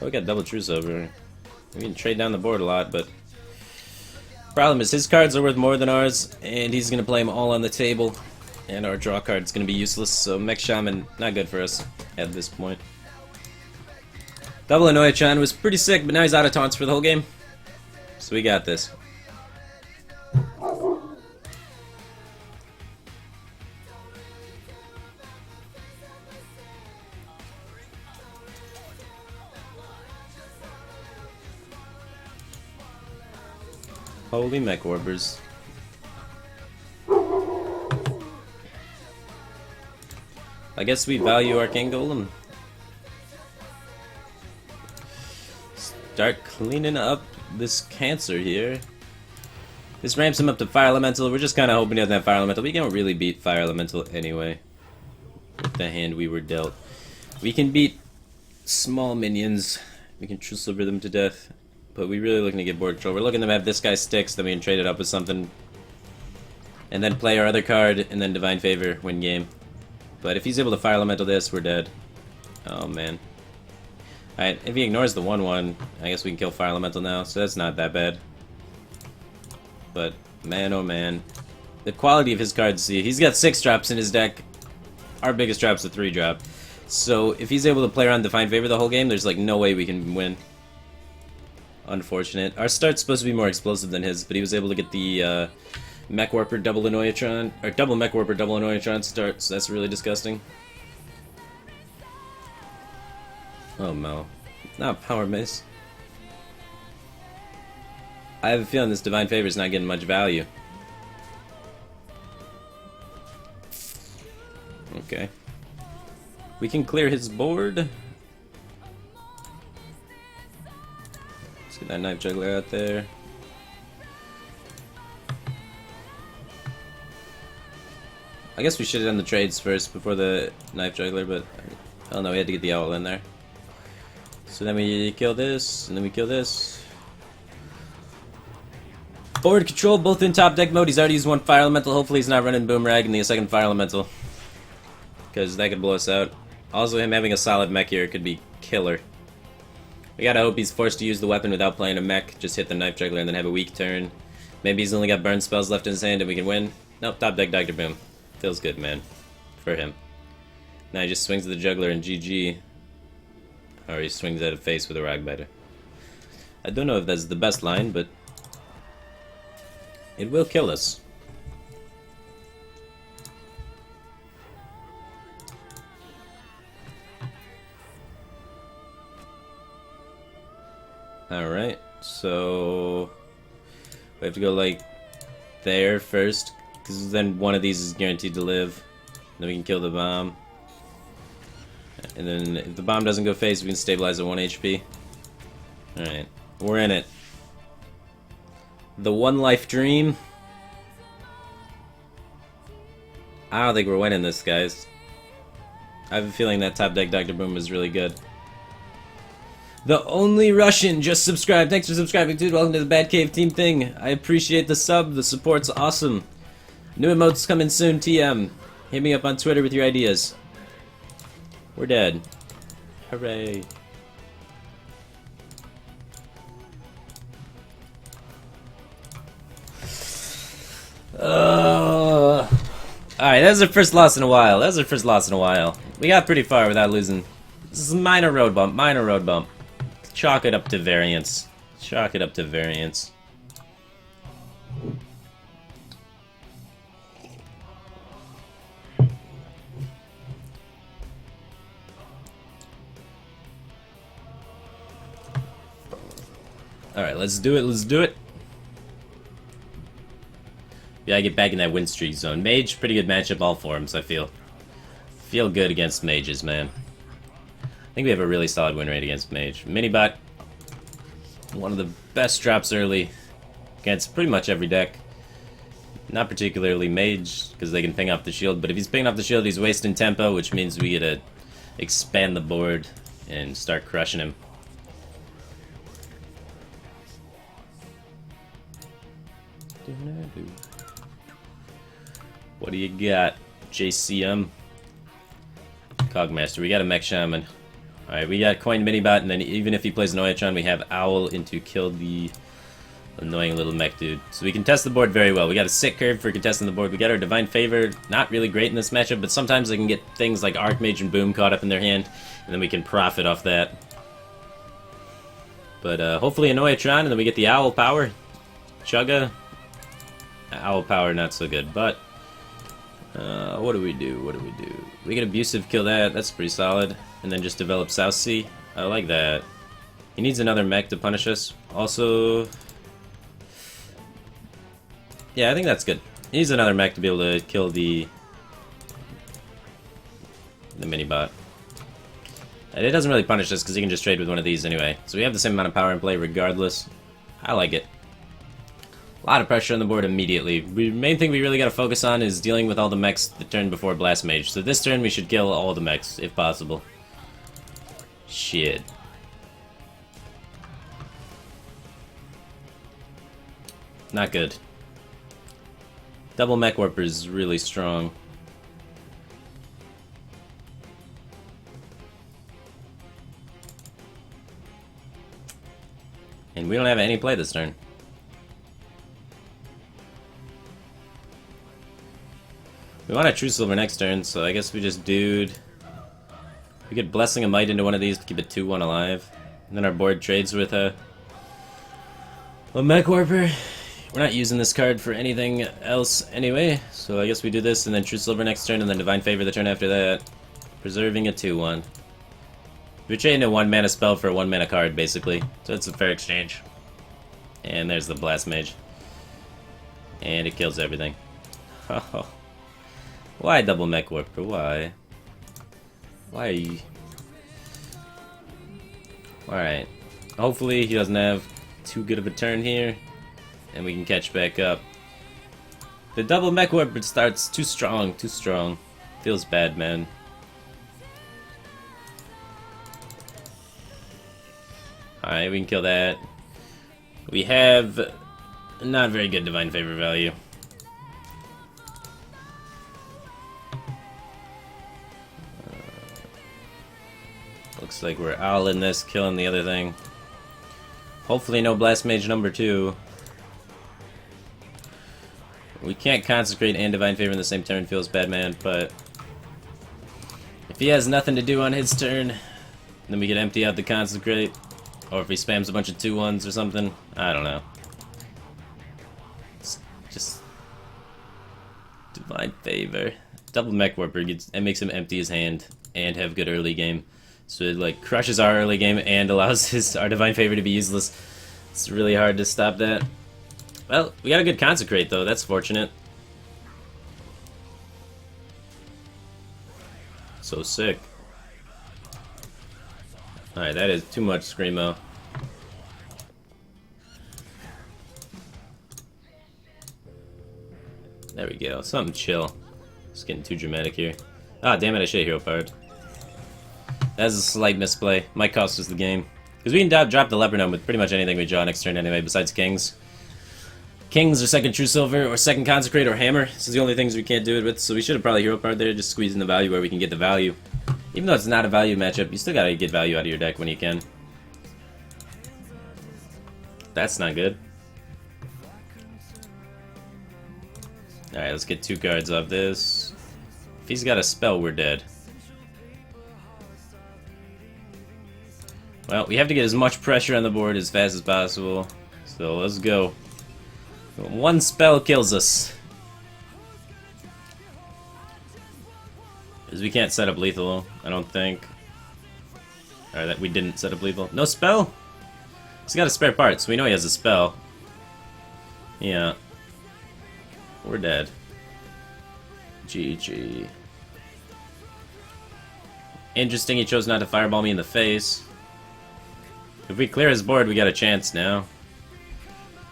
Oh, we got double Truce over. We can trade down the board a lot, but problem is his cards are worth more than ours, and he's gonna play them all on the table, and our draw card's gonna be useless. So Mech Shaman not good for us at this point. Double Anoyachan was pretty sick, but now he's out of taunts for the whole game, so we got this. Holy mech orbers. I guess we value Arcane Golem. Start cleaning up this cancer here. This ramps him up to Fire Elemental. We're just kind of hoping he doesn't have Fire Elemental. We can't really beat Fire Elemental anyway. With the hand we were dealt. We can beat small minions. We can True Sliver them to death. But we're really looking to get board control. We're looking to have this guy sticks, then we can trade it up with something. And then play our other card, and then Divine Favor, win game. But if he's able to Fire Elemental this, we're dead. Oh, man. Alright, if he ignores the 1-1, I guess we can kill Fire Elemental now, so that's not that bad. But, man oh man. The quality of his cards, see, he's got 6 drops in his deck. Our biggest drop's a 3-drop. So, if he's able to play around Divine Favor the whole game, there's like no way we can win. Unfortunate. Our start's supposed to be more explosive than his, but he was able to get the Mech Warper double Anoyatron, or double Mech Warper double Anoyatron start, so that's really disgusting. Oh no. Not Power Miss. I have a feeling this Divine Favor is not getting much value. Okay. We can clear his board. Get that Knife Juggler out there. I guess we should have done the trades first before the Knife Juggler, but oh no, we had to get the Owl in there. So then we kill this, and then we kill this. Board control, both in top deck mode. He's already used 1 Fire Elemental. Hopefully he's not running Boomerang and the second Fire Elemental, because that could blow us out. Also, him having a solid mech here could be killer. We gotta hope he's forced to use the weapon without playing a mech, just hit the Knife Juggler and then have a weak turn. Maybe he's only got burn spells left in his hand and we can win. Nope, top deck Dr. Boom. Feels good, man. For him. Now he just swings at the Juggler and GG. Or he swings at a face with a Rockbiter. I don't know if that's the best line, but it will kill us. Alright, so we have to go like there first, because then one of these is guaranteed to live. Then we can kill the bomb. And then if the bomb doesn't go face, we can stabilize at 1 HP. Alright, we're in it. The one life dream. I don't think we're winning this, guys. I have a feeling that top deck Dr. Boom is really good. The Only Russian just subscribed. Thanks for subscribing, dude. Welcome to the Bad Cave Team thing. I appreciate the sub. The support's awesome. New emotes coming soon, TM. Hit me up on Twitter with your ideas. We're dead. Hooray. Alright, that was our first loss in a while. We got pretty far without losing. This is a minor road bump. Chalk it up to variance. Alright, let's do it. Yeah, I get back in that win streak zone. Mage, pretty good matchup, all forms, I feel. Feel good against mages, man. I think we have a really solid win rate against Mage. Minibot, one of the best drops early against pretty much every deck. Not particularly Mage, because they can ping off the shield, but if he's pinging off the shield, he's wasting tempo, which means we get to expand the board and start crushing him. What do you got, JCM? Cogmaster. We got a Mech Shaman. Alright, we got Coin Minibot, and then even if he plays an Oiatron, we have Owl in to kill the annoying little mech dude. So we can test the board very well. We got a sick curve for contesting the board. We got our Divine Favor, not really great in this matchup, but sometimes they can get things like Archmage and Boom caught up in their hand, and then we can profit off that. But hopefully an Oiatron, and then we get the Owl power. Chugga. Owl power, not so good, but what do we do? What do we do? We get Abusive, kill that. That's pretty solid. And then just develop South Sea. I like that. He needs another mech to punish us. Also, yeah, I think that's good. He needs another mech to be able to kill the mini-bot. And it doesn't really punish us because he can just trade with one of these anyway. So we have the same amount of power in play regardless. I like it. A lot of pressure on the board immediately. The main thing we really got to focus on is dealing with all the mechs the turn before Blast Mage. So this turn we should kill all the mechs, if possible. Shit. Not good. Double Mech Warper is really strong. And we don't have any play this turn. We want a True Silver next turn, so I guess we just dude. We get Blessing of Might into one of these to keep it 2-1 alive. And then our board trades with a Mech Warper. We're not using this card for anything else anyway, so I guess we do this and then True Silver next turn and then Divine Favor the turn after that. Preserving a 2-1. We're trading a 1 mana spell for a 1 mana card, basically. So it's a fair exchange. And there's the Blast Mage. And it kills everything. Oh. Why double Mech Warper? Why? Why are you... Alright. Hopefully he doesn't have too good of a turn here. And we can catch back up. The double Mech Warper starts too strong, too strong. Feels bad, man. Alright, we can kill that. We have not very good Divine Favor value. Looks like we're owling this, killing the other thing. Hopefully no Blast Mage number 2. We can't Consecrate and Divine Favor in the same turn, feels bad, man, but if he has nothing to do on his turn, then we can empty out the Consecrate. Or if he spams a bunch of 2-1s or something. I don't know. It's just Divine Favor. Double Mech Warper it makes him empty his hand and have good early game. So it like crushes our early game and allows our Divine Favor to be useless. It's really hard to stop that. Well, we got a good Consecrate though, that's fortunate. So sick. Alright, that is too much Screamo. There we go, something chill. It's getting too dramatic here. Ah, damn it, I should hero powered. That's a slight misplay. Might cost us the game. Because we can drop the Leopard Gnome with pretty much anything we draw next turn anyway, besides Kings. Kings or second True Silver or second Consecrate or Hammer. This is the only things we can't do it with, so we should have probably hero powered there, just squeezing the value where we can get the value. Even though it's not a value matchup, you still gotta get value out of your deck when you can. That's not good. Alright, let's get 2 cards off this. If he's got a spell, we're dead. Well, we have to get as much pressure on the board as fast as possible. So let's go. 1 spell kills us. Because we can't set up lethal, I don't think. Or that we didn't set up lethal. No spell? He's got a spare part, so we know he has a spell. Yeah. We're dead. GG. Interesting, he chose not to fireball me in the face. If we clear his board, we got a chance now.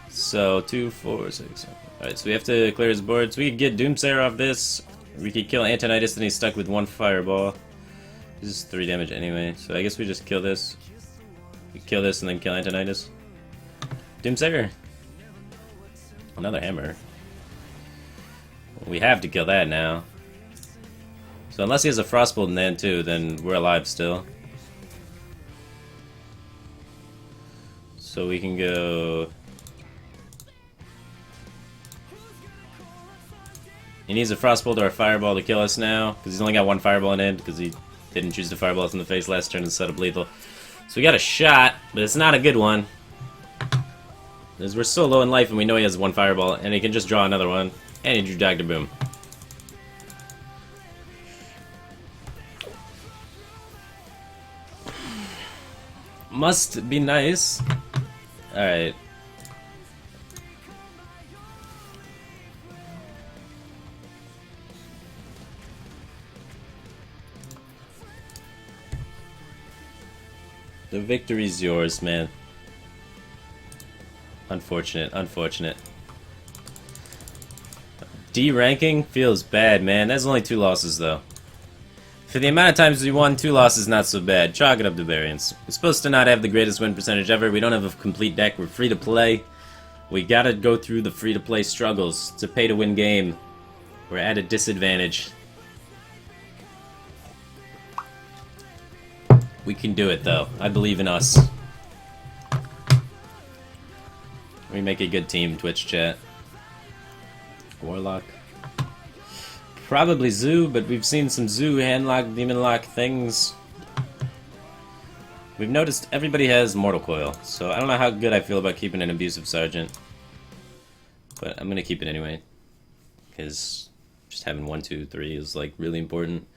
So, 2, 4, 6, 7. Alright, so we have to clear his board. So we could get Doomsayer off this. We could kill Antonidas and he's stuck with 1 fireball. This is 3 damage anyway, so I guess we just kill this. We kill this and then kill Antonidas. Doomsayer. Another hammer. We have to kill that now. So unless he has a frostbolt in the end too, then we're alive still. So we can go... He needs a frostbolt or a fireball to kill us now, because he's only got one fireball in it, because he didn't choose to fireball us in the face last turn instead of lethal. So we got a shot, but it's not a good one. Because we're so low in life and we know he has one fireball, and he can just draw another one. And he drew Dagda Boom. Must be nice. Alright. The victory's yours, man. Unfortunate, unfortunate. D ranking feels bad, man. That's only 2 losses, though. For the amount of times we won, 2 losses not so bad. Chalk it up to variance. We're supposed to not have the greatest win percentage ever. We don't have a complete deck. We're free to play. We gotta go through the free to play struggles. It's a pay to win game. We're at a disadvantage. We can do it, though. I believe in us. We make a good team, Twitch chat. Warlock. Probably Zoo, but we've seen some Zoo, Handlock, Demon Lock things. We've noticed everybody has Mortal Coil, so I don't know how good I feel about keeping an Abusive Sergeant. But I'm gonna keep it anyway. Because just having 1, 2, 3 is like really important.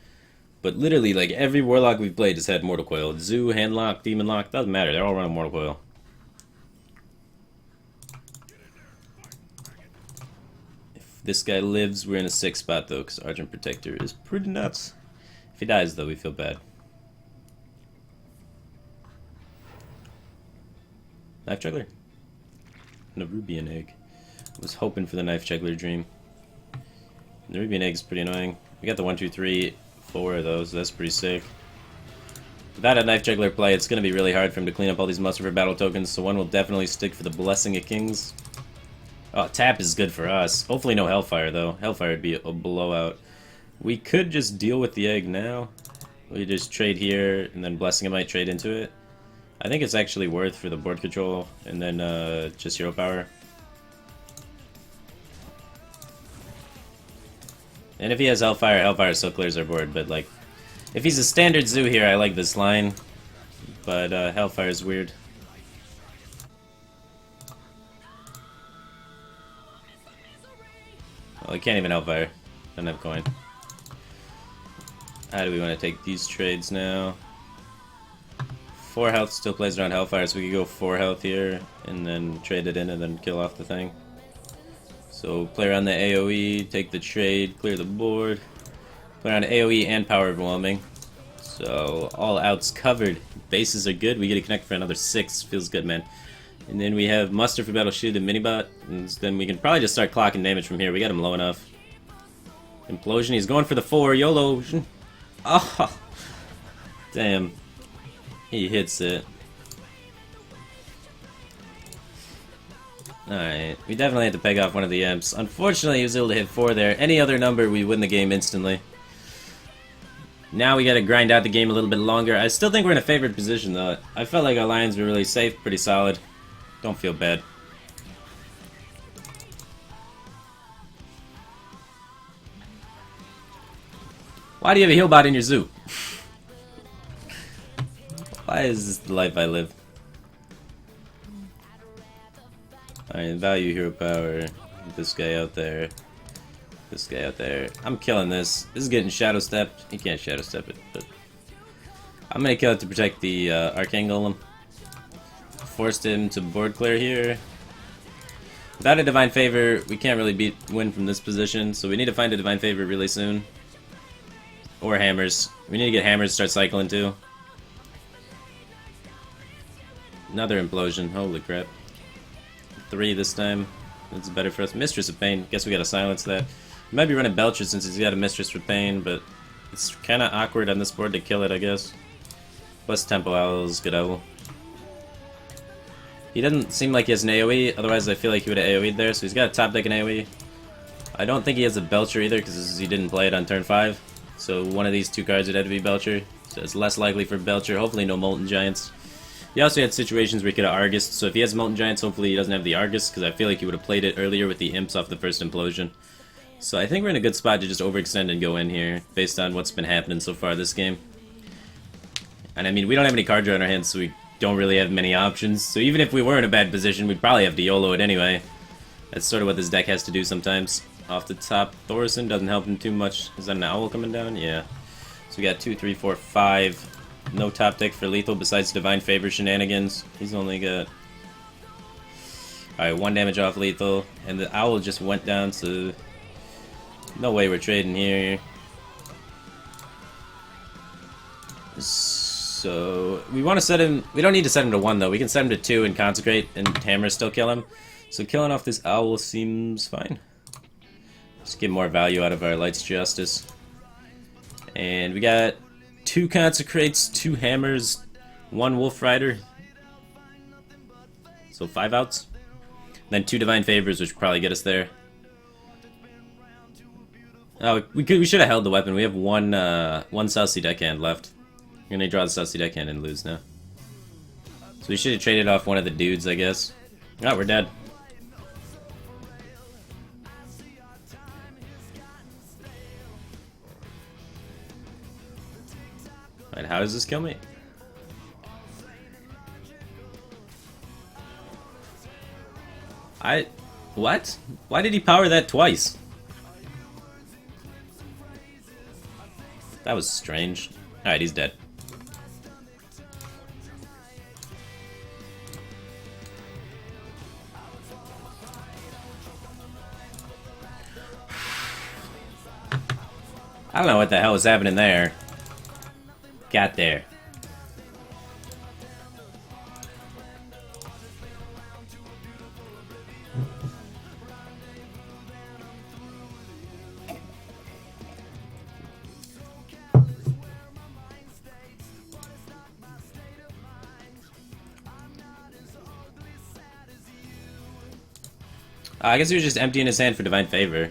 But literally, like every Warlock we've played has had Mortal Coil. Zoo, Handlock, Demon Lock, doesn't matter, they're all running Mortal Coil. This guy lives, we're in a 6 spot though, because Argent Protector is pretty nuts. If he dies though, we feel bad. Knife Juggler. And a Rubian Egg. I was hoping for the Knife Juggler dream. The Rubian Egg is pretty annoying. We got the 1, 2, 3, 4 of those, that's pretty sick. Without a Knife Juggler play, it's going to be really hard for him to clean up all these Muster for Battle tokens, so one will definitely stick for the Blessing of Kings. Oh, tap is good for us. Hopefully no Hellfire, though. Hellfire would be a blowout. We could just deal with the egg now. We just trade here, and then Blessing might trade into it. I think it's actually worth for the board control, and then just Hero Power. And if he has Hellfire, Hellfire still clears our board, but like... If he's a standard Zoo here, I like this line. But Hellfire is weird. Well, he can't even Hellfire. Doesn't have coin. How do we want to take these trades now? 4 health still plays around Hellfire, so we could go 4 health here, and then trade it in and then kill off the thing. So play around the AoE, take the trade, clear the board. Play around AoE and Power Overwhelming. So all outs covered. Bases are good. We get to connect for another 6. Feels good, man. And then we have Muster for Battle Shield and Minibot. And then we can probably just start clocking damage from here. We got him low enough. Implosion. He's going for the 4. YOLO. Oh, damn. He hits it. Alright. We definitely had to peg off one of the imps. Unfortunately, he was able to hit 4 there. Any other number, we win the game instantly. Now we gotta grind out the game a little bit longer. I still think we're in a favored position, though. I felt like our lines were really safe, pretty solid. Don't feel bad. Why do you have a heal bot in your zoo? Why is this the life I live? Alright, value hero power. This guy out there. This guy out there. I'm killing this. This is getting shadow stepped. He can't shadow step it, but I'm gonna kill it to protect the Arcane Golem. Forced him to board clear here. Without a Divine Favor, we can't really win from this position, so we need to find a Divine Favor really soon. Or hammers. We need to get hammers to start cycling too. Another implosion. Holy crap. 3 this time. That's better for us. Mistress of Pain. Guess we gotta silence that. We might be running Belcher since he's got a Mistress for Pain, but it's kinda awkward on this board to kill it, I guess. Plus Tempo Owls, good owl. He doesn't seem like he has an AoE, otherwise I feel like he would have AoE'd there, so he's got a top deck and AoE. I don't think he has a Belcher either, because he didn't play it on turn 5. So one of these two cards would have to be Belcher. So it's less likely for Belcher, hopefully no Molten Giants. He also had situations where he could have Argus, so if he has Molten Giants, hopefully he doesn't have the Argus, because I feel like he would have played it earlier with the Imps off the first Implosion. So I think we're in a good spot to just overextend and go in here, based on what's been happening so far this game. And I mean, we don't have any card draw in our hands, so we don't really have many options. So even if we were in a bad position, we'd probably have to YOLO it anyway. That's sort of what this deck has to do sometimes. Off the top, Thorson doesn't help him too much. Is that an Owl coming down? Yeah. So we got 2, 3, 4, 5. No top deck for lethal besides Divine Favor shenanigans. He's only got... Alright, 1 damage off lethal. And the Owl just went down, so... No way we're trading here. So... We want to set him... We don't need to set him to 1, though. We can set him to 2 and Consecrate, and Hammer still kill him. So killing off this Owl seems fine. Just get more value out of our Light's Justice. And we got 2 Consecrates, 2 Hammers, 1 Wolf Rider. So 5 outs. Then 2 Divine Favors, which would probably get us there. Oh, we should have held the weapon. We have one South Sea Deckhand left. We're gonna draw the South Sea Deckhand and lose now. So we should have traded off one of the dudes, I guess. Oh, we're dead. Alright, how does this kill me? What? Why did he power that twice? That was strange. Alright, he's dead. I don't know what the hell was happening there. Got there. I guess he was just emptying his hand for Divine Favor.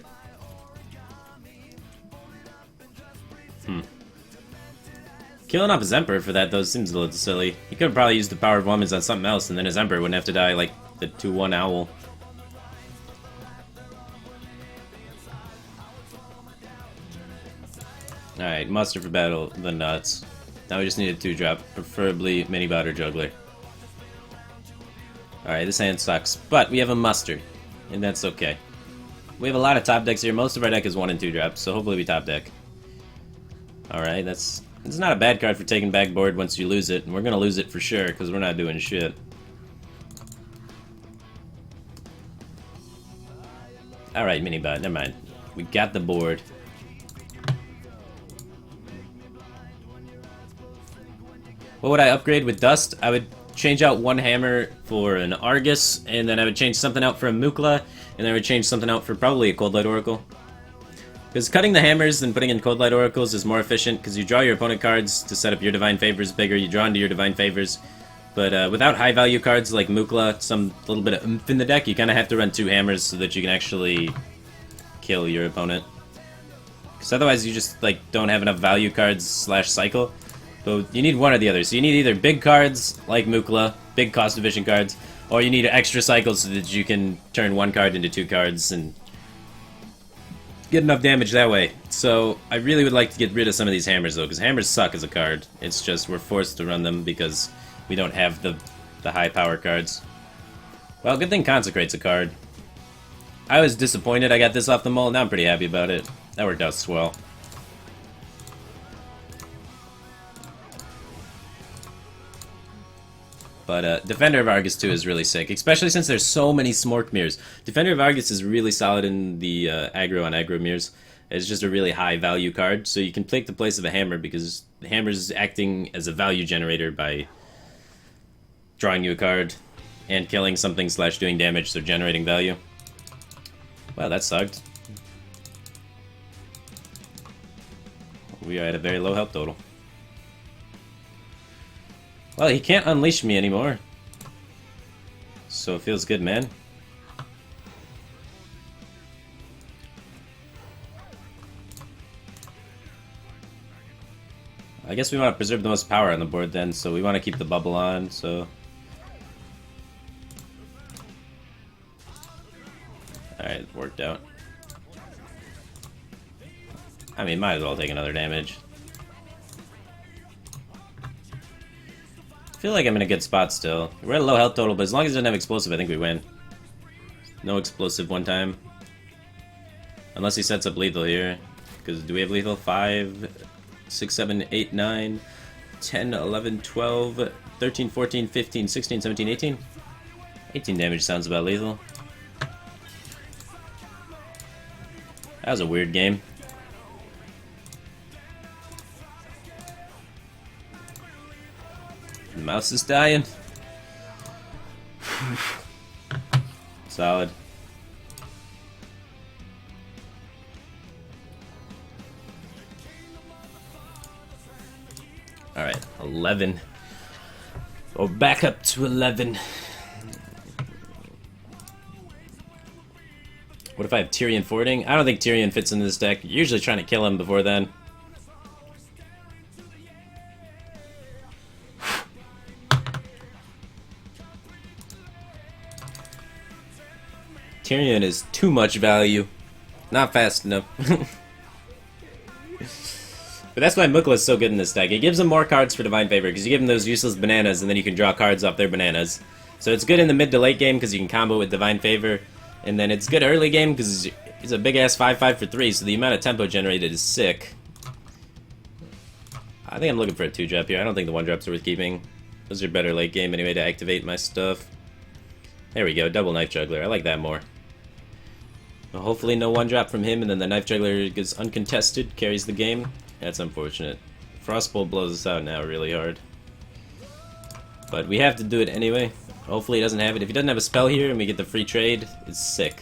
Killing off his Emperor for that, though, seems a little silly. He could have probably used the Power of Omens on something else, and then his Emperor wouldn't have to die like the 2-1 Owl. Alright, Muster for battle, the nuts. Now we just need a 2-drop, preferably Minibot or Juggler. Alright, this hand sucks, but we have a Muster, and that's okay. We have a lot of top decks here. Most of our deck is 1 and 2 drops, so hopefully we top deck. Alright, it's not a bad card for taking back board once you lose it, and we're gonna lose it for sure, because we're not doing shit. Alright, Minibot, never mind. We got the board. What would I upgrade with Dust? I would change out 1 Hammer for an Argus, and then I would change something out for a Mukla, and then I would change something out for probably a Cold Light Oracle. Because cutting the hammers and putting in Cold Light Oracles is more efficient, because you draw your opponent cards to set up your Divine Favors bigger, you draw into your Divine Favors. But without high value cards like Mukla, some little bit of oomph in the deck, you kind of have to run 2 hammers so that you can actually kill your opponent. Because otherwise you just like don't have enough value cards / cycle. But you need one or the other. So you need either big cards like Mukla, big cost efficient cards, or you need extra cycles so that you can turn 1 card into 2 cards and get enough damage that way. So I really would like to get rid of some of these hammers though, because hammers suck as a card. It's just we're forced to run them because we don't have the high power cards. Well, good thing Consecrate's a card. I was disappointed I got this off the mull, now I'm pretty happy about it. That worked out swell. But Defender of Argus 2 is really sick, especially since there's so many Smork mirrors. Defender of Argus is really solid in the aggro on aggro mirrors. It's just a really high value card, so you can take the place of a hammer because the hammer is acting as a value generator by drawing you a card and killing something / doing damage, so generating value. Wow, that sucked. We are at a very low health total. Well, he can't unleash me anymore. So it feels good, man. I guess we want to preserve the most power on the board then, so we want to keep the bubble on, so... Alright, it worked out. I mean, might as well take another damage. I feel like I'm in a good spot still. We're at a low health total, but as long as it doesn't have explosive, I think we win. No explosive one time. Unless he sets up lethal here. Because do we have lethal? 5, 6, 7, 8, 9, 10, 11, 12, 13, 14, 15, 16, 17, 18? 18 damage sounds about lethal. That was a weird game. The mouse is dying. Solid. Alright, 11. Go back up to 11. What if I have Tyrion forwarding? I don't think Tyrion fits in this deck. You're usually trying to kill him before then. Tyrion is too much value. Not fast enough. But that's why Mukla is so good in this deck. It gives him more cards for Divine Favor, because you give him those useless bananas, and then you can draw cards off their bananas. So it's good in the mid to late game, because you can combo with Divine Favor. And then it's good early game, because he's a big-ass 5/5 for 3, so the amount of tempo generated is sick. I think I'm looking for a 2-drop here. I don't think the 1-drops are worth keeping. Those are better late game anyway to activate my stuff. There we go, double Knife Juggler. I like that more. Well, hopefully no 1-drop from him, and then the Knife Juggler gets uncontested, carries the game. That's unfortunate. Frostbolt blows us out now really hard. But we have to do it anyway. Hopefully he doesn't have it. If he doesn't have a spell here and we get the free trade, it's sick.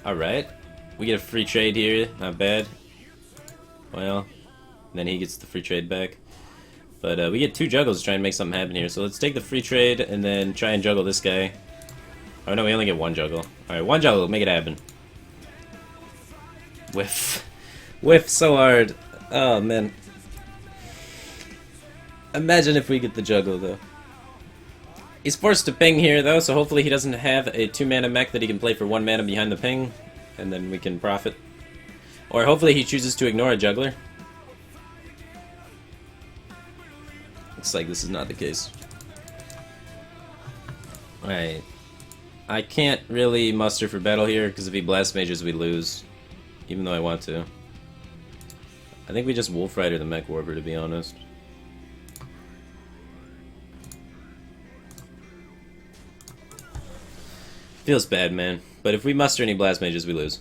Alright. We get a free trade here. Not bad. Well, then he gets the free trade back. But we get 2 juggles to try and make something happen here. So let's take the free trade and then try and juggle this guy. Oh no, we only get 1 juggle. Alright, 1 juggle. Make it happen. Whiff. Whiff so hard. Oh, man. Imagine if we get the juggle, though. He's forced to ping here, though, so hopefully he doesn't have a 2-mana mech that he can play for 1 mana behind the ping, and then we can profit. Or hopefully he chooses to ignore a juggler. Looks like this is not the case. Alright. I can't really muster for battle here, because if he Blast Mages, we lose. Even though I want to. I think we just Wolf Rider the Mech Warper, to be honest. Feels bad, man. But if we muster any Blast Mages, we lose.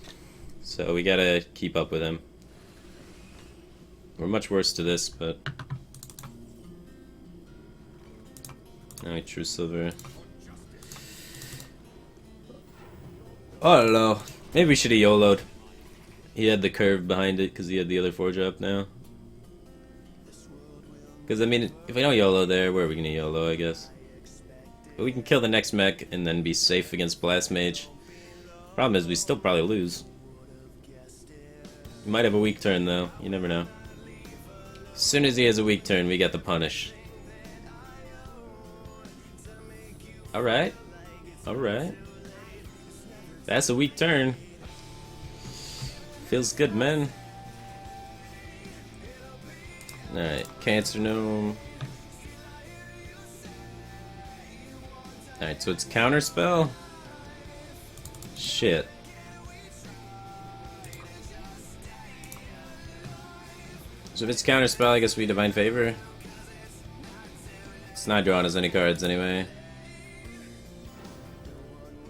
So we gotta keep up with him. We're much worse to this, but... Alright, True Silver. Oh, no. Maybe we should have YOLO'd. He had the curve behind it because he had the other 4-drop now. Because, I mean, if we don't YOLO there, where are we going to YOLO, I guess? But we can kill the next mech and then be safe against Blast Mage. Problem is, we still probably lose. He might have a weak turn, though. You never know. As soon as he has a weak turn, we got the punish. Alright. Alright. That's a weak turn. Feels good, man. Alright, Cancer Gnome. Alright, so it's Counterspell? Shit. So if it's Counterspell, I guess we Divine Favor. It's not drawing us any cards anyway.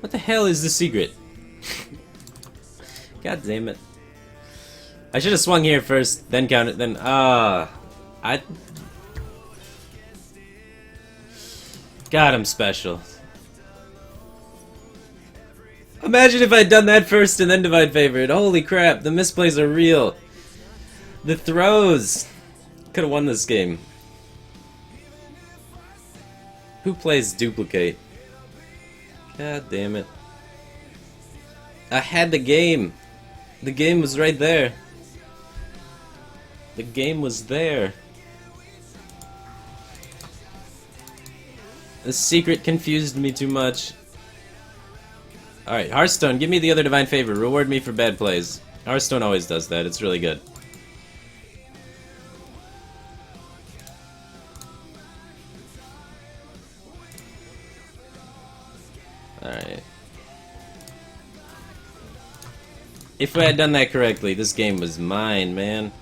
What the hell is the secret? God damn it. I should have swung here first, then counted, then, God, I'm special. Imagine if I'd done that first and then Divine Favorite. Holy crap, the misplays are real. The throws. Could have won this game. Who plays Duplicate? God damn it. I had the game. The game was right there. The game was there. The secret confused me too much. Alright, Hearthstone, give me the other Divine Favor. Reward me for bad plays. Hearthstone always does that. It's really good. Alright. If I had done that correctly, this game was mine, man.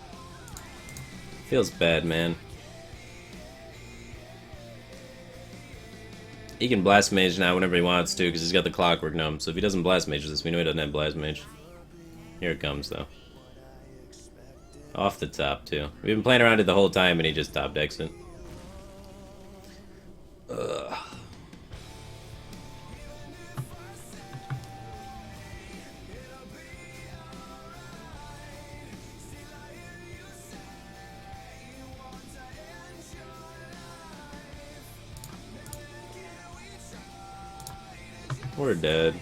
Feels bad, man. He can Blast Mage now whenever he wants to, because he's got the Clockwork Gnome. So if he doesn't Blast Mage this, we know he doesn't have Blast Mage. Here it comes, though. Off the top, too. We've been playing around it the whole time, and he just top decks it. Ugh. We're dead.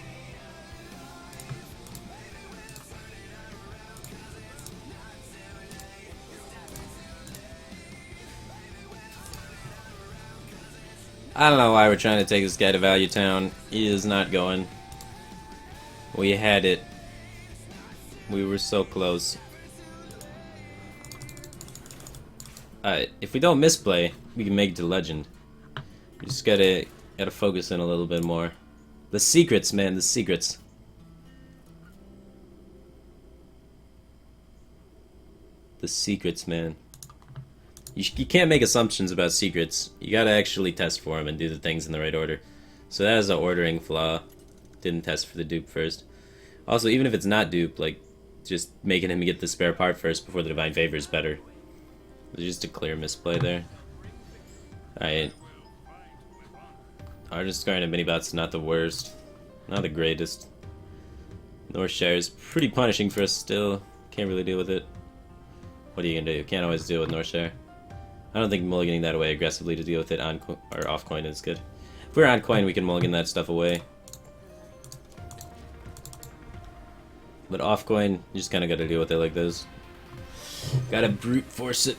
I don't know why we're trying to take this guy to Value Town. He is not going. We had it. We were so close. Alright, if we don't misplay, we can make it to Legend. We just gotta focus in a little bit more. The secrets, man, the secrets. The secrets, man. You can't make assumptions about secrets. You gotta actually test for them and do the things in the right order. So that is an ordering flaw. Didn't test for the dupe first. Also, even if it's not dupe, like, just making him get the spare part first before the Divine Favor is better. It's just a clear misplay there. Alright. Our discarding of mini-bots is not the worst. Not the greatest. Northshire is pretty punishing for us still. Can't really deal with it. What are you gonna do? Can't always deal with Northshire. I don't think mulliganing that away aggressively to deal with it on or off coin is good. If we're on coin, we can mulligan that stuff away. But off coin, you just kind of got to deal with it like this. Gotta brute force it.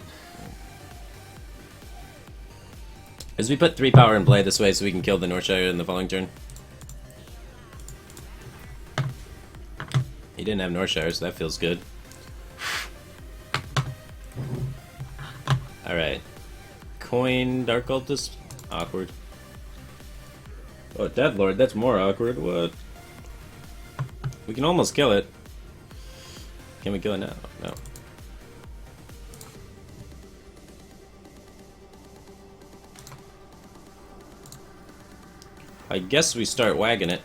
As we put 3 power in play this way so we can kill the Northshire in the following turn. He didn't have Northshire, so that feels good. Alright. Coin Dark Cultist? Awkward. Oh, Deathlord, that's more awkward. What? We can almost kill it. Can we kill it now? No. I guess we start wagging it.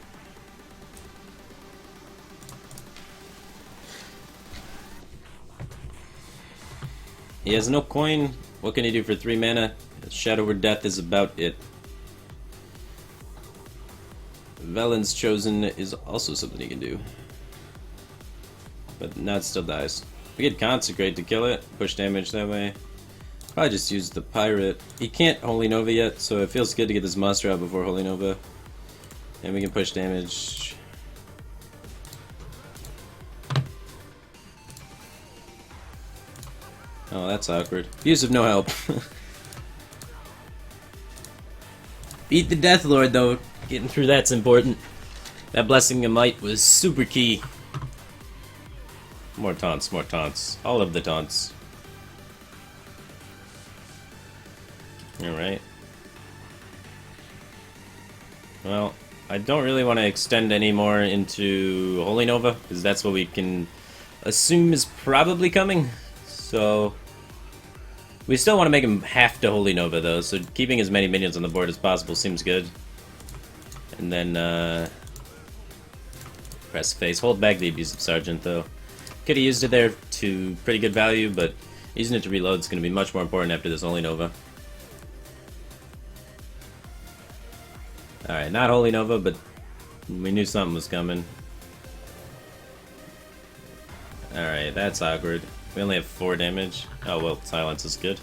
He has no coin. What can he do for 3 mana? Shadow Word Death is about it. Velen's Chosen is also something he can do. But now it still dies. We could Consecrate to kill it. Push damage that way. Probably just use the Pirate. He can't Holy Nova yet, so it feels good to get this monster out before Holy Nova. And we can push damage. Oh, that's awkward. Use of no help. Beat the Deathlord, though. Getting through that's important. That Blessing of Might was super key. More taunts, more taunts. All of the taunts. Alright. Well, I don't really want to extend any more into Holy Nova, because that's what we can assume is probably coming. So, we still want to make him have to Holy Nova, though, so keeping as many minions on the board as possible seems good. And then, press face. Hold back the Abusive Sergeant, though. Could have used it there to pretty good value, but using it to reload is going to be much more important after this Holy Nova. Alright, not Holy Nova, but we knew something was coming. Alright, that's awkward. We only have 4 damage. Oh well, silence is good.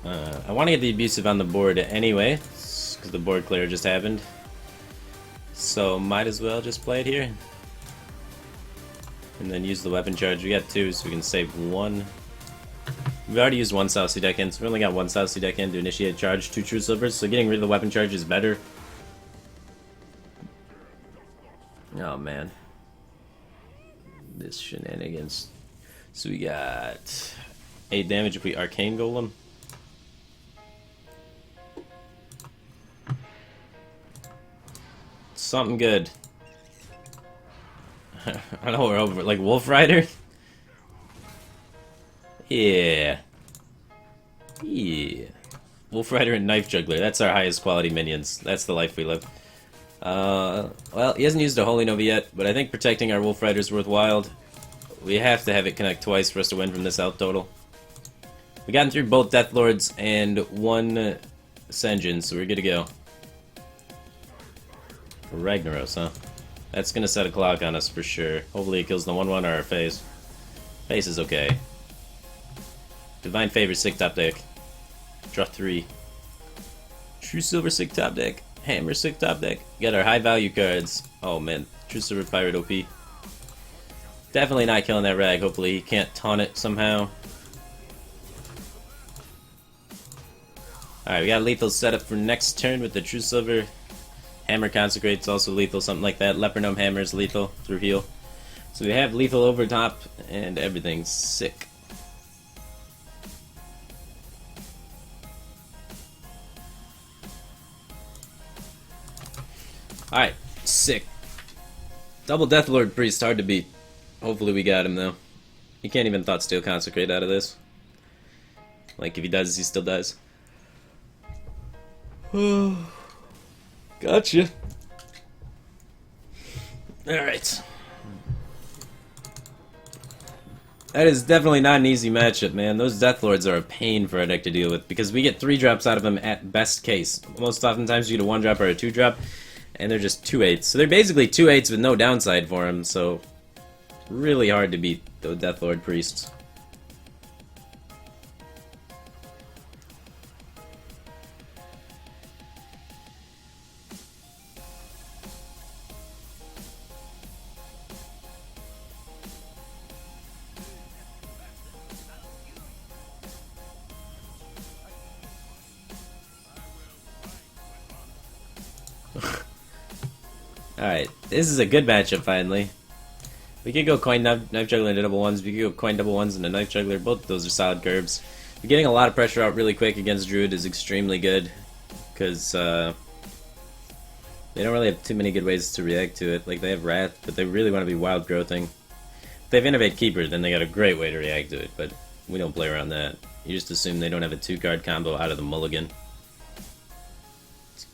I want to get the abusive on the board anyway, because the board clear just happened. So might as well just play it here. And then use the weapon charge. We got 2, so we can save 1. We've already used 1 South Sea Deckhand, so we only got 1 South Sea Deckhand to initiate charge, 2 True Silvers, so getting rid of the weapon charge is better. Oh man. This shenanigans. So we got 8 damage if we Arcane Golem. Something good. I don't know, we're over. Like Wolf Rider? Yeah. Yeah. Wolf Rider and Knife Juggler. That's our highest quality minions. That's the life we live. Well, he hasn't used a Holy Nova yet, but I think protecting our Wolf Rider is worthwhile. We have to have it connect twice for us to win from this out total. We gotten through both Death Lords and 1 Senjin, so we're good to go. Ragnaros, huh? That's gonna set a clock on us for sure. Hopefully it kills the 1/1 or our face. Face is okay. Divine Favor, sick top deck. Draw 3. True Silver, sick top deck. Hammer, sick top deck. Got our high value cards. Oh man, True Silver Pirate OP. Definitely not killing that rag. Hopefully he can't taunt it somehow. Alright, we got lethal set up for next turn with the True Silver. Hammer Consecrate's also lethal, something like that. Leper Gnome Hammer is lethal through heal. So we have lethal over top, and everything's sick. Alright, sick. Double Deathlord Priest, hard to beat. Hopefully we got him though. He can't even Thoughtsteel Consecrate out of this. Like if he does, he still dies. Gotcha. Alright. That is definitely not an easy matchup, man. Those Deathlords are a pain for our deck to deal with, because we get 3 drops out of them at best case. Most oftentimes you get a 1 drop or a 2 drop, and they're just 2/8s. So they're basically 2/8s with no downside for them, so really hard to beat the Deathlord Priests. Alright, this is a good matchup finally. We could go Coin Knife Juggler into double ones, we could go Coin double ones into Knife Juggler, both of those are solid curbs. Getting a lot of pressure out really quick against Druid is extremely good, because they don't really have too many good ways to react to it. Like, they have Wrath, but they really want to be Wild Growthing. If they have Innovate Keeper, then they got a great way to react to it, but we don't play around that. You just assume they don't have a 2-card combo out of the mulligan.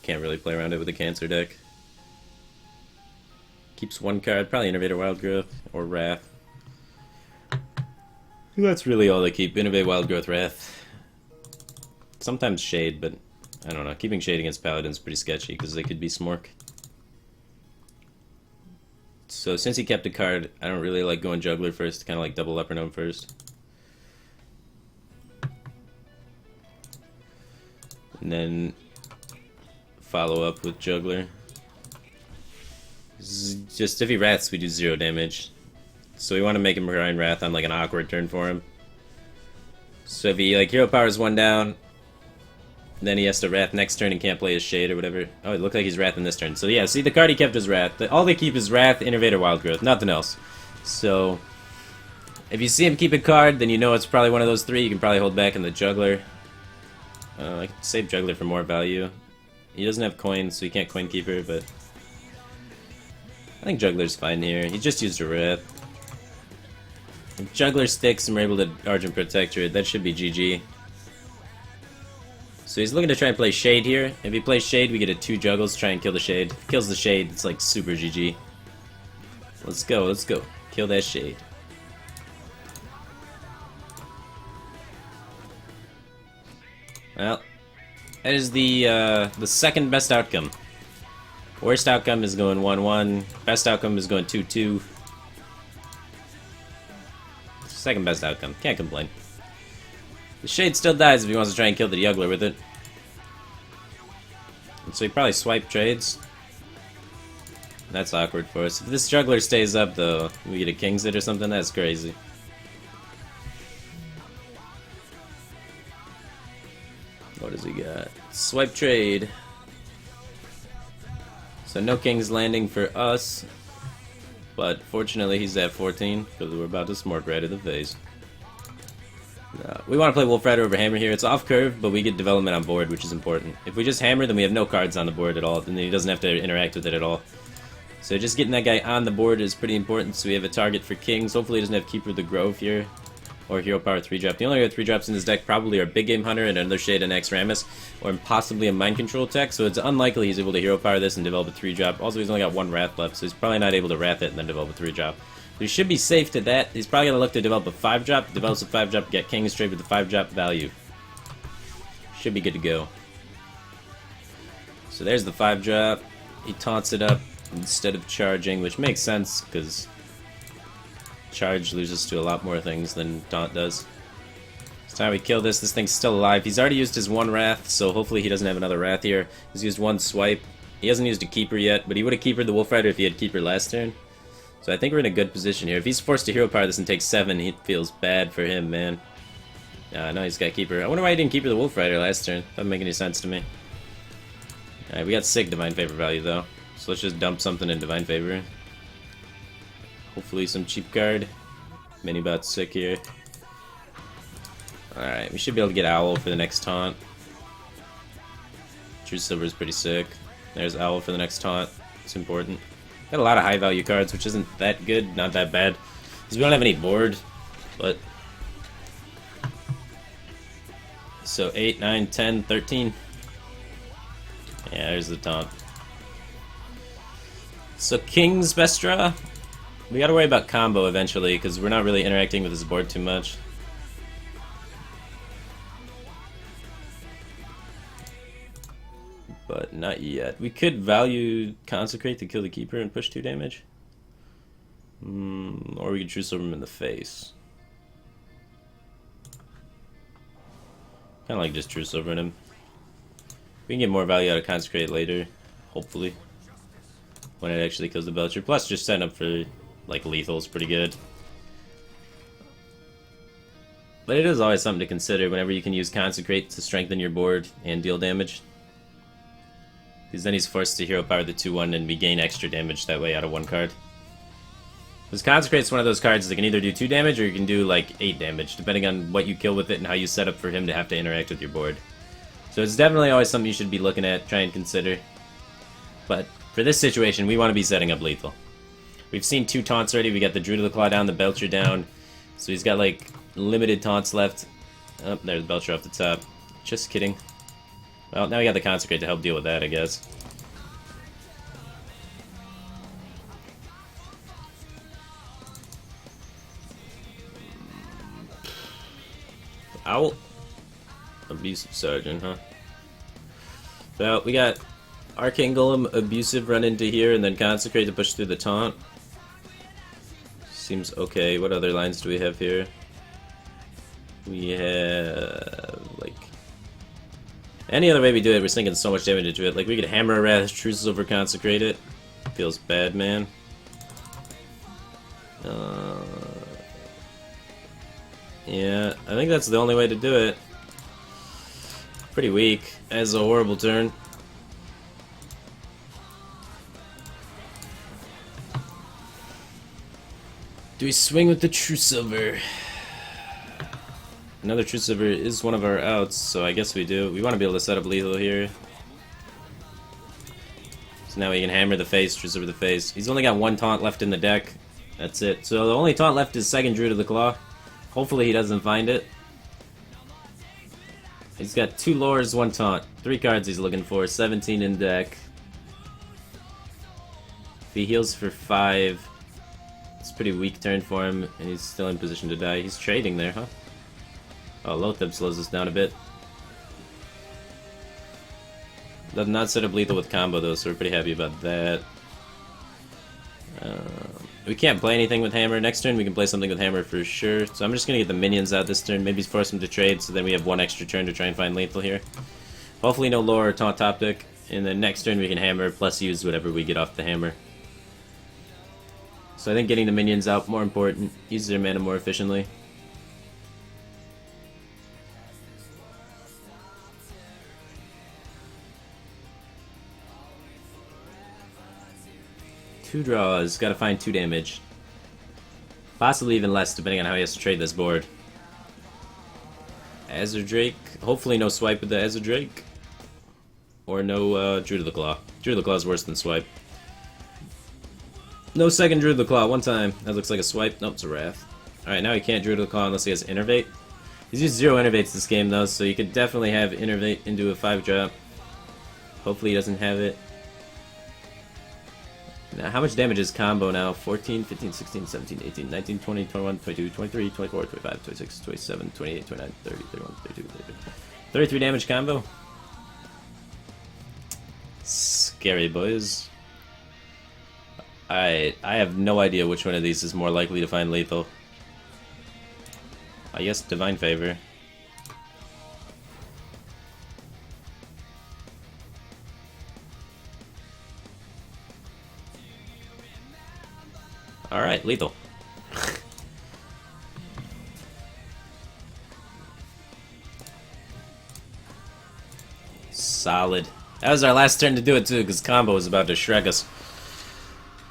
Can't really play around it with a Cancer deck. Keeps 1 card, probably Innovator Wild Growth, or Wrath. That's really all they keep, Innovate, Wild Growth, Wrath. Sometimes Shade, but I don't know, keeping Shade against Paladins is pretty sketchy, because they could be Smork. So since he kept a card, I don't really like going Juggler first, kind of like double Leper Gnome first. And then follow up with Juggler. Just if he Wraths, we do 0 damage. So we want to make him grind Wrath on like an awkward turn for him. So if he like Hero Powers 1 down, then he has to Wrath next turn and can't play his Shade or whatever. Oh, it looked like he's Wrath in this turn. So yeah, see, the card he kept is Wrath. All they keep is Wrath, Innovator, Wild Growth, nothing else. So if you see him keep a card, then you know it's probably one of those 3. You can probably hold back in the Juggler. I could save Juggler for more value. He doesn't have coins, so he can't Coin Keeper, but I think Juggler's fine here. He just used a Wrath. If Juggler sticks and we're able to Argent Protectorate, that should be GG. So he's looking to try and play Shade here. If he plays Shade, we get a 2 Juggles, try and kill the Shade. If he kills the Shade, it's like super GG. Let's go, let's go. Kill that Shade. Well, that is the second best outcome. Worst outcome is going 1-1. Best outcome is going 2-2. Second best outcome. Can't complain. The Shade still dies if he wants to try and kill the Juggler with it. And so he probably swipe trades. That's awkward for us. If this Juggler stays up, though, we get a King's It or something, that's crazy. What does he got? Swipe trade. So no King's Landing for us. But fortunately he's at 14, because we're about to smork right in the face. We want to play Wolf Rider over Hammer here. It's off curve, but we get development on board, which is important. If we just Hammer, then we have no cards on the board at all, then he doesn't have to interact with it at all. So just getting that guy on the board is pretty important, so we have a target for Kings. Hopefully he doesn't have Keeper of the Grove here, or Hero Power 3-drop. The only other 3-drops in this deck probably are Big Game Hunter and another Shade and X Rammus, or possibly a Mind Control tech, so it's unlikely he's able to Hero Power this and develop a 3-drop. Also, he's only got one Wrath left, so he's probably not able to Wrath it and then develop a 3-drop. He should be safe to that. He's probably going to look to develop a 5-drop, develops a 5-drop, get King's Trade with the 5-drop value. Should be good to go. So there's the 5-drop. He taunts it up instead of charging, which makes sense, because charge loses to a lot more things than taunt does. It's time we kill this. This thing's still alive. He's already used his one Wrath, so hopefully he doesn't have another Wrath here. He's used one swipe. He hasn't used a Keeper yet, but he would have Keepered the Wolf Rider if he had Keeper last turn. So I think we're in a good position here. If he's forced to Hero Power this and takes 7, it feels bad for him, man. No, he's got Keeper. I wonder why he didn't Keeper the Wolf Rider last turn. Doesn't make any sense to me. Alright, we got sick Divine Favor value, though. So let's just dump something in Divine Favor. Hopefully some cheap card. Minibot's sick here. Alright, we should be able to get Owl for the next taunt. True Silver is pretty sick. There's Owl for the next taunt. It's important. Got a lot of high value cards, which isn't that good, not that bad. Because we don't have any board, but... So 8, 9, 10, 13. Yeah, there's the taunt. So King's best draw. We gotta worry about combo eventually, because we're not really interacting with his board too much. But not yet. We could value Consecrate to kill the Keeper and push 2 damage. Or we could True Silver him in the face. Kinda like just True Silvering him. We can get more value out of Consecrate later, hopefully. When it actually kills the Belcher. Plus just setting up for like lethal is pretty good. But it is always something to consider whenever you can use Consecrate to strengthen your board and deal damage. Because then he's forced to Hero Power the 2-1 and we gain extra damage that way out of one card. Because Consecrate's one of those cards that can either do 2 damage or you can do like 8 damage, depending on what you kill with it and how you set up for him to have to interact with your board. So it's definitely always something you should be looking at, try and consider. But for this situation, we want to be setting up lethal. We've seen 2 taunts already. We got the Druid of the Claw down, the Belcher down. So he's got like limited taunts left. Oh, there's Belcher off the top. Just kidding. Well, now we got the Consecrate to help deal with that, I guess. Owl. Abusive Sergeant, huh? So, we got Arcane Golem, Abusive run into here, and then Consecrate to push through the taunt. Seems okay. What other lines do we have here? We have, like... Any other way we do it, we're sinking so much damage into it. Like, we could Hammer a Wrath, True Silver, Consecrate it. Feels bad, man. Yeah, I think that's the only way to do it. Pretty weak. As a horrible turn. Do we swing with the True Silver? Another True Silver is one of our outs, so I guess we do. We want to be able to set up lethal here. So now we can Hammer the face, True Silver the face. He's only got 1 taunt left in the deck. That's it. So the only taunt left is second Druid of the Claw. Hopefully he doesn't find it. He's got 2 lores, 1 taunt. 3 cards he's looking for, 17 in deck. If he heals for 5, it's a pretty weak turn for him, and he's still in position to die. He's trading there, huh? Oh, Loatheb slows us down a bit. Does not set up lethal with combo though, so we're pretty happy about that. We can't play anything with hammer. Next turn we can play something with hammer for sure. So I'm just gonna get the minions out this turn. Maybe force them to trade, so then we have one extra turn to try and find lethal here. Hopefully no lore or taunt top deck. And then next turn we can hammer, plus use whatever we get off the hammer. So I think getting the minions out more important. Use their mana more efficiently. Two draws, gotta find 2 damage. Possibly even less, depending on how he has to trade this board. Azure Drake. Hopefully no swipe with the Azure Drake. Or no Druid of the Claw. Druid of the Claw is worse than swipe. No second Druid of the Claw, one time. That looks like a swipe. Nope, it's a Wrath. Alright, now he can't Druid of the Claw unless he has Innervate. He's used 0 Innervates this game though, so you could definitely have Innervate into a 5-drop. Hopefully he doesn't have it. Now, how much damage is combo now? 14, 15, 16, 17, 18, 19, 20, 21, 22, 23, 24, 25, 26, 27, 28, 29, 30, 31, 32, 33. 33 damage combo? Scary, boys. I have no idea which one of these is more likely to find lethal. I guess Divine Favor. Alright, lethal. Solid. That was our last turn to do it too, because combo was about to shrek us.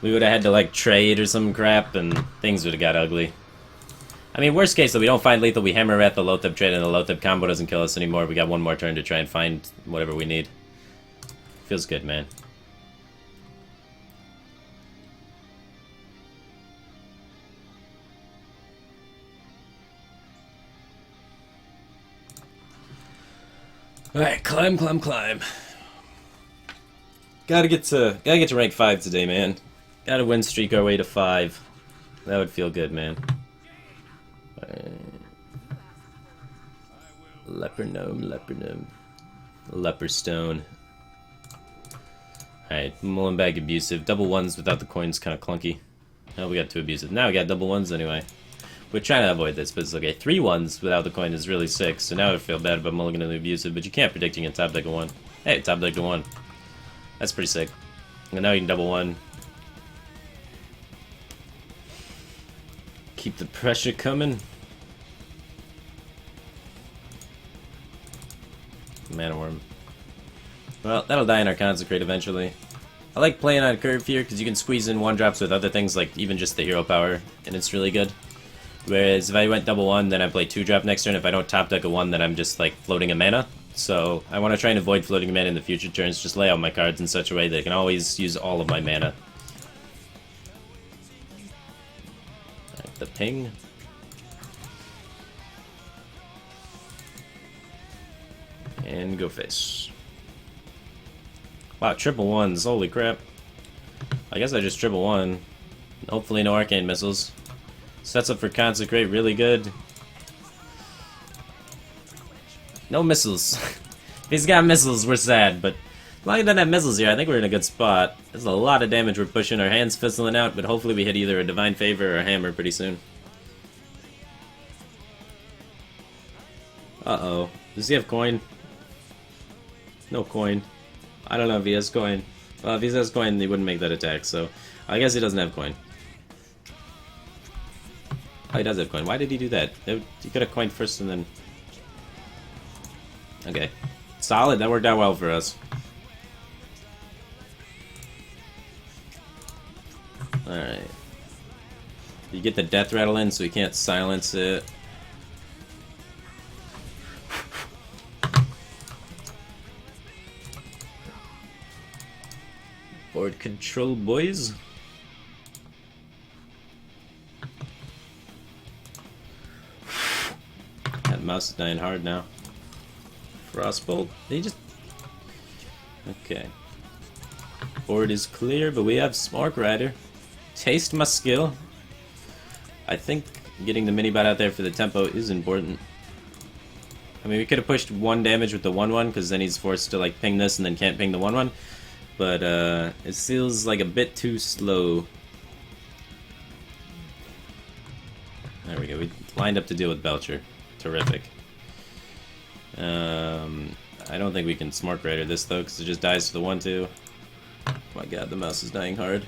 We would have had to like trade or some crap, and things would have got ugly. I mean, worst case though, we don't find lethal, we hammer at the Lothep trade, and the Lothep combo doesn't kill us anymore. We got one more turn to try and find whatever we need. Feels good, man. Alright, climb, climb, climb. Gotta get to rank 5 today, man. Gotta win streak our way to 5. That would feel good, man. Leper gnome, leper gnome. Leper stone. Alright, mulling bag abusive. Double ones without the coins kinda clunky. Oh, we got 2 abusive. Now we got double ones anyway. We're trying to avoid this, but it's okay. 3 ones without the coin is really sick, so now I feel bad about mulliganing the abusive, but you can't predict you can top deck a 1. Hey, top deck a 1. That's pretty sick. And now you can double 1. Keep the pressure coming. Mana Worm. Well, that'll die in our Consecrate eventually. I like playing on curve here, because you can squeeze in 1-drops with other things, like even just the hero power, and it's really good. Whereas if I went double 1, then I play 2-drop next turn. If I don't top deck a 1, then I'm just like floating a mana. So I want to try and avoid floating a mana in the future turns. Just lay out my cards in such a way that I can always use all of my mana. Right, the ping. And go face. Wow, triple ones. Holy crap. I guess I just triple 1. Hopefully no arcane missiles. Sets up for Consecrate, really good. No missiles. If he's got missiles, we're sad, but as long as he doesn't have missiles here, I think we're in a good spot. There's a lot of damage we're pushing, our hands fizzling out, but hopefully we hit either a Divine Favor or a Hammer pretty soon. Uh-oh. Does he have coin? No coin. I don't know if he has coin. Well, if he has coin, he wouldn't make that attack, so I guess he doesn't have coin. Oh, he does have coin. Why did he do that? He could have coined first and then... Okay. Solid. That worked out well for us. Alright. You get the death rattle in so we can't silence it. Board control, boys. That mouse is dying hard now. Frostbolt. They just... Okay. Board is clear, but we have Smark Rider. Taste my skill. I think getting the mini-bot out there for the tempo is important. I mean, we could have pushed 1 damage with the 1/1, because then he's forced to like ping this and then can't ping the 1/1. But it feels like a bit too slow. There we go. We lined up to deal with Belcher. Terrific. I don't think we can Smart Rider this though, because it just dies to the 1/2. Oh my god, the mouse is dying hard.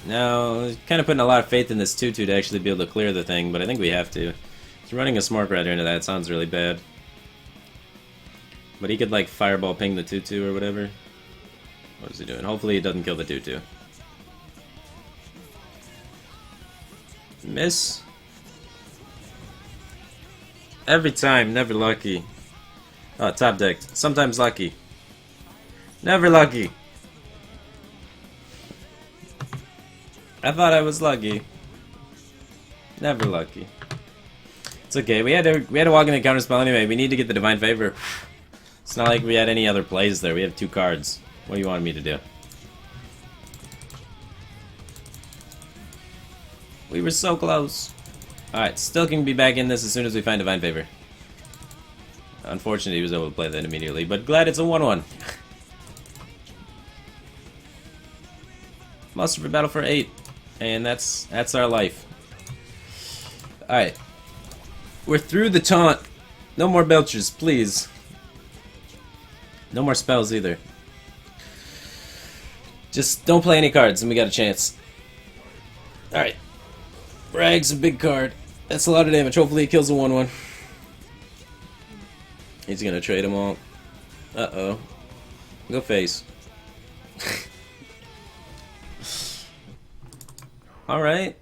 Now, kind of putting a lot of faith in this 2/2 to actually be able to clear the thing, but I think we have to. So running a Smart Rider into that sounds really bad. But he could like Fireball ping the 2/2 or whatever. What is he doing? Hopefully he doesn't kill the 2/2. Miss. Every time, never lucky. Oh, top deck. Sometimes lucky. Never lucky. I thought I was lucky. Never lucky. It's okay. We had to walk in the counterspell anyway. We need to get the Divine Favor. It's not like we had any other plays there. We have 2 cards. What do you want me to do? We were so close. Alright, still can be back in this as soon as we find Divine Favor. Unfortunately, he was able to play that immediately, but glad it's a 1/1. Muster for battle for 8. And that's our life. Alright. We're through the taunt. No more Belchers, please. No more spells either. Just don't play any cards and we got a chance. Alright. Rag's a big card. That's a lot of damage. Hopefully he kills a 1/1. He's gonna trade them all. Uh-oh. Go face. Alright.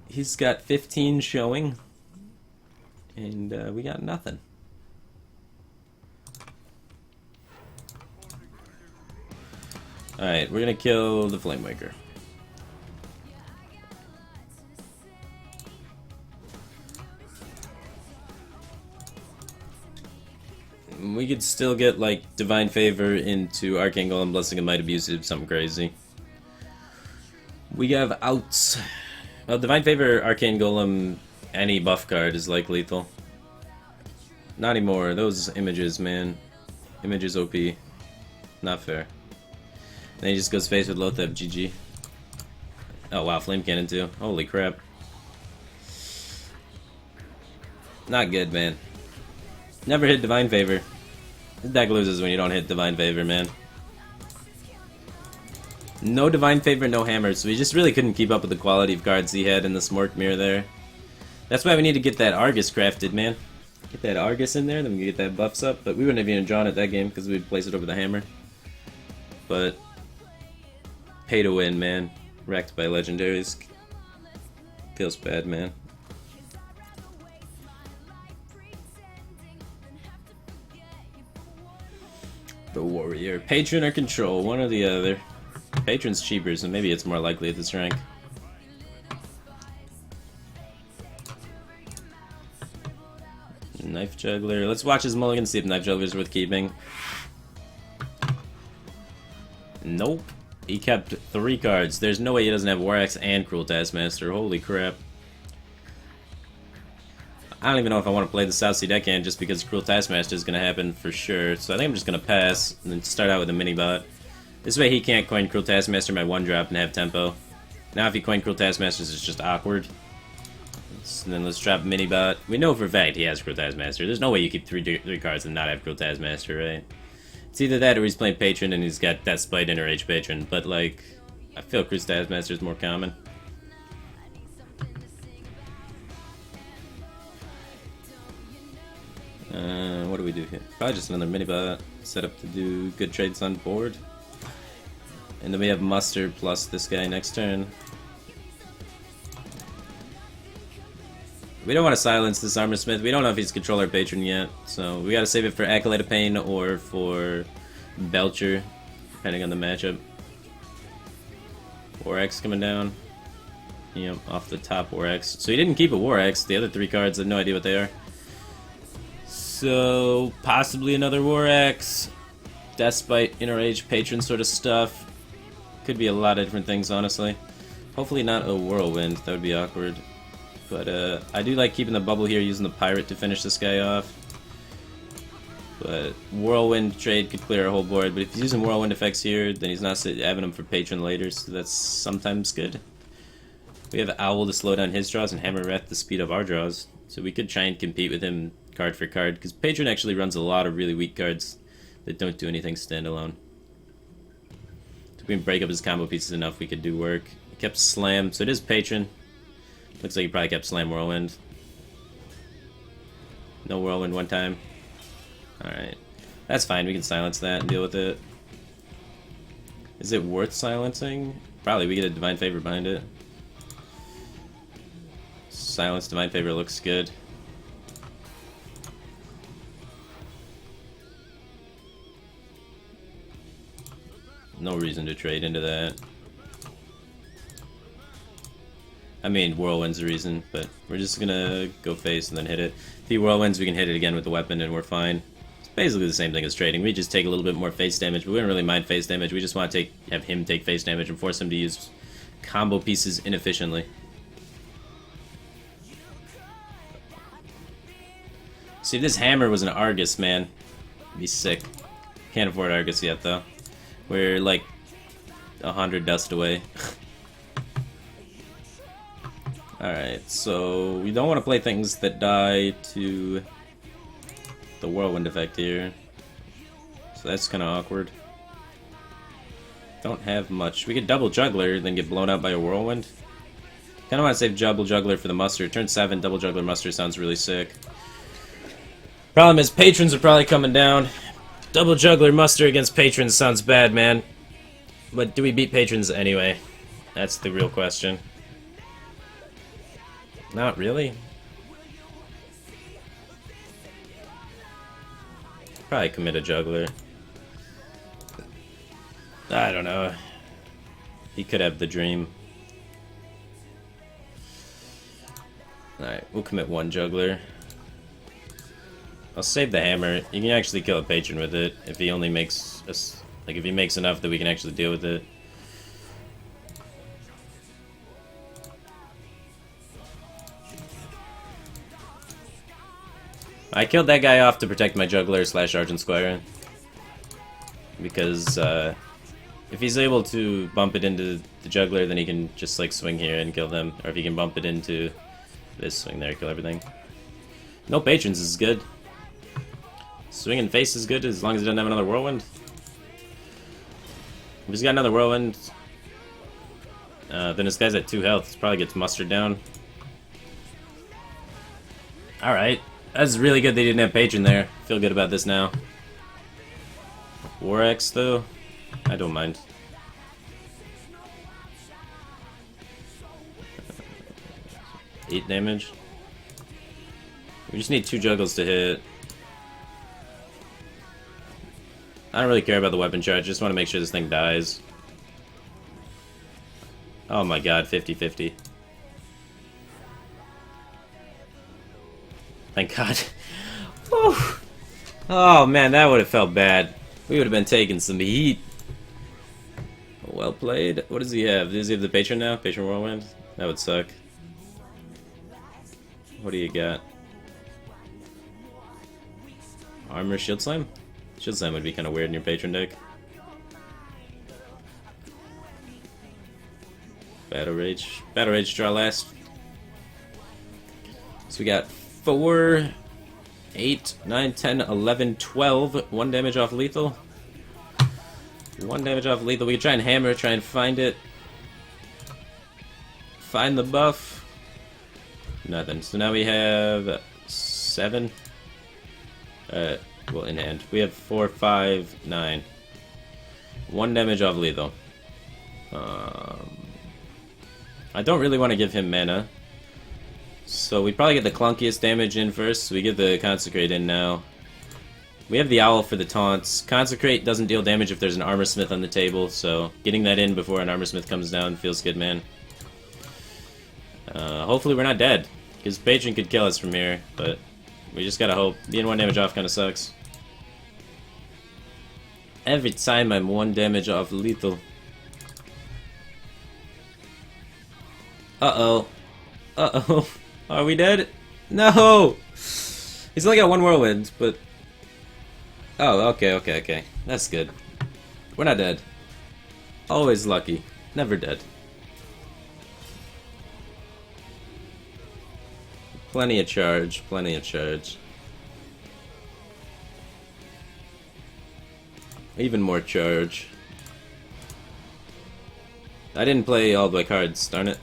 He's got 15 showing. And we got nothing. Alright, we're gonna kill the Flamewaker. We could still get, like, Divine Favor into Arcane Golem, Blessing of Might, Abusive, something crazy. We have outs. Well, Divine Favor, Arcane Golem, any buff card is, like, lethal. Not anymore. Those images, man. Images OP. Not fair. Then he just goes face with Lotheb, GG. Oh, wow, Flame Cannon, too. Holy crap. Not good, man. Never hit Divine Favor. This deck loses when you don't hit Divine Favor, man. No Divine Favor, no Hammers, so we just really couldn't keep up with the quality of cards he had in the Smork Mirror there. That's why we need to get that Argus crafted, man. Get that Argus in there, then we can get that buffs up, but we wouldn't have even drawn it that game because we'd place it over the Hammer. But pay to win, man. Wrecked by legendaries. Feels bad, man. The Warrior. Patron or Control, one or the other. Patron's cheaper, so maybe it's more likely at this rank. Knife Juggler. Let's watch his mulligan, see if Knife Juggler's worth keeping. Nope. He kept 3 cards. There's no way he doesn't have War Axe and Cruel Taskmaster. Holy crap. I don't even know if I want to play the South Sea deckhand just because Cruel Taskmaster is going to happen for sure. So I think I'm just going to pass and then start out with a mini-bot. This way he can't coin Cruel Taskmaster my 1-drop and have tempo. Now if he coin Cruel Taskmasters, it's just awkward. And then let's drop mini-bot. We know for a fact he has Cruel Taskmaster. There's no way you keep 3 cards and not have Cruel Taskmaster, right? It's either that or he's playing Patron and he's got Death Spite and Rage Patron. But like, I feel Cruel Taskmaster is more common. What do we do here? Probably just another mini-bot set up to do good trades on board. And then we have Muster plus this guy next turn. We don't want to silence this Armor Smith. We don't know if he's Controller or Patron yet. So we gotta save it for Acolyte of Pain or for Belcher, depending on the matchup. War Axe coming down. Yep, off the top War Axe. So he didn't keep a War Axe. The other 3 cards, I have no idea what they are. So, possibly another War Axe, Deathspite, Inner Age, Patron sort of stuff. Could be a lot of different things, honestly. Hopefully not a Whirlwind, that would be awkward. But I do like keeping the bubble here, using the pirate to finish this guy off. But Whirlwind trade could clear our whole board, but if he's using Whirlwind effects here, then he's not having them for Patron later, so that's sometimes good. We have Owl to slow down his draws and Hammerwrath the speed of our draws, so we could try and compete with him card for card, because Patron actually runs a lot of really weak cards that don't do anything standalone. If we can break up his combo pieces enough, we could do work. He kept Slam, so it is Patron. Looks like he probably kept Slam Whirlwind. No Whirlwind one time. Alright. That's fine, we can silence that and deal with it. Is it worth silencing? Probably, we get a Divine Favor behind it. Silence Divine Favor looks good. No reason to trade into that. I mean, Whirlwind's the reason, but we're just gonna go face and then hit it. If he Whirlwinds, we can hit it again with the weapon and we're fine. It's basically the same thing as trading. We just take a little bit more face damage, but we don't really mind face damage. We just want to have him take face damage and force him to use combo pieces inefficiently. See, if this hammer was an Argus, man, it'd be sick. Can't afford Argus yet, though. We're like 100 dust away. Alright, so we don't want to play things that die to the Whirlwind effect here. So that's kind of awkward. Don't have much. We could double Juggler, then get blown out by a Whirlwind. Kind of want to save double Juggler for the Muster. Turn 7, double Juggler Muster sounds really sick. Problem is, Patrons are probably coming down. Double Juggler Muster against Patrons sounds bad, man. But do we beat Patrons anyway? That's the real question. Not really. Probably commit a Juggler. I don't know. He could have the dream. Alright, we'll commit one Juggler. I'll save the hammer. You can actually kill a patron with it if he only makes us, like if he makes enough that we can actually deal with it. I killed that guy off to protect my Juggler / Argent Squire. Because if he's able to bump it into the Juggler, then he can just like swing here and kill them. Or if he can bump it into this, swing there, kill everything. No patrons is good. Swinging face is good as long as he doesn't have another Whirlwind. If he's got another Whirlwind, then this guy's at 2 health. He probably gets mustered down. Alright. That's really good they didn't have Patron there. Feel good about this now. War X, though? I don't mind. Eight damage. We just need 2 juggles to hit. I don't really care about the weapon charge, just want to make sure this thing dies. Oh my god, 50-50. Thank god. Whew. Oh man, that would have felt bad. We would have been taking some heat. Well played. What does he have? Does he have the Patron now? Patron Whirlwind? That would suck. What do you got? Armor Shield Slam? Shield Slam would be kind of weird in your Patron deck. Battle Rage. Battle Rage, draw last. So we got 4, 8, 9, 10, 11, 12. 1 damage off lethal. 1 damage off lethal. We can try and hammer, try and find it. Find the buff. Nothing. So now we have 7. Well, in hand. We have 4, 5, 9. 1 damage off lethal. I don't really want to give him mana. So we probably get the clunkiest damage in first. So we get the Consecrate in now. We have the Owl for the taunts. Consecrate doesn't deal damage if there's an Armor Smith on the table, so getting that in before an Armor Smith comes down feels good, man. Hopefully we're not dead, because Patron could kill us from here, but we just gotta hope. Being 1 damage off kinda sucks. Every time I'm 1 damage off lethal. Uh-oh. Uh-oh. Are we dead? No! He's only got one whirlwind, but... Oh, okay. That's good. We're not dead. Always lucky. Never dead. Plenty of charge. Plenty of charge. Even more charge. I didn't play all my cards, darn it.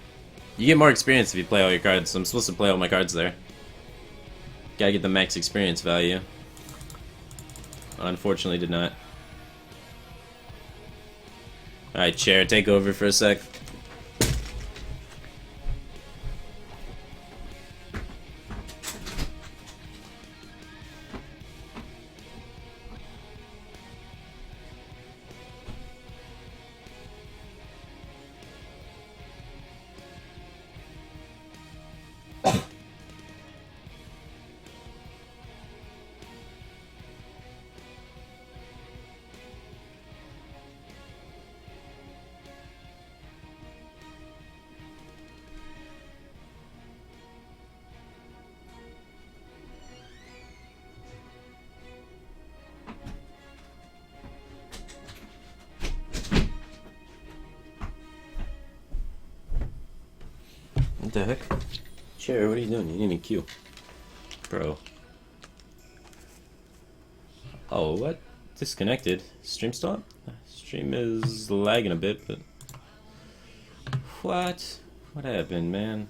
You get more experience if you play all your cards, so I'm supposed to play all my cards there. Gotta get the max experience value. Unfortunately did not. Alright, chair, take over for a sec. What the heck? Chair, what are you doing? You need a queue. Bro. Oh, what? Disconnected. Stream stop? Stream is lagging a bit, but... What? What happened, man?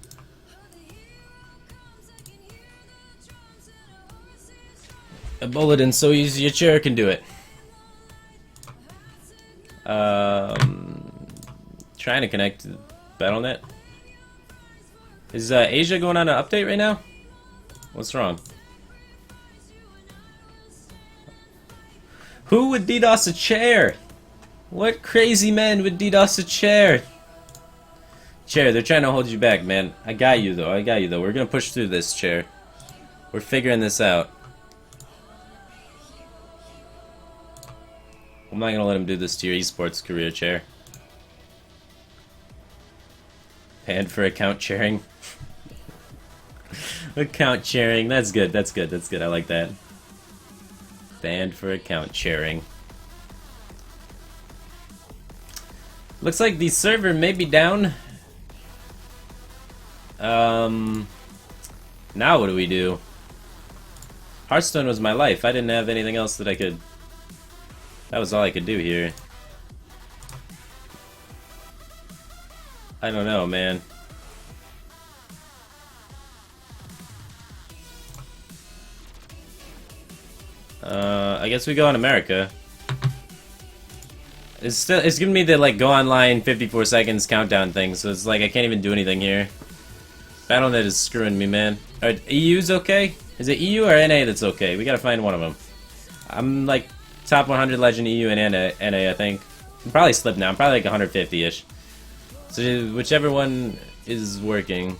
A bulletin so easy your chair can do it. Trying to connect to BattleNet. Is Asia going on an update right now? What's wrong? Who would DDoS a chair? What crazy man would DDoS a chair? Chair, they're trying to hold you back, man. I got you though, We're gonna push through this, chair. We're figuring this out. I'm not gonna let him do this to your esports career, chair. Banned for account sharing. Account sharing, that's good, I like that. Banned for account sharing. Looks like the server may be down. Now what do we do? Hearthstone was my life. I didn't have anything else that I could... That was all I could do here. I don't know, man. I guess we go on America. It's giving me the like go online 54 seconds countdown thing, so it's like I can't even do anything here. BattleNet is screwing me, man. Alright, EU's okay? Is it EU or NA that's okay? We gotta find one of them. I'm like top 100 legend EU and NA, I think. I'm probably slipped now. I'm probably like 150-ish. So whichever one is working.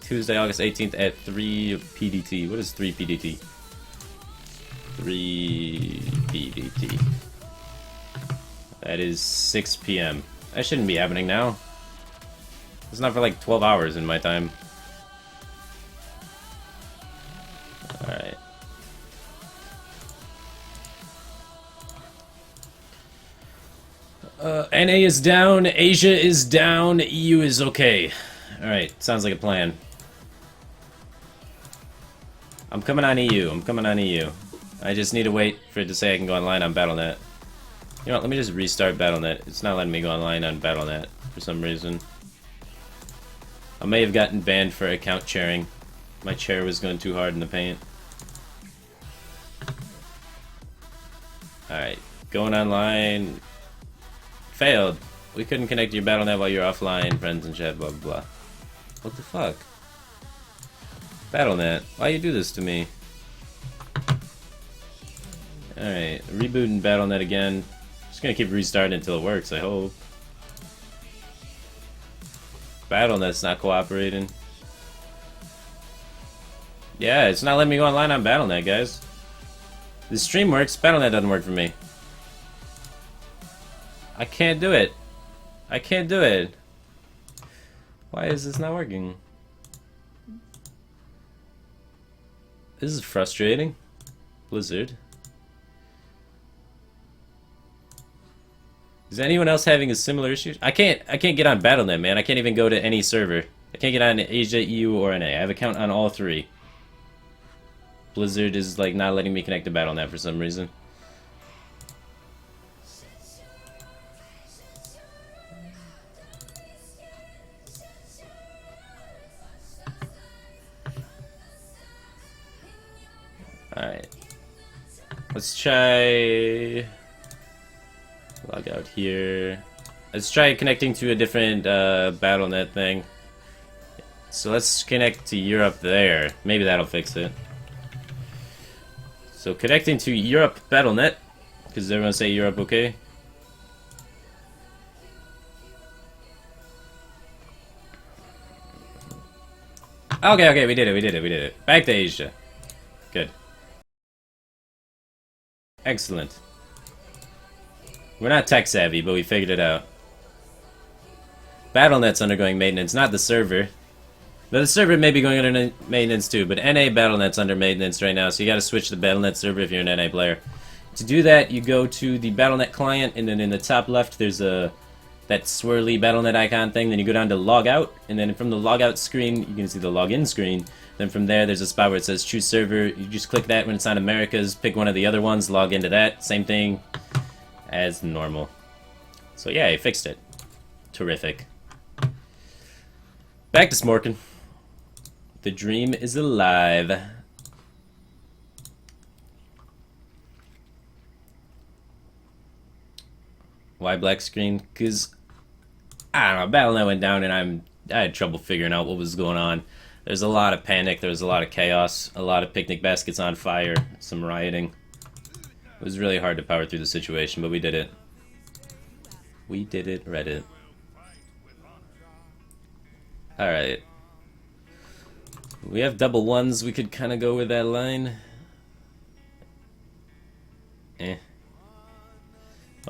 Tuesday, August 18th at 3 PDT. What is 3 PDT? 3 PDT. That is 6 PM. That shouldn't be happening now. It's not for like 12 hours in my time. Alright. NA is down, Asia is down, EU is okay. Alright, sounds like a plan. I'm coming on EU, I just need to wait for it to say I can go online on BattleNet. You know what, let me just restart BattleNet. It's not letting me go online on BattleNet for some reason. I may have gotten banned for account sharing. My chair was going too hard in the paint. Alright, going online. Failed. We couldn't connect to your BattleNet while you're offline, friends and chat, blah blah blah. What the fuck? BattleNet, why you do this to me? Alright, rebooting BattleNet again. Just gonna keep restarting until it works, I hope. BattleNet's not cooperating. Yeah, it's not letting me go online on BattleNet, guys. The stream works, BattleNet doesn't work for me. I can't do it. I can't do it. Why is this not working? This is frustrating. Blizzard. Is anyone else having a similar issue? I can't get on BattleNet, man. I can't even go to any server. I can't get on Asia, EU, or NA. I have an account on all three. Blizzard is like not letting me connect to BattleNet for some reason. Alright. Let's try... log out here. Let's try connecting to a different BattleNet thing. So let's connect to Europe there. Maybe that'll fix it. So connecting to Europe BattleNet. Because everyone say Europe okay? Okay, we did it. Back to Asia. Good. Excellent. We're not tech savvy, but we figured it out. BattleNet's undergoing maintenance, not the server. But the server may be going under maintenance too, but NA BattleNet's under maintenance right now, so you gotta switch to the BattleNet server if you're an NA player. To do that, you go to the BattleNet client, and then in the top left there's that swirly BattleNet icon thing, then you go down to log out, and then from the logout screen, you can see the login screen. Then from there, there's a spot where it says choose server. You just click that when it's on Americas, pick one of the other ones, log into that. Same thing as normal. So yeah, I fixed it. Terrific. Back to Smorkin. The dream is alive. Why black screen? Because, I don't know, BattleNet went down and I had trouble figuring out what was going on. There's a lot of panic, there was a lot of chaos, a lot of picnic baskets on fire, some rioting. It was really hard to power through the situation, but we did it. We did it, Reddit. Alright. We have double ones, we could kind of go with that line.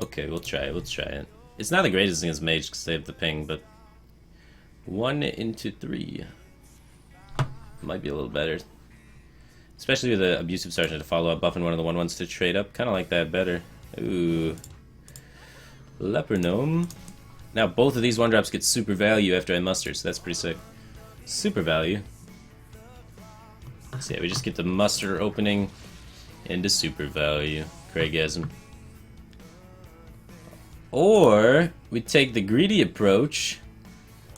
Okay, we'll try it. It's not the greatest thing as mage because they have the ping, but 1 into 3 might be a little better. Especially with the abusive sergeant to follow up, buffing one of the 1/1s to trade up. Kind of like that better. Ooh. Leper Gnome. Now both of these 1-drops get super value after I muster, so that's pretty sick. Super value. So yeah, we just get the muster opening into super value. Craigasm. Or we take the greedy approach,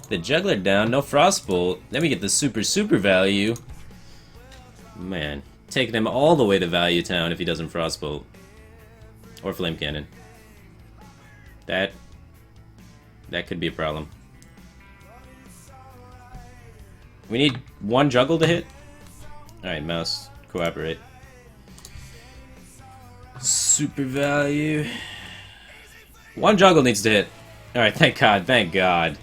the juggler down, no frostbolt, then we get the super value. Man, taking him all the way to Value Town if he doesn't frostbolt. Or flame cannon. That could be a problem. We need 1 juggle to hit? Alright, mouse, cooperate. Super value. 1 juggle needs to hit. Alright, thank God, thank God.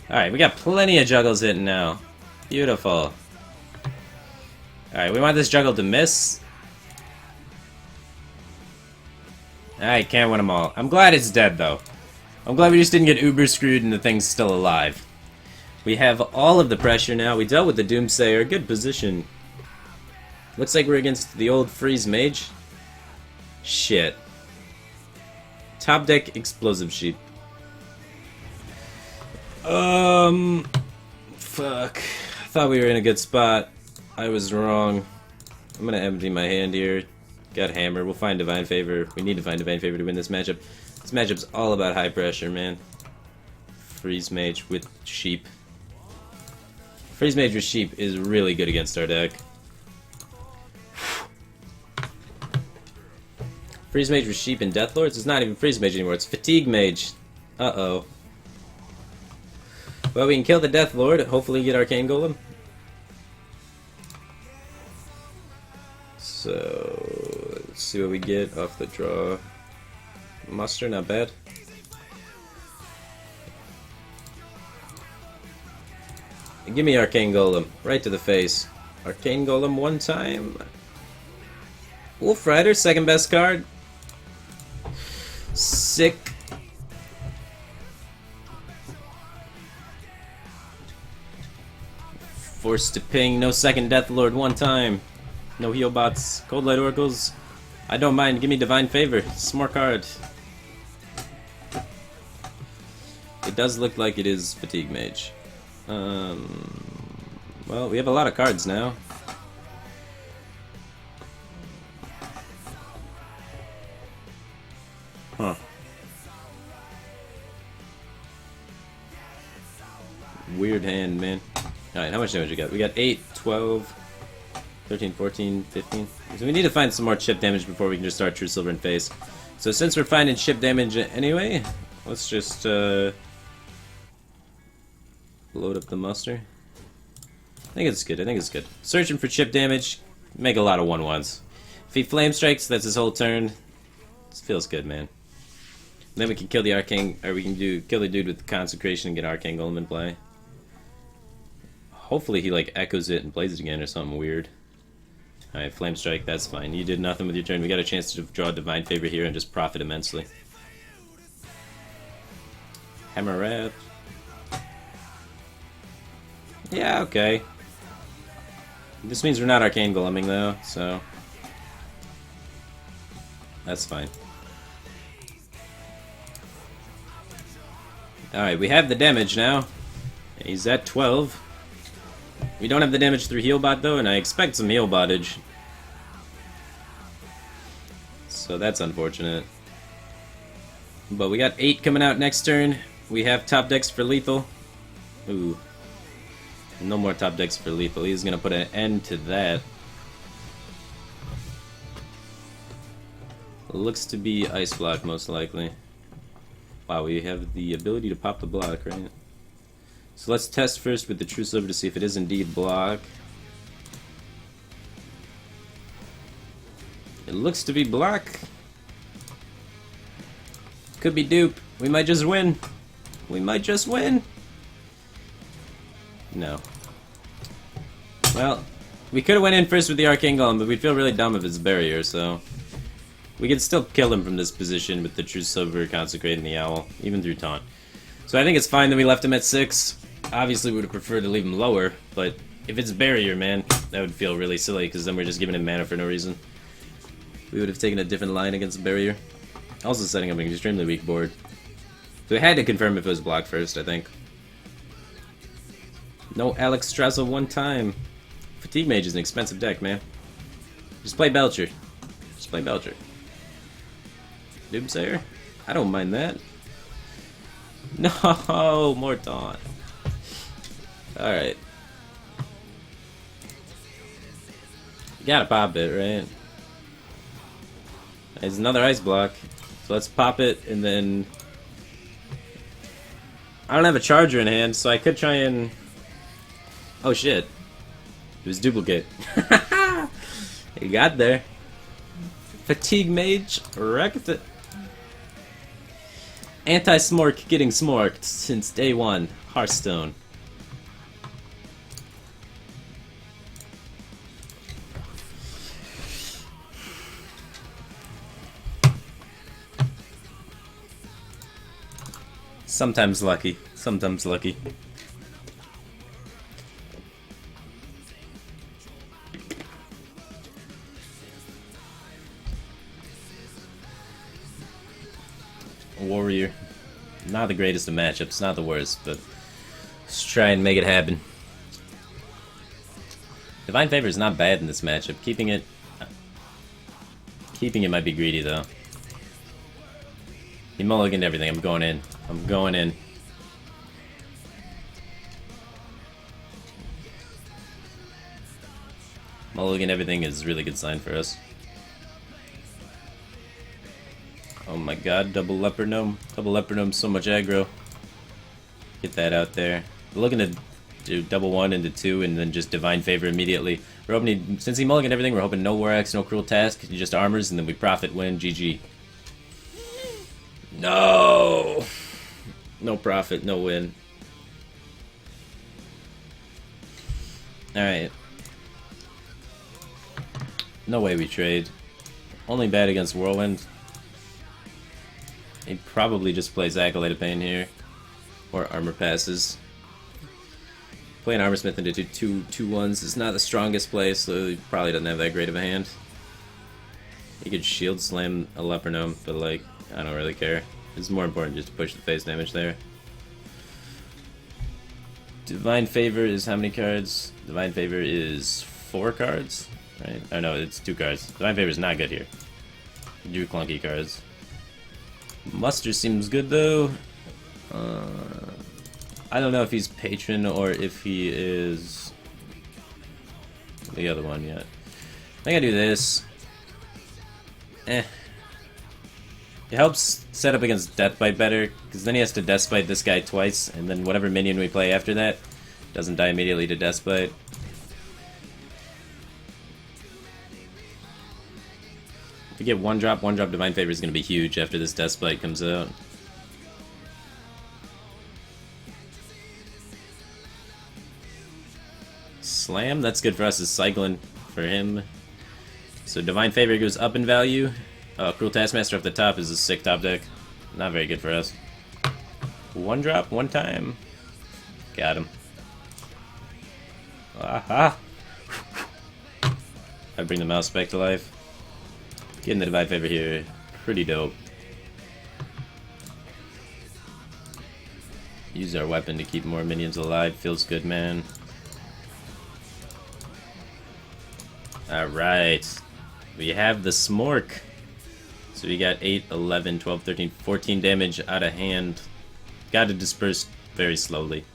Alright, we got plenty of juggles hitting now. Beautiful. Alright, we want this juggle to miss. Alright, can't win them all. I'm glad it's dead, though. I'm glad we just didn't get uber screwed and the thing's still alive. We have all of the pressure now. We dealt with the Doomsayer. Good position. Looks like we're against the old Freeze Mage. Shit. Top deck Explosive Sheep. Fuck. I thought we were in a good spot. I was wrong. I'm gonna empty my hand here. Got Hammer. We'll find Divine Favor. We need to find Divine Favor to win this matchup. This matchup's all about high pressure, man. Freeze Mage with Sheep. Freeze Mage with Sheep is really good against our deck. Freeze Mage with Sheep and Deathlords? It's not even Freeze Mage anymore, it's Fatigue Mage. Uh-oh. Well, we can kill the Deathlord, hopefully get Arcane Golem. So, let's see what we get off the draw. Muster, not bad. And give me Arcane Golem, right to the face. Arcane Golem 1 time. Wolf Rider, second best card. Sick. Forced to ping, no second Deathlord 1 time. No heal bots. Cold Light Oracles. I don't mind. Give me Divine Favor. Smart card. It does look like it is Fatigue Mage. Well, we have a lot of cards now. Huh. Weird hand, man. Alright, how much damage we got? We got 8, 12, 13, 14, 15. So we need to find some more chip damage before we can just start True Silver in face. So since we're finding chip damage anyway, let's just load up the muster. I think it's good, I think it's good. Searching for chip damage, make a lot of 1/1s. If he Flame Strikes, that's his whole turn. This feels good, man. And then we can kill the Arcane, or we can kill the dude with Consecration and get Arcane Golem in play. Hopefully he like echoes it and plays it again or something weird. Alright, Flame Strike, that's fine. You did nothing with your turn. We got a chance to draw Divine Favor here and just profit immensely. Hammer Wrath. Yeah, okay. This means we're not Arcane Goleming though, so that's fine. Alright, we have the damage now. He's at 12. We don't have the damage through Healbot though, and I expect some Healbotage. So that's unfortunate. But we got 8 coming out next turn. We have top decks for lethal. Ooh. No more top decks for lethal. He's gonna put an end to that. Looks to be Ice Block most likely. Wow, we have the ability to pop the block, right? So let's test first with the True Silver to see if it is indeed block. It looks to be block. Could be dupe. We might just win. We might just win. No. Well, we could have went in first with the Arcane Golem, but we'd feel really dumb if it's barrier, so we could still kill him from this position with the True Silver, Consecrating the Owl, even through taunt. So I think it's fine that we left him at 6. Obviously, we would have preferred to leave him lower, but if it's barrier, man, that would feel really silly, because then we're just giving him mana for no reason. We would have taken a different line against barrier. Also setting up an extremely weak board. So we had to confirm if it was blocked first, I think. No Alex Strazel one time. Fatigue Mage is an expensive deck, man. Just play Belcher. Just play Belcher. Doomsayer? I don't mind that. No, more taunt. Alright. You gotta pop it, right? There's another ice block. So let's pop it, and then I don't have a charger in hand, so I could try and... Oh shit. It was duplicate. You got there. Fatigue Mage wrecked it. Anti-smork getting smorked since day 1. Hearthstone. Sometimes lucky. Sometimes lucky. Warrior. Not the greatest of matchups, not the worst, but let's try and make it happen. Divine Favor is not bad in this matchup. Keeping it might be greedy though. He mulliganed everything. I'm going in. I'm going in. Mulligan everything is a really good sign for us. Oh my god, double Leopard Gnome. Double Leopard Gnome, so much aggro. Get that out there. We're looking to do double 1 into 2 and then just Divine Favor immediately. We're hoping, since he mulliganed everything, we're hoping no War Axe, no Cruel Task, just armors, and then we profit, win, GG. No! No profit, no win. Alright. No way we trade. Only bad against Whirlwind. He probably just plays Acolyte of Pain here. Or Armor Passes. Playing Armor Smith into 2/2/1s is not the strongest play, so he probably doesn't have that great of a hand. He could shield slam a Leper Gnome, but like, I don't really care. It's more important just to push the face damage there. Divine Favor is how many cards? Divine Favor is 4 cards, right? Oh no, it's 2 cards. Divine Favor is not good here. You drew clunky cards. Muster seems good though. I don't know if he's Patron or if he is the other one yet. I think I do this. It helps set up against Deathbite better, because then he has to Deathbite this guy twice, and then whatever minion we play after that doesn't die immediately to Deathbite. If we get one drop Divine Favor is going to be huge after this Deathbite comes out. Slam, that's good for us, is cycling for him. So Divine Favor goes up in value. Cruel Taskmaster up the top is a sick top deck. Not very good for us. One drop, one time. Got him. Aha! I bring the mouse back to life. Getting the Divine Favor here, pretty dope. Use our weapon to keep more minions alive, feels good, man. Alright. We have the Smork. So we got 8, 11, 12, 13, 14 damage out of hand. Got to disperse very slowly.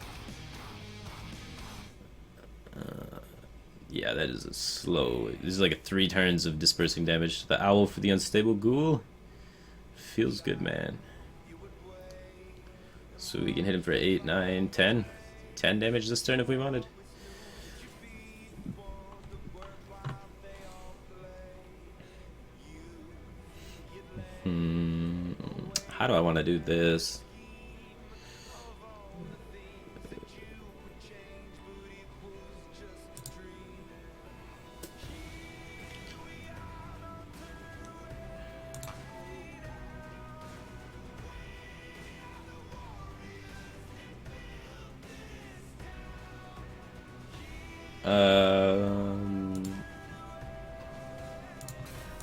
Yeah, that is a slow... This is like a 3 turns of dispersing damage. The Owl for the Unstable Ghoul. Feels good, man. So we can hit him for 8, 9, 10. 10 damage this turn if we wanted. How do I want to do this?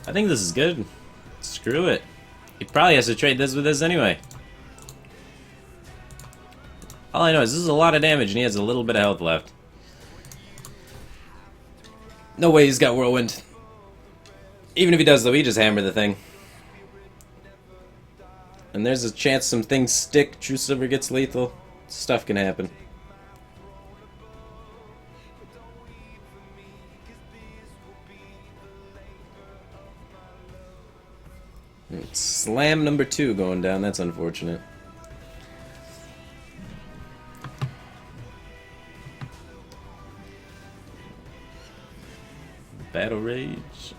I think this is good. Screw it. He probably has to trade this with this anyway. All I know is this is a lot of damage and he has a little bit of health left. No way he's got Whirlwind. Even if he does though, he just hammer the thing. And there's a chance some things stick, True Silver gets lethal. Stuff can happen. Slam number 2 going down, that's unfortunate. Battle Rage.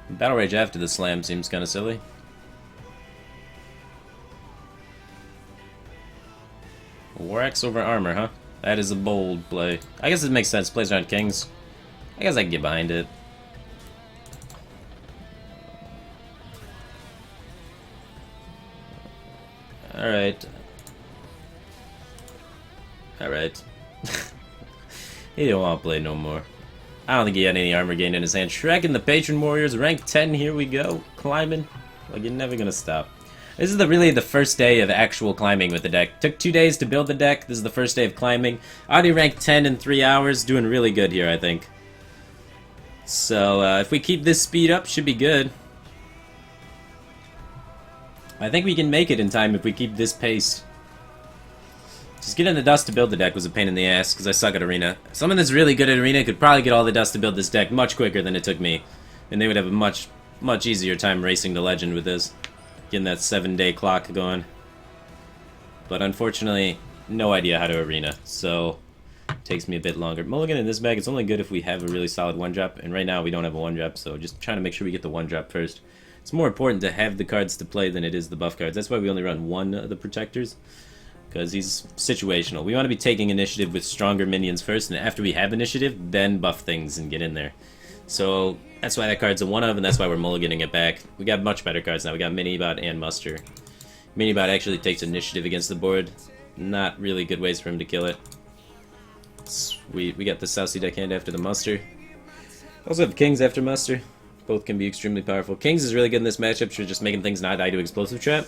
Battle Rage after the slam seems kind of silly. War Axe over armor, huh? That is a bold play. I guess it makes sense. Plays around kings. I guess I can get behind it. Alright. Alright. He don't want to play no more. I don't think he had any armor gain in his hand. Shrek and the Patron Warriors, rank 10, here we go. Climbing. Like, you're never gonna stop. This is really the first day of actual climbing with the deck. Took 2 days to build the deck. This is the first day of climbing. Already ranked 10 in 3 hours. Doing really good here, I think. So, if we keep this speed up, should be good. I think we can make it in time if we keep this pace. Just getting the dust to build the deck was a pain in the ass, because I suck at Arena. Someone that's really good at Arena could probably get all the dust to build this deck much quicker than it took me. And they would have a much easier time racing to Legend with this. Getting that 7-day clock going. But unfortunately, no idea how to Arena, so it takes me a bit longer. Mulligan in this bag, it's only good if we have a really solid 1-drop, and right now we don't have a 1-drop, so just trying to make sure we get the 1-drop first. It's more important to have the cards to play than it is the buff cards. That's why we only run 1 of the Protectors, because he's situational. We want to be taking initiative with stronger minions first, and after we have initiative, then buff things and get in there. So that's why that card's a 1-of, and that's why we're mulliganing it back. We got much better cards now. We got Minibot and Muster. Minibot actually takes initiative against the board. not really good ways for him to kill it. Sweet, we got the South Sea Deckhand after the Muster. Also have Kings after Muster. Both can be extremely powerful. Kings is really good in this matchup for just making things not die to Explosive Trap,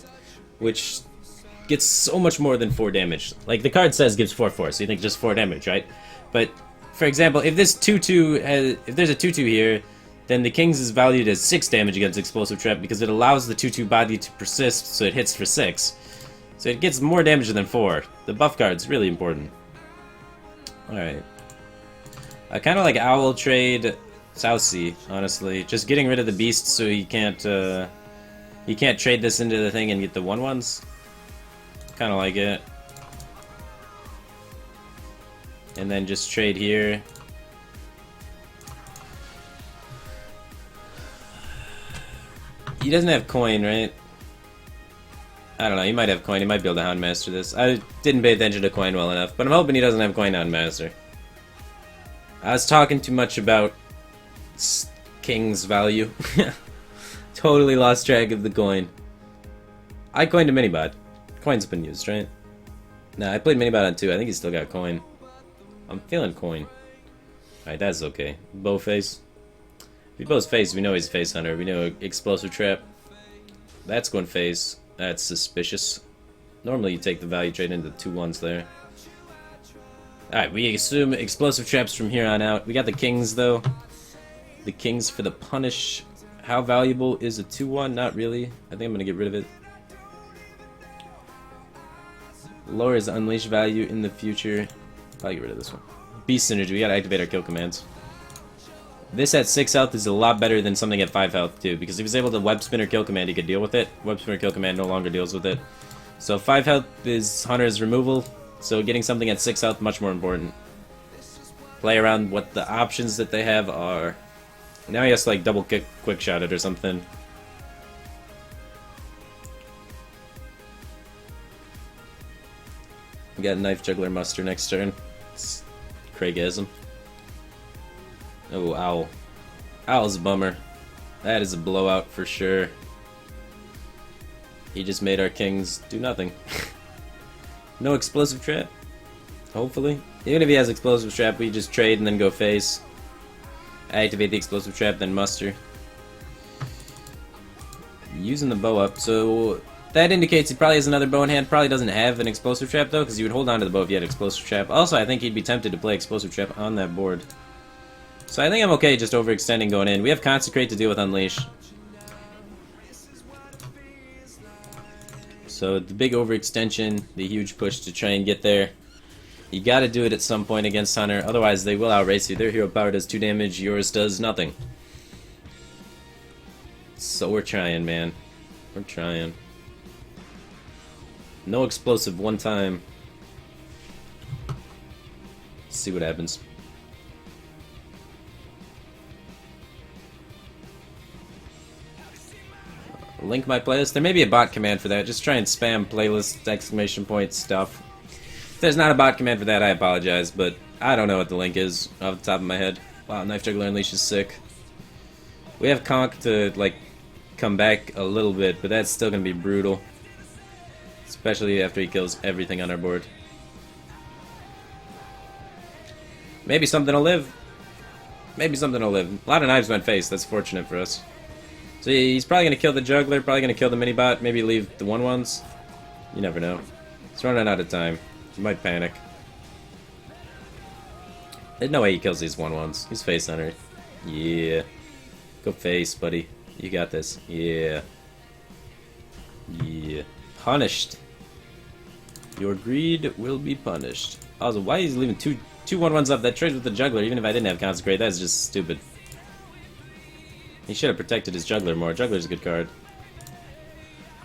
which gets so much more than 4 damage. Like, the card says gives 4/4, so you think just 4 damage, right? But, for example, if this 2/2 has, if there's a 2/2 here, then the Kings is valued as 6 damage against Explosive Trap because it allows the 2/2 body to persist, so it hits for 6. So it gets more damage than 4. The buff card's really important. Alright. I kind of like Owl trade South Sea, honestly. Just getting rid of the beast so he can't trade this into the thing and get the 1/1s. Kind of like it. And then just trade here. He doesn't have coin, right? I don't know, he might have coin, he might be able to Houndmaster this. I didn't pay attention to coin well enough, but I'm hoping he doesn't have coin Houndmaster. I was talking too much about King's value. Totally lost track of the coin. I coined a Minibot. Coin's been used, right? Nah, I played Minibot on 2, I think he's still got coin. I'm feeling coin. Alright, that's okay. Bow face. If he bows face, we know he's face hunter. We know Explosive Trap. That's going face. That's suspicious. Normally you take the value trade into 2/1s there. Alright, we assume Explosive Traps from here on out. We got the Kings, though. The Kings for the punish. How valuable is a 2/1? Not really. I think I'm going to get rid of it. Lowers unleash value in the future. Probably get rid of this one. Beast Synergy. We got to activate our kill commands. This at 6 health is a lot better than something at 5 health, too, because if he's able to web spinner kill command, he could deal with it. Web spinner kill command no longer deals with it. So 5 health is Hunter's removal, so getting something at 6 health much more important. Play around what the options that they have are. Now he has to, like, double kick quick shot it or something. We got Knife Juggler Muster next turn. It's Craigasm. Oh, Owl. Owl's a bummer. That is a blowout for sure. He just made our Kings do nothing. No Explosive Trap? Hopefully. Even if he has Explosive Trap, we just trade and then go face. Activate the Explosive Trap, then Muster. Using the bow up, so that indicates he probably has another bow in hand. Probably doesn't have an Explosive Trap, though, because he would hold on to the bow if he had Explosive Trap. Also, I think he'd be tempted to play Explosive Trap on that board. So I think I'm okay just overextending going in. We have Consecrate to deal with Unleash. So the big overextension, the huge push to try and get there. You gotta do it at some point against Hunter, otherwise they will outrace you. Their hero power does 2 damage, yours does nothing. So we're trying, man. We're trying. No explosive one time. Let's see what happens. Link my playlist. There may be a bot command for that. Just try and spam playlist exclamation point stuff. If there's not a bot command for that, I apologize, but I don't know what the link is off the top of my head. Wow, Knife Juggler Unleash is sick. We have Conk to, like, come back a little bit, but that's still going to be brutal. Especially after he kills everything on our board. Maybe something will live. Maybe something will live. A lot of knives went face. That's fortunate for us. So he's probably going to kill the Juggler, probably going to kill the Minibot, maybe leave the 1/1s. You never know. He's running out of time. He might panic. There's no way he kills these 1/1s. He's face hunter. Yeah. Go face, buddy. You got this. Yeah. Yeah. Punished. Your greed will be punished. Also, why is he leaving two 1/1s up? That trades with the Juggler, even if I didn't have Consecrate. That's just stupid. He should have protected his Juggler more. Juggler's a good card.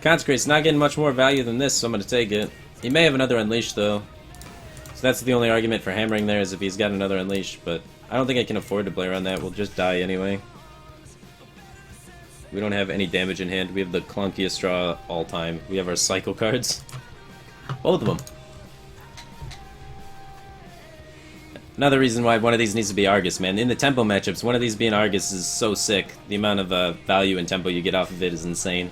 Consecrate's not getting much more value than this, so I'm going to take it. He may have another Unleash, though. So that's the only argument for hammering there, is if he's got another Unleash, but I don't think I can afford to play around that. We'll just die anyway. We don't have any damage in hand. We have the clunkiest draw all time. We have our cycle cards. Both of them. Another reason why one of these needs to be Argus, man. In the tempo matchups, one of these being Argus is so sick. The amount of value and tempo you get off of it is insane.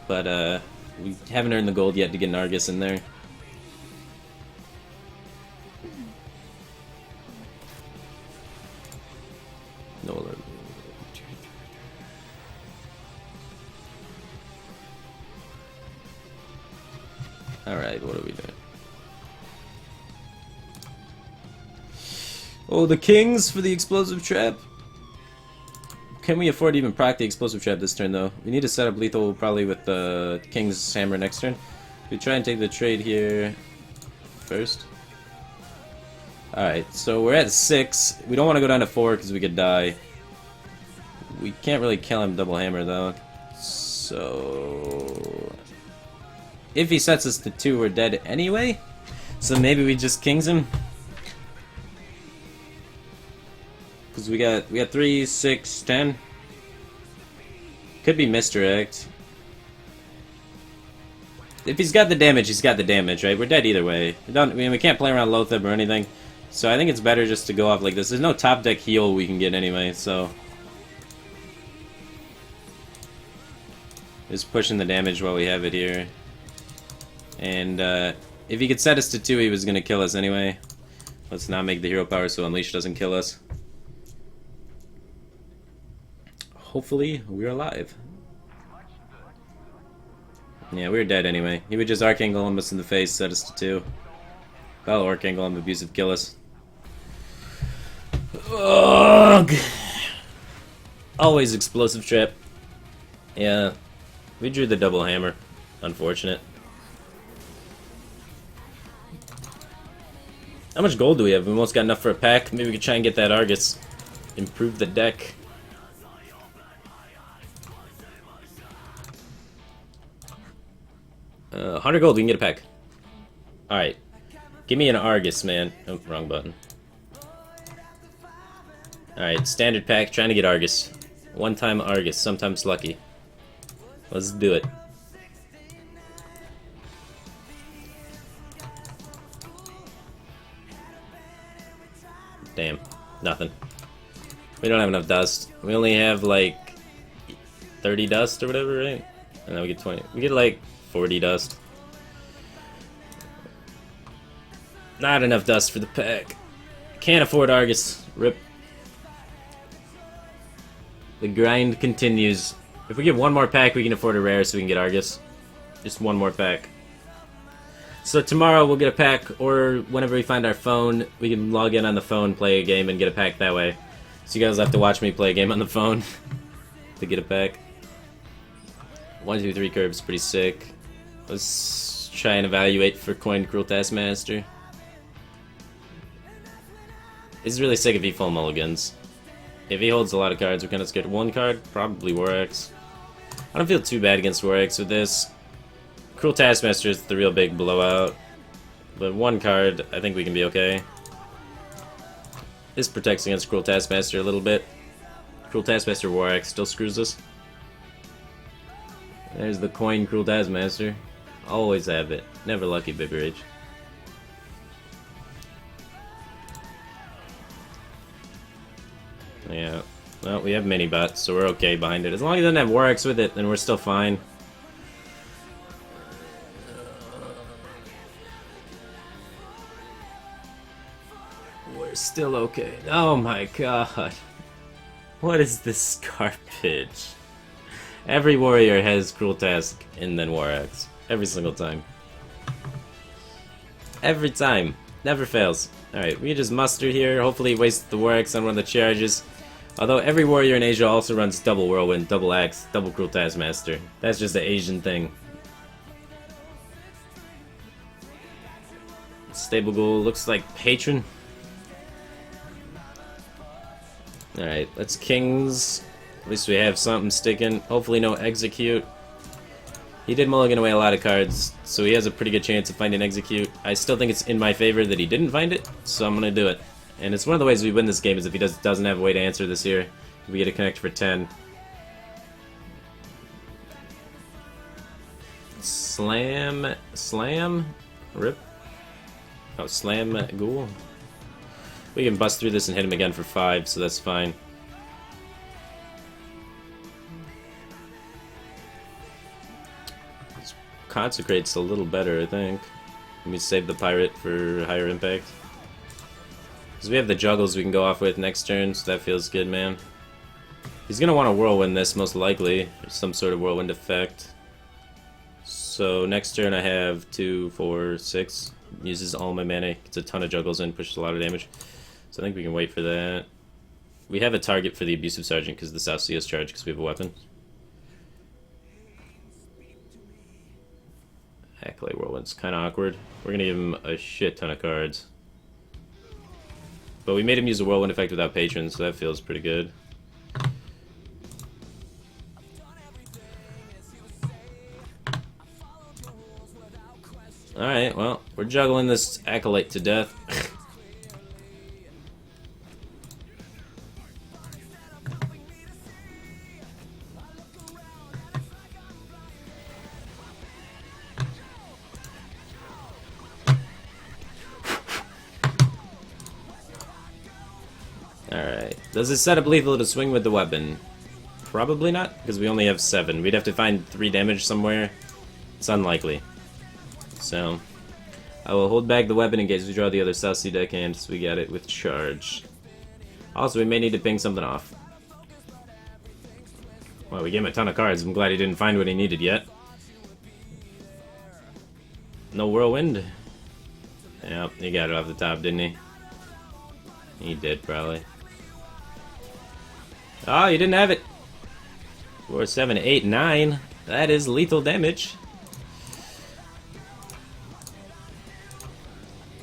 But, We haven't earned the gold yet to get an Argus in there. No alert. Alright, what are we doing? Oh, the kings for the explosive trap. Can we afford to even proc the explosive trap this turn, though? We need to set up lethal probably with the king's hammer next turn. We try and take the trade here first. Alright, so we're at 6. We don't want to go down to 4 because we could die. We can't really kill him double hammer, though. So... if he sets us to 2, we're dead anyway. So maybe we just kings him. Because we got 3, 6, 10. Could be misdirect. If he's got the damage, he's got the damage, right? We're dead either way. We can't play around Lotheb or anything. So I think it's better just to go off like this. There's no top deck heal we can get anyway, so... just pushing the damage while we have it here. And if he could set us to 2, he was going to kill us anyway. Let's not make the hero power so Unleash doesn't kill us. Hopefully, we're alive. Yeah, we're dead anyway. He would just Archangel him us in the face, set us to 2. I'll Archangel him, abusive, kill us. Ugh. Always explosive trap. Yeah, we drew the double hammer. Unfortunate. How much gold do we have? We almost got enough for a pack. Maybe we could try and get that Argus. Improve the deck. Uh, 100 gold, we can get a pack. Alright. Give me an Argus, man. Oh, wrong button. Alright, standard pack, trying to get Argus. One time Argus, sometimes lucky. Let's do it. Damn, nothing. We don't have enough dust. We only have like 30 dust or whatever, right? And then we get 20. We get like 40 dust. Not enough dust for the pack. Can't afford Argus. Rip. The grind continues. If we get one more pack, we can afford a rare so we can get Argus. Just one more pack. So tomorrow we'll get a pack, or whenever we find our phone, we can log in on the phone, play a game, and get a pack that way. So you guys have to watch me play a game on the phone to get a pack. 1, 2, 3 curbs, pretty sick. Let's try and evaluate for coined Cruel Taskmaster. It's really sick if he full mulligans. If he holds a lot of cards, we're kind of scared. One card, probably War-X. I don't feel too bad against War-X with this. Cruel Taskmaster is the real big blowout. But one card, I think we can be okay. This protects against Cruel Taskmaster a little bit. Cruel Taskmaster War-X still screws us. There's the coin Cruel Taskmaster. Always have it. Never lucky, Baby Rage. Yeah. Well, we have mini-bots, so we're okay behind it. As long as it doesn't have War-X with it, then we're still fine. We're still okay. Oh my god. What is this garbage? Every warrior has Cruel Task and then War-X. Every single time. Every time. Never fails. Alright, we just muster here. Hopefully waste the War-X on one of the charges. Although every warrior in Asia also runs double Whirlwind, double Axe, double Cruel Taskmaster. That's just an Asian thing. Stable Ghoul looks like Patron. Alright, let's Kings. At least we have something sticking. Hopefully no Execute. He did mulligan away a lot of cards, so he has a pretty good chance of finding Execute. I still think it's in my favor that he didn't find it, so I'm gonna do it. And it's one of the ways we win this game is if he doesn't have a way to answer this here. We get a connect for 10. Slam, rip. Oh, slam Ghoul. We can bust through this and hit him again for 5, so that's fine. Consecrate's a little better, I think. Let me save the Pirate for higher impact. Because we have the Juggles we can go off with next turn, so that feels good, man. He's going to want to Whirlwind this, most likely. There's some sort of Whirlwind effect. So next turn I have 2, 4, 6. Uses all my mana, gets a ton of Juggles in, pushes a lot of damage. So I think we can wait for that. We have a target for the Abusive Sergeant because the South Sea has charge because we have a weapon. Acolyte Whirlwind's kind of awkward. We're going to give him a shit ton of cards. But we made him use a Whirlwind effect without Patron, so that feels pretty good. Alright, well, we're juggling this Acolyte to death. Alright, does it set up lethal to swing with the weapon? Probably not, because we only have 7. We'd have to find 3 damage somewhere. It's unlikely. So, I will hold back the weapon in case we draw the other South Sea deckhand, so we got it with charge. Also, we may need to ping something off. Well, we gave him a ton of cards. I'm glad he didn't find what he needed yet. No Whirlwind? Yep, he got it off the top, didn't he? He did, probably. Oh, you didn't have it! 4, 7, 8, 9. That is lethal damage.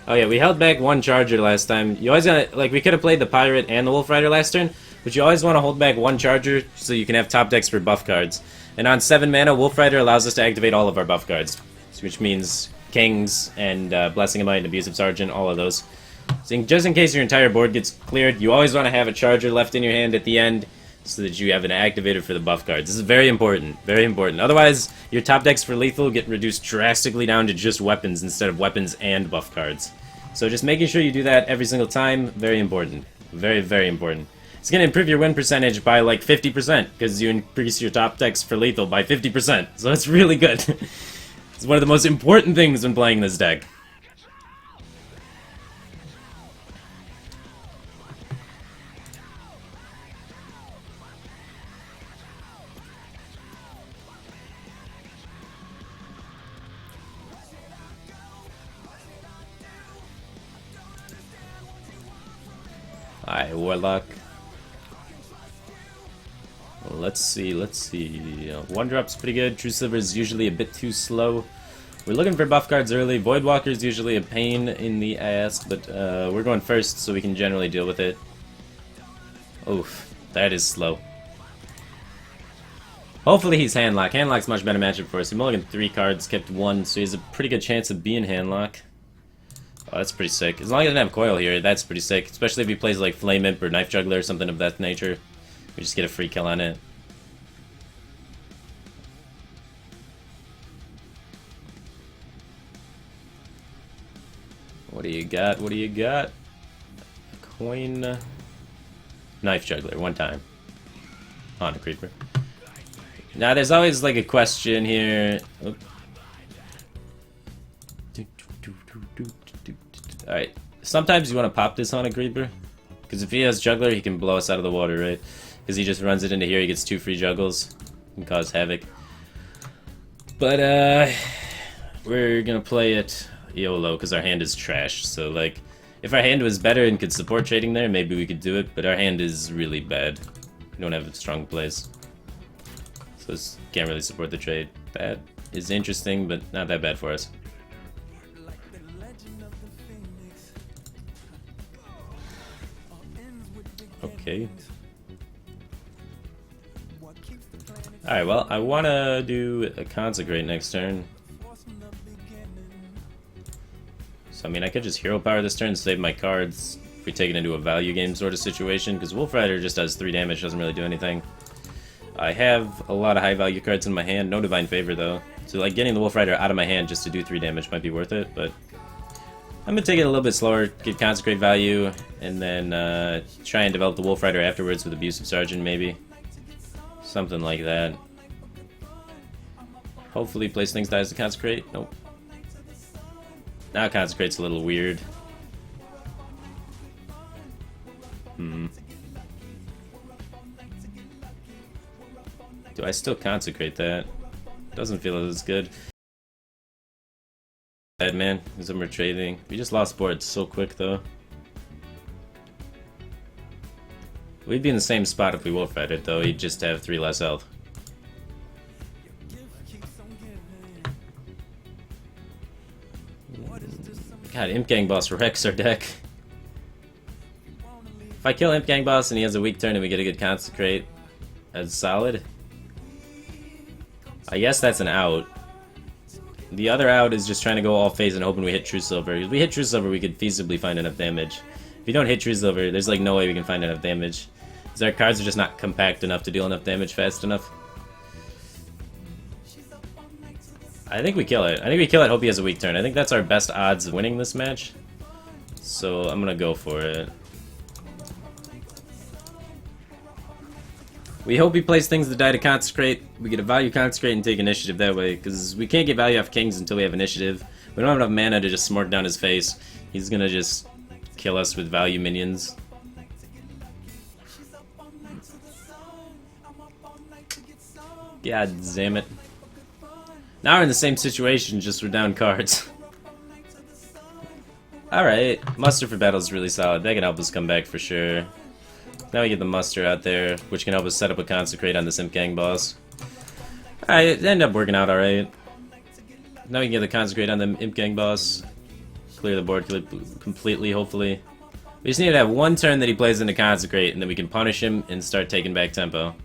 Oh yeah, we held back 1 charger last time. You always gotta, like, we could have played the Pirate and the Wolf Rider last turn, but you always want to hold back 1 charger so you can have top decks for buff cards. And on 7 mana, Wolf Rider allows us to activate all of our buff cards, which means Kings and Blessing of Might and Abusive Sergeant, all of those. So just in case your entire board gets cleared, you always want to have a charger left in your hand at the end so that you have an activator for the buff cards. This is very important, very important. Otherwise, your top decks for lethal get reduced drastically down to just weapons instead of weapons and buff cards. So just making sure you do that every single time, very important. Very, very important. It's going to improve your win percentage by like 50% because you increase your top decks for lethal by 50%. So that's really good. It's one of the most important things when playing this deck. Alright, Warlock. Well, let's see. 1-drop's pretty good. True Silver is usually a bit too slow. We're looking for buff cards early. Voidwalker's usually a pain in the ass, but we're going first so we can generally deal with it. Oof, that is slow. Hopefully he's Handlock. Handlock's much better matchup for us. He mulliganed 3 cards, kept 1, so he has a pretty good chance of being Handlock. Oh, that's pretty sick. As long as he doesn't have Coil here, that's pretty sick. Especially if he plays like Flame Imp or Knife Juggler or something of that nature. We just get a free kill on it. What do you got? What do you got? Coin. Knife Juggler, 1 time. On a Creeper. Now, there's always like a question here. Oop. Alright, sometimes you want to pop this on a Creeper. Because if he has Juggler, he can blow us out of the water, right? Because he just runs it into here, he gets 2 free Juggles. Can cause havoc. But, we're gonna play it YOLO, because our hand is trash. So, like, if our hand was better and could support trading there, maybe we could do it. But our hand is really bad. We don't have strong plays. So this can't really support the trade. That is interesting, but not that bad for us. Okay. Alright, well, I want to do a Consecrate next turn. So, I mean, I could just Hero Power this turn and save my cards if we take it into a value game sort of situation, because Wolf Rider just does 3 damage, doesn't really do anything. I have a lot of high value cards in my hand, no Divine Favor though. So, like, getting the Wolf Rider out of my hand just to do 3 damage might be worth it, but I'm going to take it a little bit slower, get Consecrate value, and then try and develop the Wolf Rider afterwards with Abusive Sergeant, maybe. Something like that. Hopefully place things dies to consecrate. Nope. Now consecrate's a little weird. Do I still consecrate that? Doesn't feel as good. Bad man, because I'm retreating. We just lost boards so quick though. We'd be in the same spot if we wolf read it though, he'd just have 3 less health. God, Imp Gang Boss wrecks our deck. If I kill Imp Gang Boss and he has a weak turn and we get a good consecrate, that's solid. I guess that's an out. The other out is just trying to go all phase and hoping we hit True Silver. If we hit True Silver, we could feasibly find enough damage. If we don't hit True Silver, there's like no way we can find enough damage. Because our cards are just not compact enough to deal enough damage fast enough. I think we kill it. I think we kill it, hope he has a weak turn. I think that's our best odds of winning this match. So I'm gonna go for it. We hope he plays things that die to consecrate. We get a value consecrate and take initiative that way, because we can't get value off kings until we have initiative. We don't have enough mana to just smork down his face. He's gonna just kill us with value minions. God damn it. Now we're in the same situation, just we're down cards. Alright, muster for battle is really solid. That can help us come back for sure. Now we get the muster out there, which can help us set up a consecrate on the Imp Gang boss. Alright, it ended up working out alright. Now we can get the consecrate on the Imp Gang boss. Clear the board completely, hopefully. We just need to have one turn that he plays into consecrate, and then we can punish him and start taking back tempo.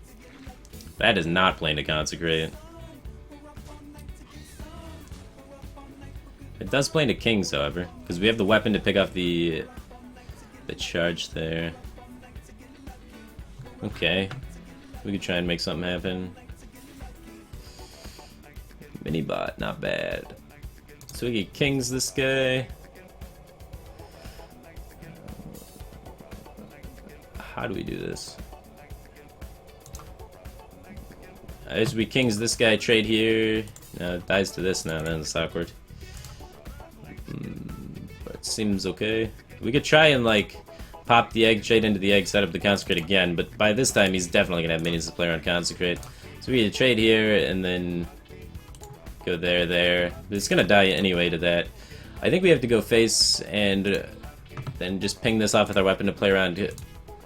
That is not playing to consecrate. It does play into kings, however, because we have the weapon to pick off the charge there. Okay, we could try and make something happen. Mini bot, not bad. So we get kings this guy. How do we do this? As we kings this guy, trade here. No, it dies to this now, then it's awkward. But it seems okay. We could try and like pop the egg, trade into the egg, set up the consecrate again, but by this time he's definitely gonna have minions to play around consecrate. So we could trade here and then go there. But it's gonna die anyway to that. I think we have to go face and then just ping this off with our weapon to play around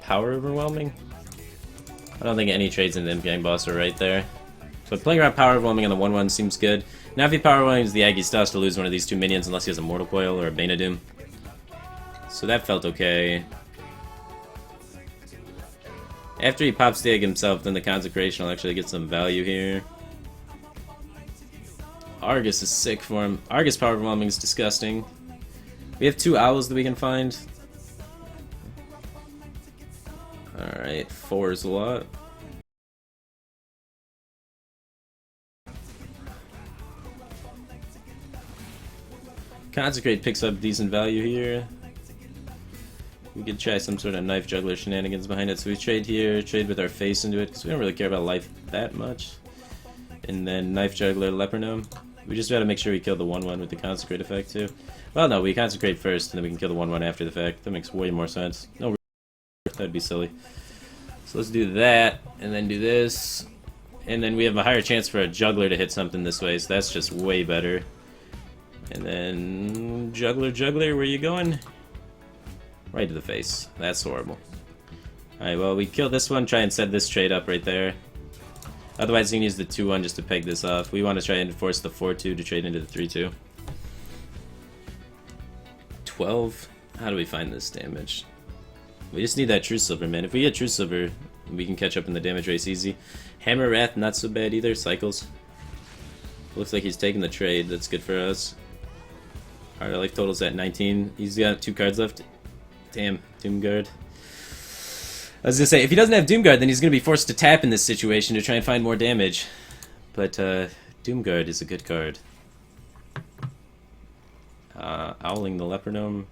power overwhelming. I don't think any trades in the Imp Gang boss are right there. So playing around power overwhelming on the 1/1 seems good. Now if he power overwhelms the egg, he still has to lose one of these 2 minions unless he has a Mortal Coil or a Bane of Doom. So that felt okay. After he pops the egg himself, then the consecration will actually get some value here. Argus is sick for him. Argus power overwhelming is disgusting. We have 2 owls that we can find. Alright, 4 is a lot. Consecrate picks up decent value here. We could try some sort of knife juggler shenanigans behind it. So we trade here, trade with our face into it, because we don't really care about life that much. And then knife juggler, leopardome. We just gotta make sure we kill the 1/1 with the consecrate effect too. Well, no, we consecrate first, and then we can kill the 1/1 after the fact. That makes way more sense. No, that'd be silly. So let's do that, and then do this. And then we have a higher chance for a juggler to hit something this way, so that's just way better. And then juggler, where you going? Right to the face. That's horrible. Alright, well, we kill this one, try and set this trade up right there. Otherwise, you can use the 2/1 just to peg this off. We want to try and force the 4/2 to trade into the 3/2. 12. How do we find this damage? We just need that True Silver, man. If we get True Silver, we can catch up in the damage race easy. Hammer Wrath, not so bad either. Cycles. Looks like he's taking the trade. That's good for us. Our life total's at 19. He's got 2 cards left. Damn, Doomguard. I was gonna say, if he doesn't have Doomguard, then he's gonna be forced to tap in this situation to try and find more damage. But Doomguard is a good card. Owling the Leopardome.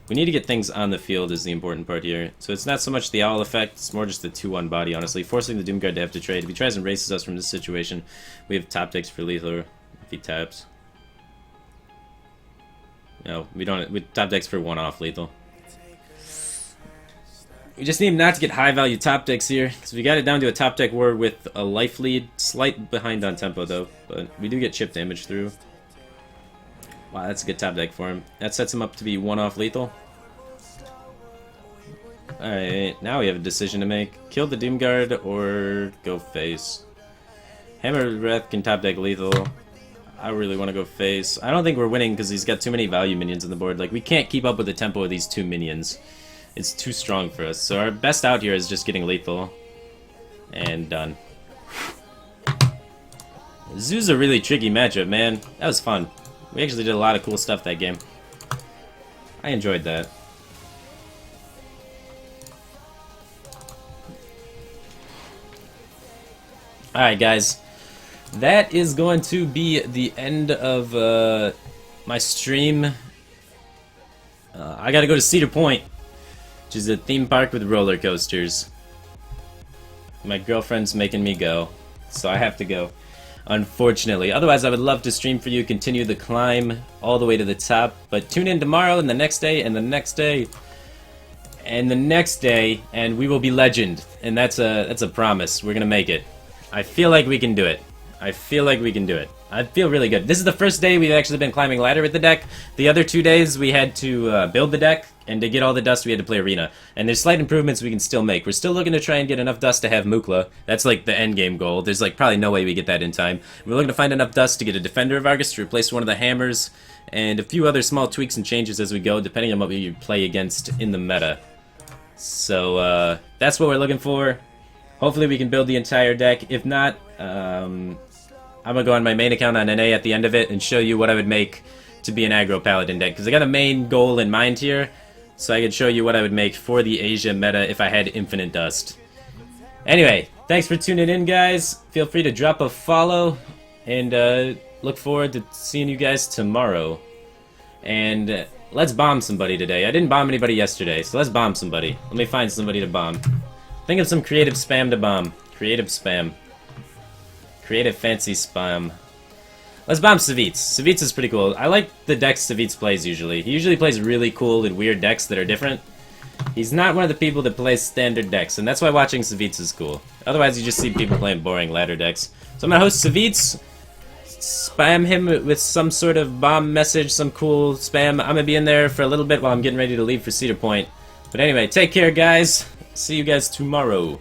We need to get things on the field is the important part here. So it's not so much the owl effect, it's more just the 2-1 body, honestly. Forcing the Doomguard to have to trade. If he tries and races us from this situation, we have top decks for lethal if he taps. No, we don't. We top decks for 1-off lethal. We just need not to get high value top decks here, because we got it down to a top deck war with a life lead. Slight behind on tempo though, but we do get chip damage through. Wow, that's a good top deck for him. That sets him up to be 1-off lethal. Alright, now we have a decision to make. Kill the Doomguard or go face. Hammer Breath can top deck lethal. I really want to go face. I don't think we're winning because he's got too many value minions on the board. Like, we can't keep up with the tempo of these 2 minions. It's too strong for us. So our best out here is just getting lethal. And done. Zoo's a really tricky matchup, man. That was fun. We actually did a lot of cool stuff that game. I enjoyed that. Alright, guys. That is going to be the end of my stream. I gotta go to Cedar Point, which is a theme park with roller coasters. My girlfriend's making me go, so I have to go. Unfortunately. Otherwise, I would love to stream for you, continue the climb all the way to the top. But tune in tomorrow and the next day and the next day and the next day, and we will be legend. And that's a promise. We're gonna make it. I feel like we can do it. I feel like we can do it. I feel really good. This is the first day we've actually been climbing ladder with the deck. The other 2 days we had to build the deck, and to get all the dust we had to play arena. And there's slight improvements we can still make. We're still looking to try and get enough dust to have Mukla. That's like the end game goal. There's like probably no way we get that in time. We're looking to find enough dust to get a Defender of Argus to replace one of the hammers, and a few other small tweaks and changes as we go, depending on what we play against in the meta. So that's what we're looking for. Hopefully we can build the entire deck. If not, I'm gonna go on my main account on NA at the end of it and show you what I would make to be an aggro paladin deck, because I got a main goal in mind here, so I could show you what I would make for the Asia meta if I had infinite dust. Anyway, thanks for tuning in, guys. Feel free to drop a follow, and look forward to seeing you guys tomorrow. And let's bomb somebody today. I didn't bomb anybody yesterday, so let's bomb somebody. Let me find somebody to bomb. Think of some creative spam to bomb. Creative spam. Creative fancy spam. Let's bomb Savitz. Savitz is pretty cool. I like the decks Savitz plays usually. He usually plays really cool and weird decks that are different. He's not one of the people that plays standard decks, and that's why watching Savitz is cool. Otherwise you just see people playing boring ladder decks. So I'm gonna host Savitz, spam him with some sort of bomb message, some cool spam. I'm gonna be in there for a little bit while I'm getting ready to leave for Cedar Point. But anyway, take care, guys. See you guys tomorrow.